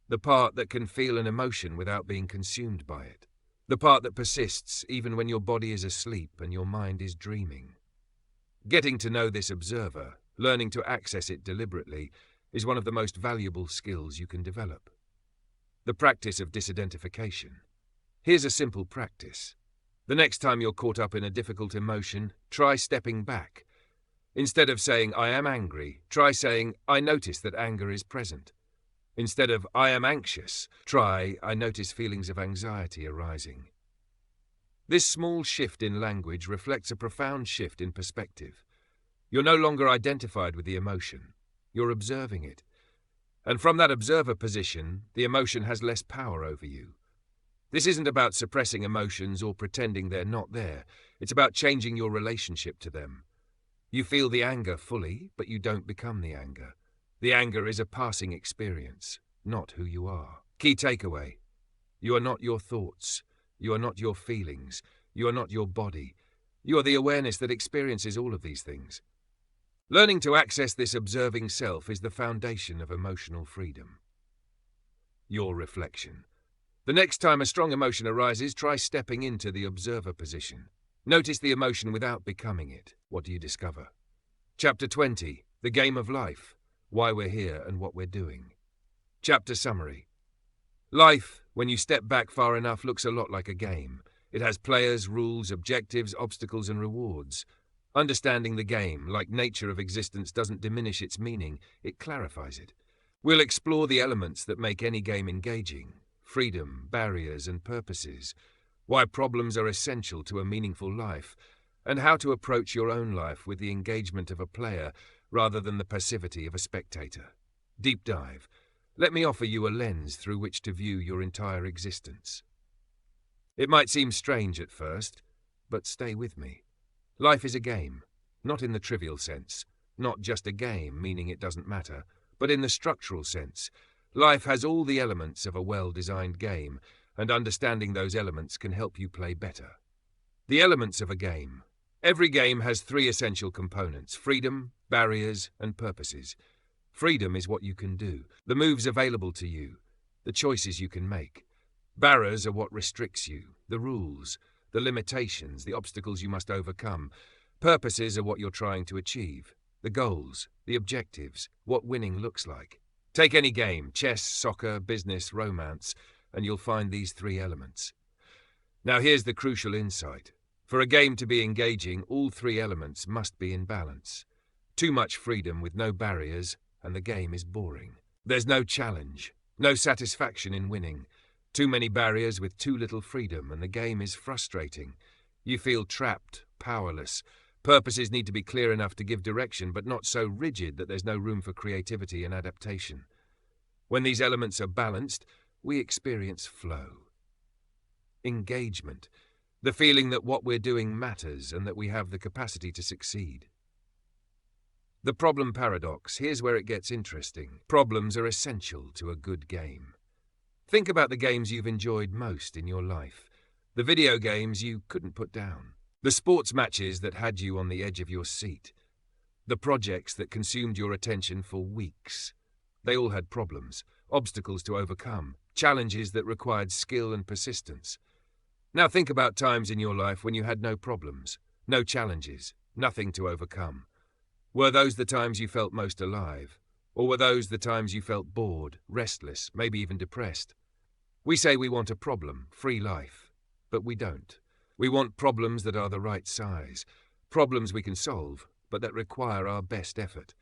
the part that can feel an emotion without being consumed by it, the part that persists even when your body is asleep and your mind is dreaming. Getting to know this observer, learning to access it deliberately, is one of the most valuable skills you can develop. The practice of disidentification. Here's a simple practice. The next time you're caught up in a difficult emotion, try stepping back. Instead of saying, "I am angry," try saying, "I notice that anger is present." Instead of, "I am anxious," try, "I notice feelings of anxiety arising." This small shift in language reflects a profound shift in perspective. You're no longer identified with the emotion. You're observing it. And from that observer position, the emotion has less power over you. This isn't about suppressing emotions or pretending they're not there. It's about changing your relationship to them. You feel the anger fully, but you don't become the anger. The anger is a passing experience, not who you are. Key takeaway. You are not your thoughts. You are not your feelings. You are not your body. You are the awareness that experiences all of these things. Learning to access this observing self is the foundation of emotional freedom. Your reflection. The next time a strong emotion arises, try stepping into the observer position. Notice the emotion without becoming it. What do you discover? Chapter 20. The Game of Life. Why we're here and what we're doing. Chapter summary. Life, when you step back far enough, looks a lot like a game. It has players, rules, objectives, obstacles, and rewards. Understanding the game, like nature of existence, doesn't diminish its meaning, it clarifies it. We'll explore the elements that make any game engaging: freedom, barriers, and purposes, why problems are essential to a meaningful life, and how to approach your own life with the engagement of a player rather than the passivity of a spectator. Deep dive. Let me offer you a lens through which to view your entire existence. It might seem strange at first, but stay with me. Life is a game, not in the trivial sense, not just a game, meaning it doesn't matter, but in the structural sense. Life has all the elements of a well-designed game, and understanding those elements can help you play better. The elements of a game. Every game has three essential components: freedom, barriers, and purposes. Freedom is what you can do, the moves available to you, the choices you can make. Barriers are what restricts you, the rules, the limitations, the obstacles you must overcome. Purposes are what you're trying to achieve, the goals, the objectives, what winning looks like. Take any game, chess, soccer, business, romance, and you'll find these three elements. Now here's the crucial insight. For a game to be engaging, all three elements must be in balance. Too much freedom with no barriers, and the game is boring. There's no challenge, no satisfaction in winning. Too many barriers with too little freedom, and the game is frustrating. You feel trapped, powerless. Purposes need to be clear enough to give direction, but not so rigid that there's no room for creativity and adaptation. When these elements are balanced, we experience flow. Engagement. The feeling that what we're doing matters and that we have the capacity to succeed. The problem paradox. Here's where it gets interesting. Problems are essential to a good game. Think about the games you've enjoyed most in your life. The video games you couldn't put down. The sports matches that had you on the edge of your seat. The projects that consumed your attention for weeks. They all had problems, obstacles to overcome, challenges that required skill and persistence. Now think about times in your life when you had no problems, no challenges, nothing to overcome. Were those the times you felt most alive? Or were those the times you felt bored, restless, maybe even depressed? We say we want a problem-free life, but we don't. We want problems that are the right size, problems we can solve, but that require our best effort.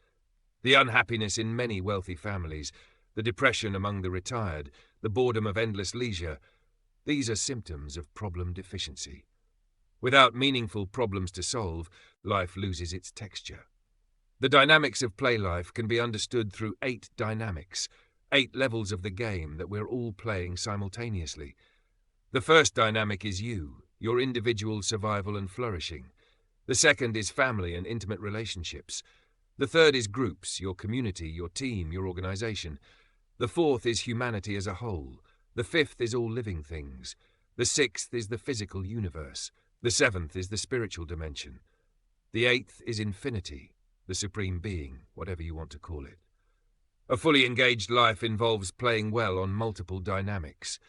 The unhappiness in many wealthy families, the depression among the retired, the boredom of endless leisure, these are symptoms of problem deficiency. Without meaningful problems to solve, life loses its texture. The dynamics of play life can be understood through 8 dynamics, 8 levels of the game that we're all playing simultaneously. The first dynamic is you, your individual survival and flourishing. The second is family and intimate relationships. The third is groups, your community, your team, your organization. The fourth is humanity as a whole. The fifth is all living things. The sixth is the physical universe. The seventh is the spiritual dimension. The eighth is infinity, the supreme being, whatever you want to call it. A fully engaged life involves playing well on multiple dynamics.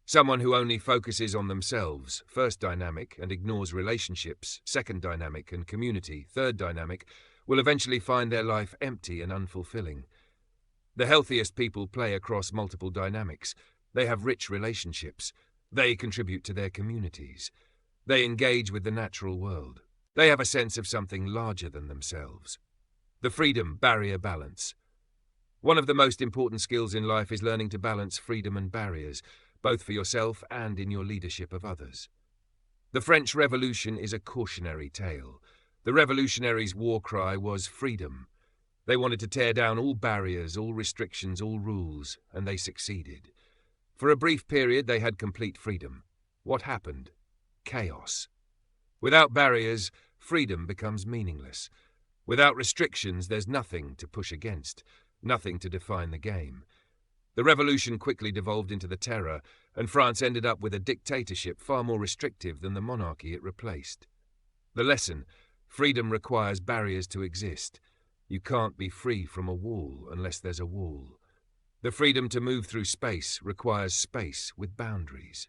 Someone who only focuses on themselves, first dynamic, and ignores relationships, second dynamic, and community, third dynamic, will eventually find their life empty and unfulfilling. The healthiest people play across multiple dynamics. They have rich relationships. They contribute to their communities. They engage with the natural world. They have a sense of something larger than themselves. The freedom barrier balance. One of the most important skills in life is learning to balance freedom and barriers, both for yourself and in your leadership of others. The French Revolution is a cautionary tale. The revolutionaries' war cry was freedom. They wanted to tear down all barriers, all restrictions, all rules, and they succeeded. For a brief period, they had complete freedom. What happened? Chaos. Without barriers, freedom becomes meaningless. Without restrictions, there's nothing to push against, nothing to define the game. The revolution quickly devolved into the terror, and France ended up with a dictatorship far more restrictive than the monarchy it replaced. The lesson: freedom requires barriers to exist. You can't be free from a wall unless there's a wall. The freedom to move through space requires space with boundaries.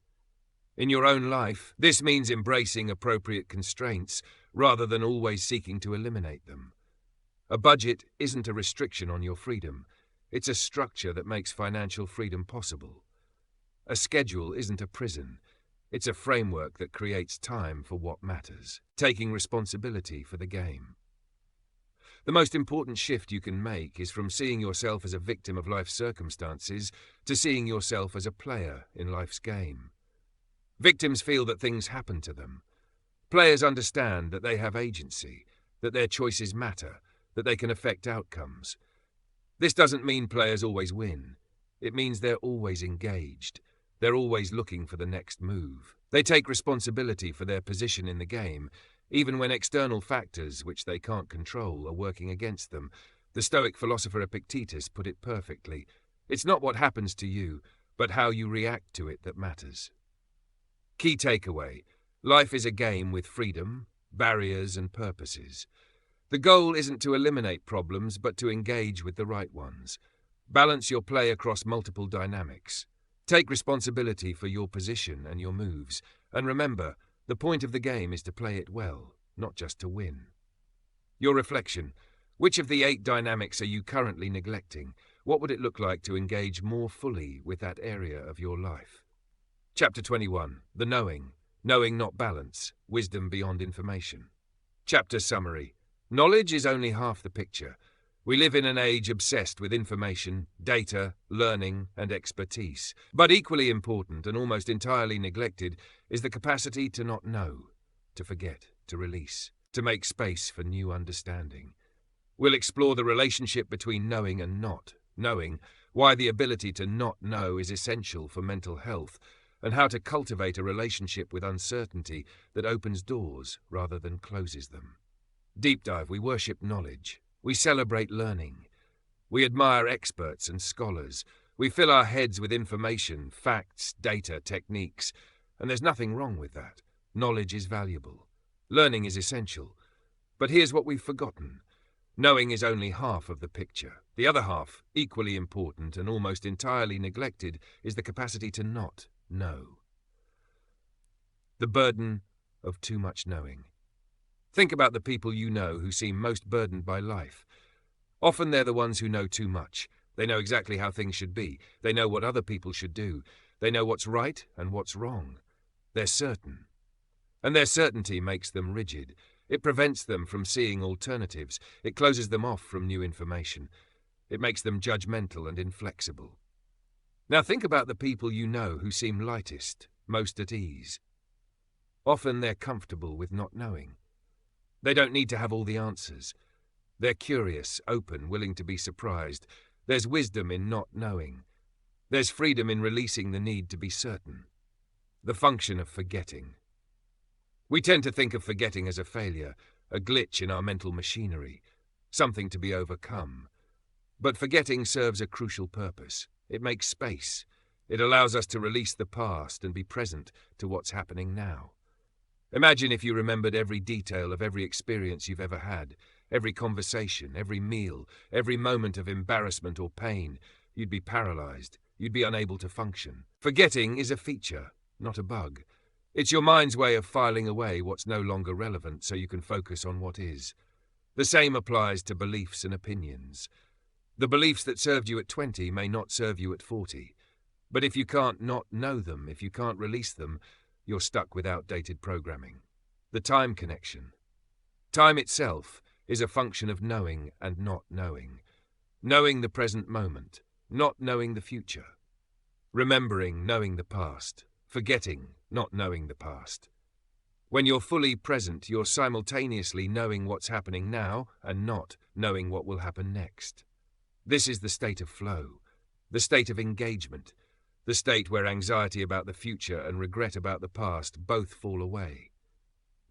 In your own life, this means embracing appropriate constraints rather than always seeking to eliminate them. A budget isn't a restriction on your freedom. It's a structure that makes financial freedom possible. A schedule isn't a prison. It's a framework that creates time for what matters, taking responsibility for the game. The most important shift you can make is from seeing yourself as a victim of life's circumstances to seeing yourself as a player in life's game. Victims feel that things happen to them. Players understand that they have agency, that their choices matter, that they can affect outcomes. This doesn't mean players always win. It means they're always engaged. They're always looking for the next move. They take responsibility for their position in the game, even when external factors, which they can't control, are working against them. The Stoic philosopher Epictetus put it perfectly. It's not what happens to you, but how you react to it that matters. Key takeaway: life is a game with freedom, barriers, and purposes. The goal isn't to eliminate problems, but to engage with the right ones. Balance your play across multiple dynamics. Take responsibility for your position and your moves. And remember, the point of the game is to play it well, not just to win. Your reflection: which of the 8 dynamics are you currently neglecting? What would it look like to engage more fully with that area of your life? Chapter 21. The Knowing. Knowing not balance. Wisdom beyond information. Chapter summary. Knowledge is only half the picture. We live in an age obsessed with information, data, learning, and expertise. But equally important and almost entirely neglected is the capacity to not know, to forget, to release, to make space for new understanding. We'll explore the relationship between knowing and not knowing, why the ability to not know is essential for mental health, and how to cultivate a relationship with uncertainty that opens doors rather than closes them. Deep dive: we worship knowledge. We celebrate learning. We admire experts and scholars. We fill our heads with information, facts, data, techniques, and there's nothing wrong with that. Knowledge is valuable. Learning is essential. But here's what we've forgotten. Knowing is only half of the picture. The other half, equally important and almost entirely neglected, is the capacity to not know. The burden of too much knowing. Think about the people you know who seem most burdened by life. Often they're the ones who know too much. They know exactly how things should be. They know what other people should do. They know what's right and what's wrong. They're certain. And their certainty makes them rigid. It prevents them from seeing alternatives. It closes them off from new information. It makes them judgmental and inflexible. Now think about the people you know who seem lightest, most at ease. Often they're comfortable with not knowing. They don't need to have all the answers. They're curious, open, willing to be surprised. There's wisdom in not knowing. There's freedom in releasing the need to be certain. The function of forgetting. We tend to think of forgetting as a failure, a glitch in our mental machinery. something to be overcome. But forgetting serves a crucial purpose. It makes space. It allows us to release the past and be present to what's happening now. Imagine if you remembered every detail of every experience you've ever had, every conversation, every meal, every moment of embarrassment or pain. You'd be paralyzed. You'd be unable to function. Forgetting is a feature, not a bug. It's your mind's way of filing away what's no longer relevant so you can focus on what is. The same applies to beliefs and opinions. The beliefs that served you at 20 may not serve you at 40. But if you can't not know them, if you can't release them, you're stuck with outdated programming. The time connection. Time itself is a function of knowing and not knowing. Knowing the present moment, not knowing the future. Remembering, knowing the past. Forgetting, not knowing the past. When you're fully present, you're simultaneously knowing what's happening now and not knowing what will happen next. This is the state of flow, the state of engagement, the state where anxiety about the future and regret about the past both fall away.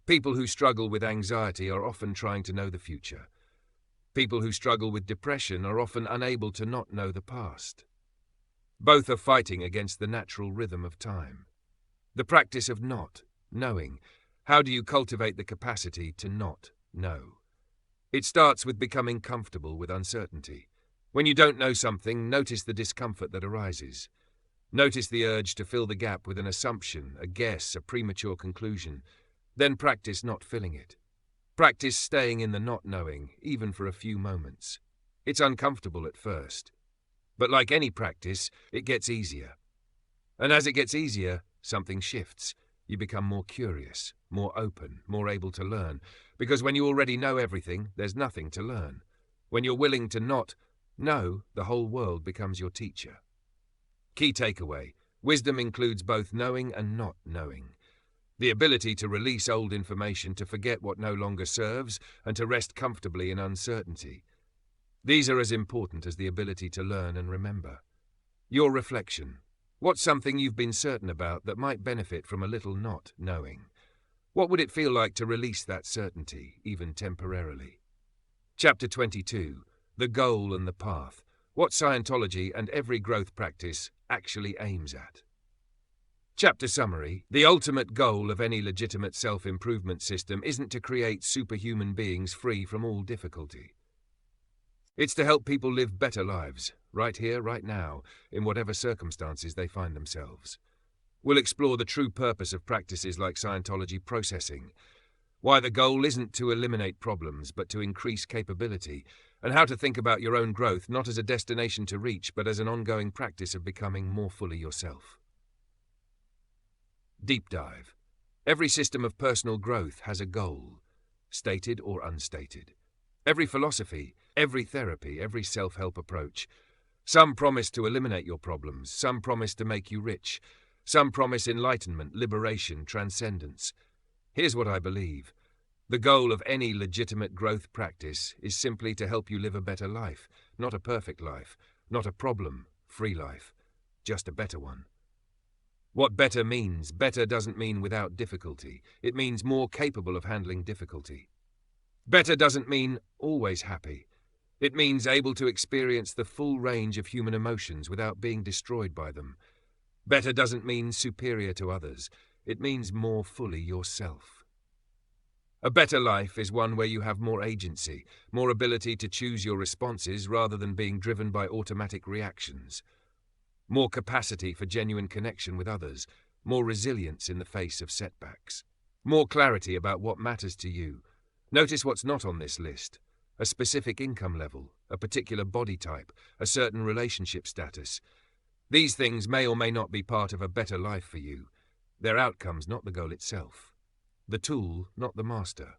People who struggle with anxiety are often trying to know the future. People who struggle with depression are often unable to not know the past. Both are fighting against the natural rhythm of time. The practice of not knowing. How do you cultivate the capacity to not know? It starts with becoming comfortable with uncertainty. When you don't know something, notice the discomfort that arises. Notice the urge to fill the gap with an assumption, a guess, a premature conclusion. Then practice not filling it. Practice staying in the not knowing, even for a few moments. It's uncomfortable at first. But like any practice, it gets easier. And as it gets easier, something shifts. You become more curious, more open, more able to learn. Because when you already know everything, there's nothing to learn. When you're willing to not know, the whole world becomes your teacher. Key takeaway: wisdom includes both knowing and not knowing. The ability to release old information, to forget what no longer serves, and to rest comfortably in uncertainty. These are as important as the ability to learn and remember. Your reflection. What's something you've been certain about that might benefit from a little not knowing? What would it feel like to release that certainty, even temporarily? Chapter 22. The Goal and the Path. What Scientology and every growth practice actually aims at. Chapter summary. The ultimate goal of any legitimate self-improvement system isn't to create superhuman beings free from all difficulty. It's to help people live better lives, right here, right now, in whatever circumstances they find themselves. We'll explore the true purpose of practices like Scientology processing, why the goal isn't to eliminate problems, but to increase capability, and how to think about your own growth not as a destination to reach, but as an ongoing practice of becoming more fully yourself. Deep dive. Every system of personal growth has a goal, stated or unstated. Every philosophy, every therapy, every self-help approach. Some promise to eliminate your problems, some promise to make you rich, some promise enlightenment, liberation, transcendence. Here's what I believe. The goal of any legitimate growth practice is simply to help you live a better life, not a perfect life, not a problem-free life, just a better one. What better means? Better doesn't mean without difficulty. It means more capable of handling difficulty. Better doesn't mean always happy. It means able to experience the full range of human emotions without being destroyed by them. Better doesn't mean superior to others. It means more fully yourself. A better life is one where you have more agency, more ability to choose your responses rather than being driven by automatic reactions. More capacity for genuine connection with others, more resilience in the face of setbacks. More clarity about what matters to you. Notice what's not on this list. A specific income level, a particular body type, a certain relationship status. These things may or may not be part of a better life for you. They're outcomes, not the goal itself. The tool, not the master.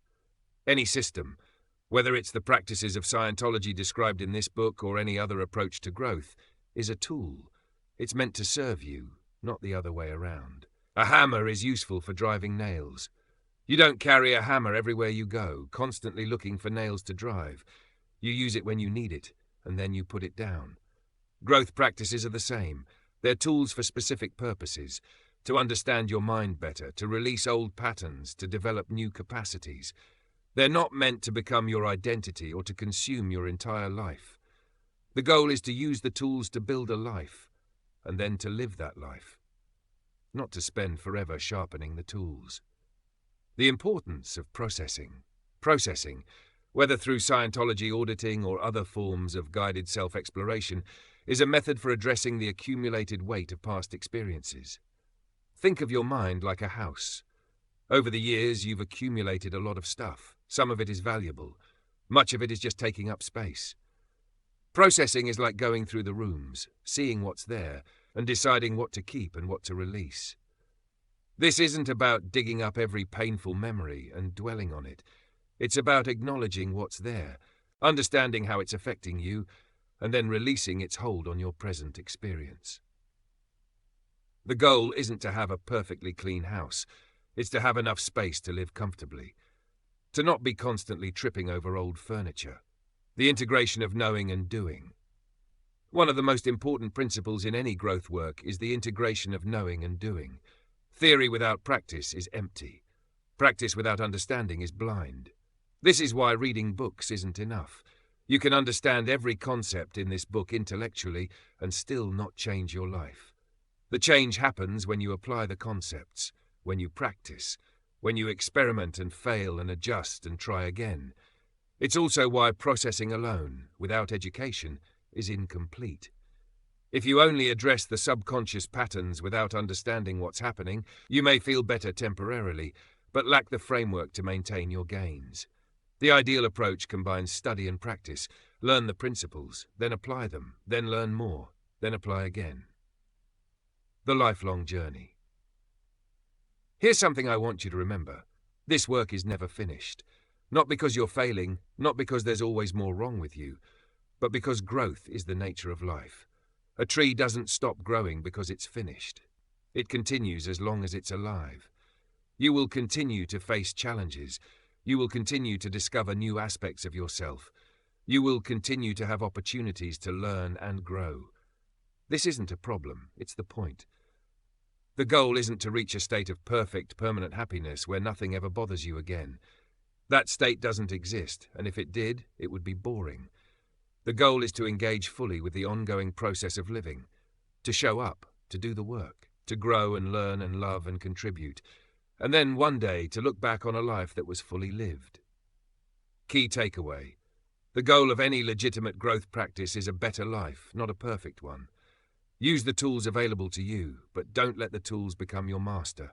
Any system, whether it's the practices of Scientology described in this book or any other approach to growth, is a tool. It's meant to serve you, not the other way around. A hammer is useful for driving nails. You don't carry a hammer everywhere you go, constantly looking for nails to drive. You use it when you need it, and then you put it down. Growth practices are the same. They're tools for specific purposes, to understand your mind better, to release old patterns, to develop new capacities. They're not meant to become your identity or to consume your entire life. The goal is to use the tools to build a life, and then to live that life, not to spend forever sharpening the tools. The importance of processing, whether through Scientology auditing or other forms of guided self-exploration, is a method for addressing the accumulated weight of past experiences. Think of your mind like a house. Over the years, you've accumulated a lot of stuff. Some of it is valuable. Much of it is just taking up space. Processing is like going through the rooms, seeing what's there, and deciding what to keep and what to release. This isn't about digging up every painful memory and dwelling on it. It's about acknowledging what's there, understanding how it's affecting you, and then releasing its hold on your present experience. The goal isn't to have a perfectly clean house. It's to have enough space to live comfortably, to not be constantly tripping over old furniture. The integration of knowing and doing. One of the most important principles in any growth work is the integration of knowing and doing. Theory without practice is empty. Practice without understanding is blind. This is why reading books isn't enough. You can understand every concept in this book intellectually and still not change your life. The change happens when you apply the concepts, when you practice, when you experiment and fail and adjust and try again. It's also why processing alone, without education, is incomplete. If you only address the subconscious patterns without understanding what's happening, you may feel better temporarily, but lack the framework to maintain your gains. The ideal approach combines study and practice. Learn the principles, then apply them, then learn more, then apply again. The lifelong journey. Here's something I want you to remember. This work is never finished. Not because you're failing, not because there's always more wrong with you, but because growth is the nature of life. A tree doesn't stop growing because it's finished. It continues as long as it's alive. You will continue to face challenges. You will continue to discover new aspects of yourself. You will continue to have opportunities to learn and grow. This isn't a problem, it's the point. The goal isn't to reach a state of perfect, permanent happiness where nothing ever bothers you again. That state doesn't exist, and if it did, it would be boring. The goal is to engage fully with the ongoing process of living, to show up, to do the work, to grow and learn and love and contribute, and then one day to look back on a life that was fully lived. Key takeaway. The goal of any legitimate growth practice is a better life, not a perfect one. Use the tools available to you, but don't let the tools become your master.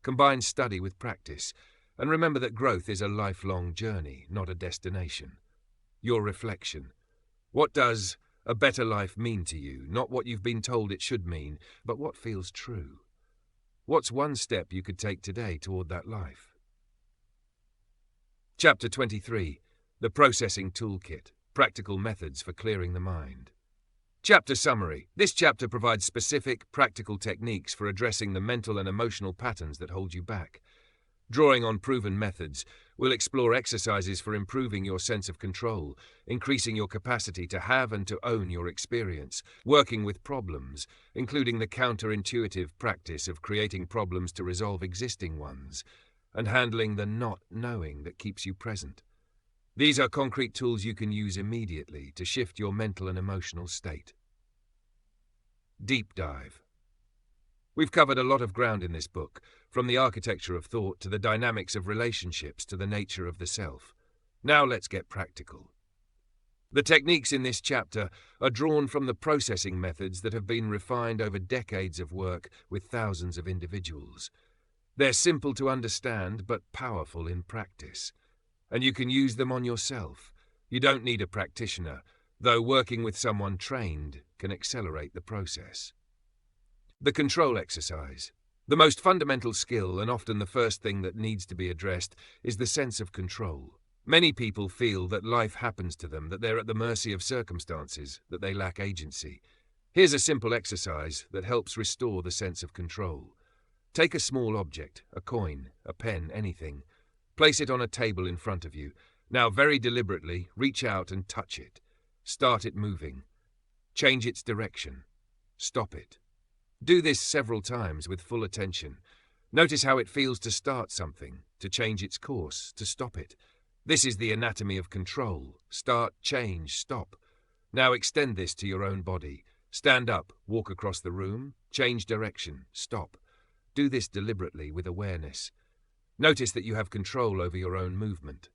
Combine study with practice, and remember that growth is a lifelong journey, not a destination. Your reflection. What does a better life mean to you? Not what you've been told it should mean, but what feels true. What's one step you could take today toward that life? Chapter 23. The Processing Toolkit. Practical Methods for Clearing the Mind. Chapter summary. This chapter provides specific, practical techniques for addressing the mental and emotional patterns that hold you back. Drawing on proven methods, we'll explore exercises for improving your sense of control, increasing your capacity to have and to own your experience, working with problems, including the counterintuitive practice of creating problems to resolve existing ones, and handling the not knowing that keeps you present. These are concrete tools you can use immediately to shift your mental and emotional state. Deep dive. We've covered a lot of ground in this book, from the architecture of thought to the dynamics of relationships to the nature of the self. Now let's get practical. The techniques in this chapter are drawn from the processing methods that have been refined over decades of work with thousands of individuals. They're simple to understand but powerful in practice. And you can use them on yourself. You don't need a practitioner, though working with someone trained can accelerate the process. The control exercise. The most fundamental skill, and often the first thing that needs to be addressed, is the sense of control. Many people feel that life happens to them, that they're at the mercy of circumstances, that they lack agency. Here's a simple exercise that helps restore the sense of control. Take a small object, a coin, a pen, anything. Place it on a table in front of you. Now very deliberately, reach out and touch it. Start it moving. Change its direction. Stop it. Do this several times with full attention. Notice how it feels to start something, to change its course, to stop it. This is the anatomy of control. Start, change, stop. Now extend this to your own body. Stand up, walk across the room, change direction, stop. Do this deliberately with awareness. Notice that you have control over your own movement.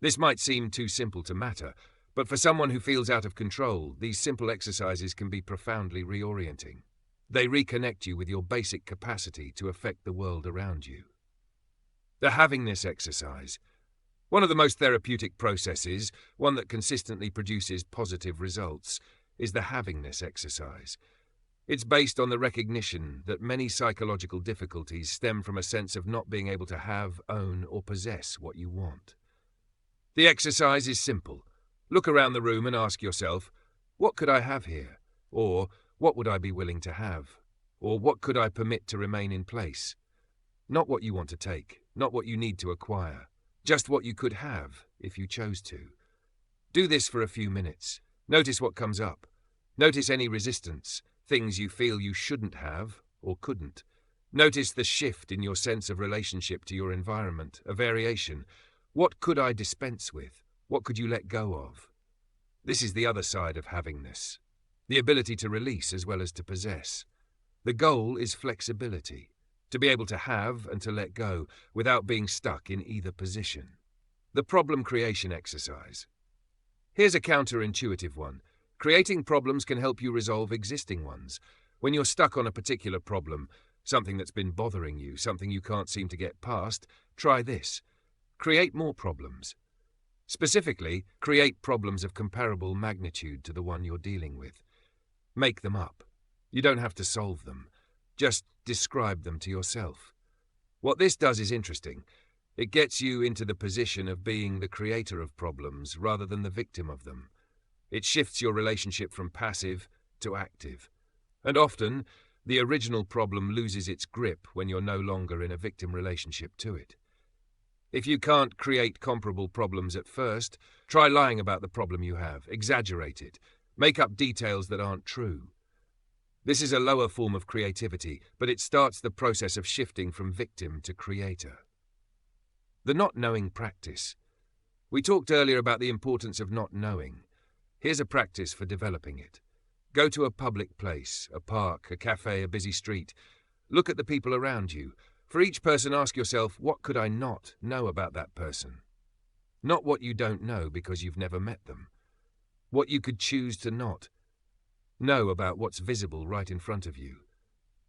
This might seem too simple to matter, but for someone who feels out of control, these simple exercises can be profoundly reorienting. They reconnect you with your basic capacity to affect the world around you. The havingness exercise. One of the most therapeutic processes, one that consistently produces positive results, is the havingness exercise. It's based on the recognition that many psychological difficulties stem from a sense of not being able to have, own, or possess what you want. The exercise is simple. Look around the room and ask yourself, what could I have here? Or, what would I be willing to have? Or, what could I permit to remain in place? Not what you want to take, not what you need to acquire, just what you could have if you chose to. Do this for a few minutes. Notice what comes up. Notice any resistance, things you feel you shouldn't have or couldn't. Notice the shift in your sense of relationship to your environment, a variation. What could I dispense with? What could you let go of? This is the other side of havingness, the ability to release as well as to possess. The goal is flexibility, to be able to have and to let go without being stuck in either position. The problem creation exercise. Here's a counterintuitive one. Creating problems can help you resolve existing ones. When you're stuck on a particular problem, something that's been bothering you, something you can't seem to get past, try this. Create more problems. Specifically, create problems of comparable magnitude to the one you're dealing with. Make them up. You don't have to solve them. Just describe them to yourself. What this does is interesting. It gets you into the position of being the creator of problems rather than the victim of them. It shifts your relationship from passive to active. And often, the original problem loses its grip when you're no longer in a victim relationship to it. If you can't create comparable problems at first, try lying about the problem you have, exaggerate it, make up details that aren't true. This is a lower form of creativity, but it starts the process of shifting from victim to creator. The not knowing practice. We talked earlier about the importance of not knowing. Here's a practice for developing it. Go to a public place, a park, a cafe, a busy street. Look at the people around you. For each person, ask yourself, what could I not know about that person? Not what you don't know because you've never met them. What you could choose to not know about what's visible right in front of you.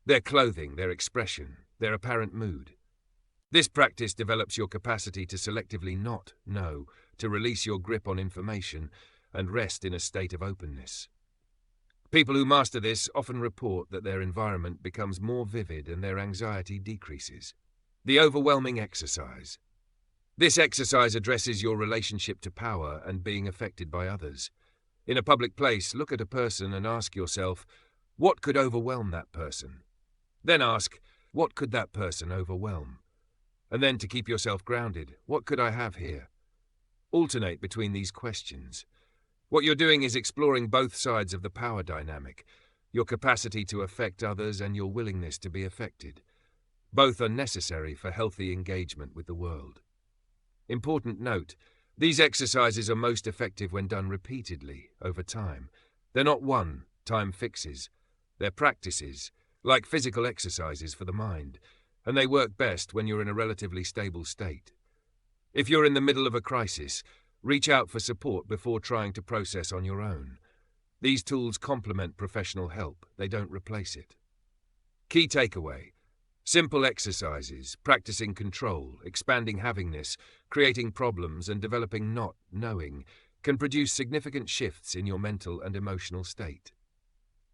Their clothing, their expression, their apparent mood. This practice develops your capacity to selectively not know, to release your grip on information, and rest in a state of openness. People who master this often report that their environment becomes more vivid and their anxiety decreases. The overwhelming exercise. This exercise addresses your relationship to power and being affected by others. In a public place, look at a person and ask yourself, what could overwhelm that person? Then ask, what could that person overwhelm? And then to keep yourself grounded, what could I have here? Alternate between these questions. What you're doing is exploring both sides of the power dynamic, your capacity to affect others and your willingness to be affected. Both are necessary for healthy engagement with the world. Important note, these exercises are most effective when done repeatedly, over time. They're not one-time fixes. They're practices, like physical exercises for the mind, and they work best when you're in a relatively stable state. If you're in the middle of a crisis, reach out for support before trying to process on your own. These tools complement professional help, they don't replace it. Key takeaway. Simple exercises, practicing control, expanding havingness, creating problems and developing not knowing can produce significant shifts in your mental and emotional state.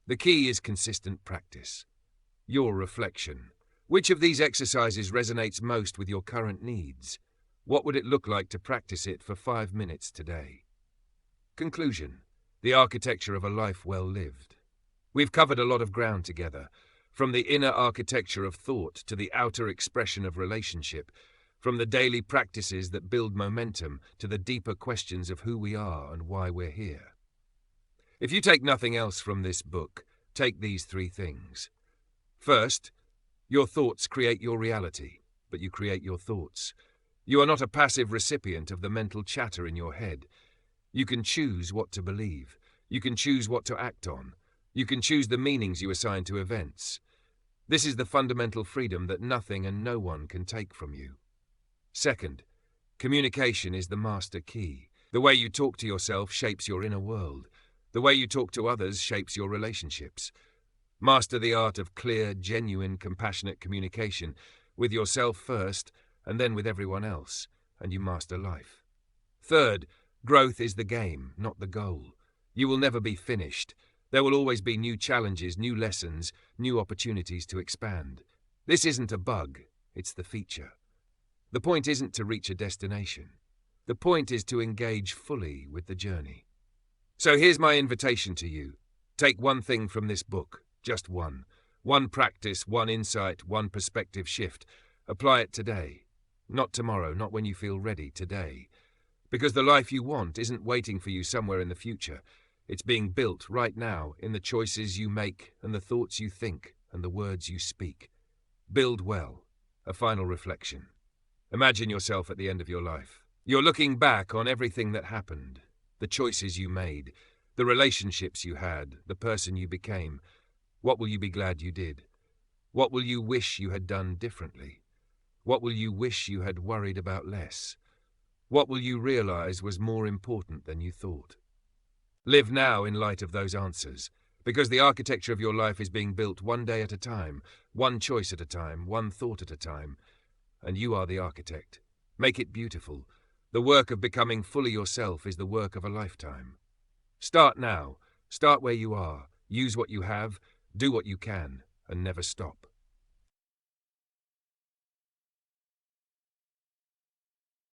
The key is consistent practice. Your reflection. Which of these exercises resonates most with your current needs? What would it look like to practice it for 5 minutes today? Conclusion. The architecture of a life well lived. We've covered a lot of ground together, from the inner architecture of thought to the outer expression of relationship, from the daily practices that build momentum to the deeper questions of who we are and why we're here. If you take nothing else from this book, take these 3 things. First, your thoughts create your reality, but you create your thoughts. You are not a passive recipient of the mental chatter in your head. You can choose what to believe. You can choose what to act on. You can choose the meanings you assign to events. This is the fundamental freedom that nothing and no one can take from you. Second, communication is the master key. The way you talk to yourself shapes your inner world. The way you talk to others shapes your relationships. Master the art of clear, genuine, compassionate communication with yourself first and then with everyone else, and you master life. Third, growth is the game, not the goal. You will never be finished. There will always be new challenges, new lessons, new opportunities to expand. This isn't a bug, it's the feature. The point isn't to reach a destination. The point is to engage fully with the journey. So here's my invitation to you. Take one thing from this book, just one. One practice, one insight, one perspective shift. Apply it today. Not tomorrow, not when you feel ready, today. Because the life you want isn't waiting for you somewhere in the future. It's being built right now in the choices you make and the thoughts you think and the words you speak. Build well. A final reflection. Imagine yourself at the end of your life. You're looking back on everything that happened, the choices you made, the relationships you had, the person you became. What will you be glad you did? What will you wish you had done differently? What will you wish you had worried about less? What will you realize was more important than you thought? Live now in light of those answers, because the architecture of your life is being built one day at a time, one choice at a time, one thought at a time, and you are the architect. Make it beautiful. The work of becoming fully yourself is the work of a lifetime. Start now. Start where you are. Use what you have, do what you can, and never stop.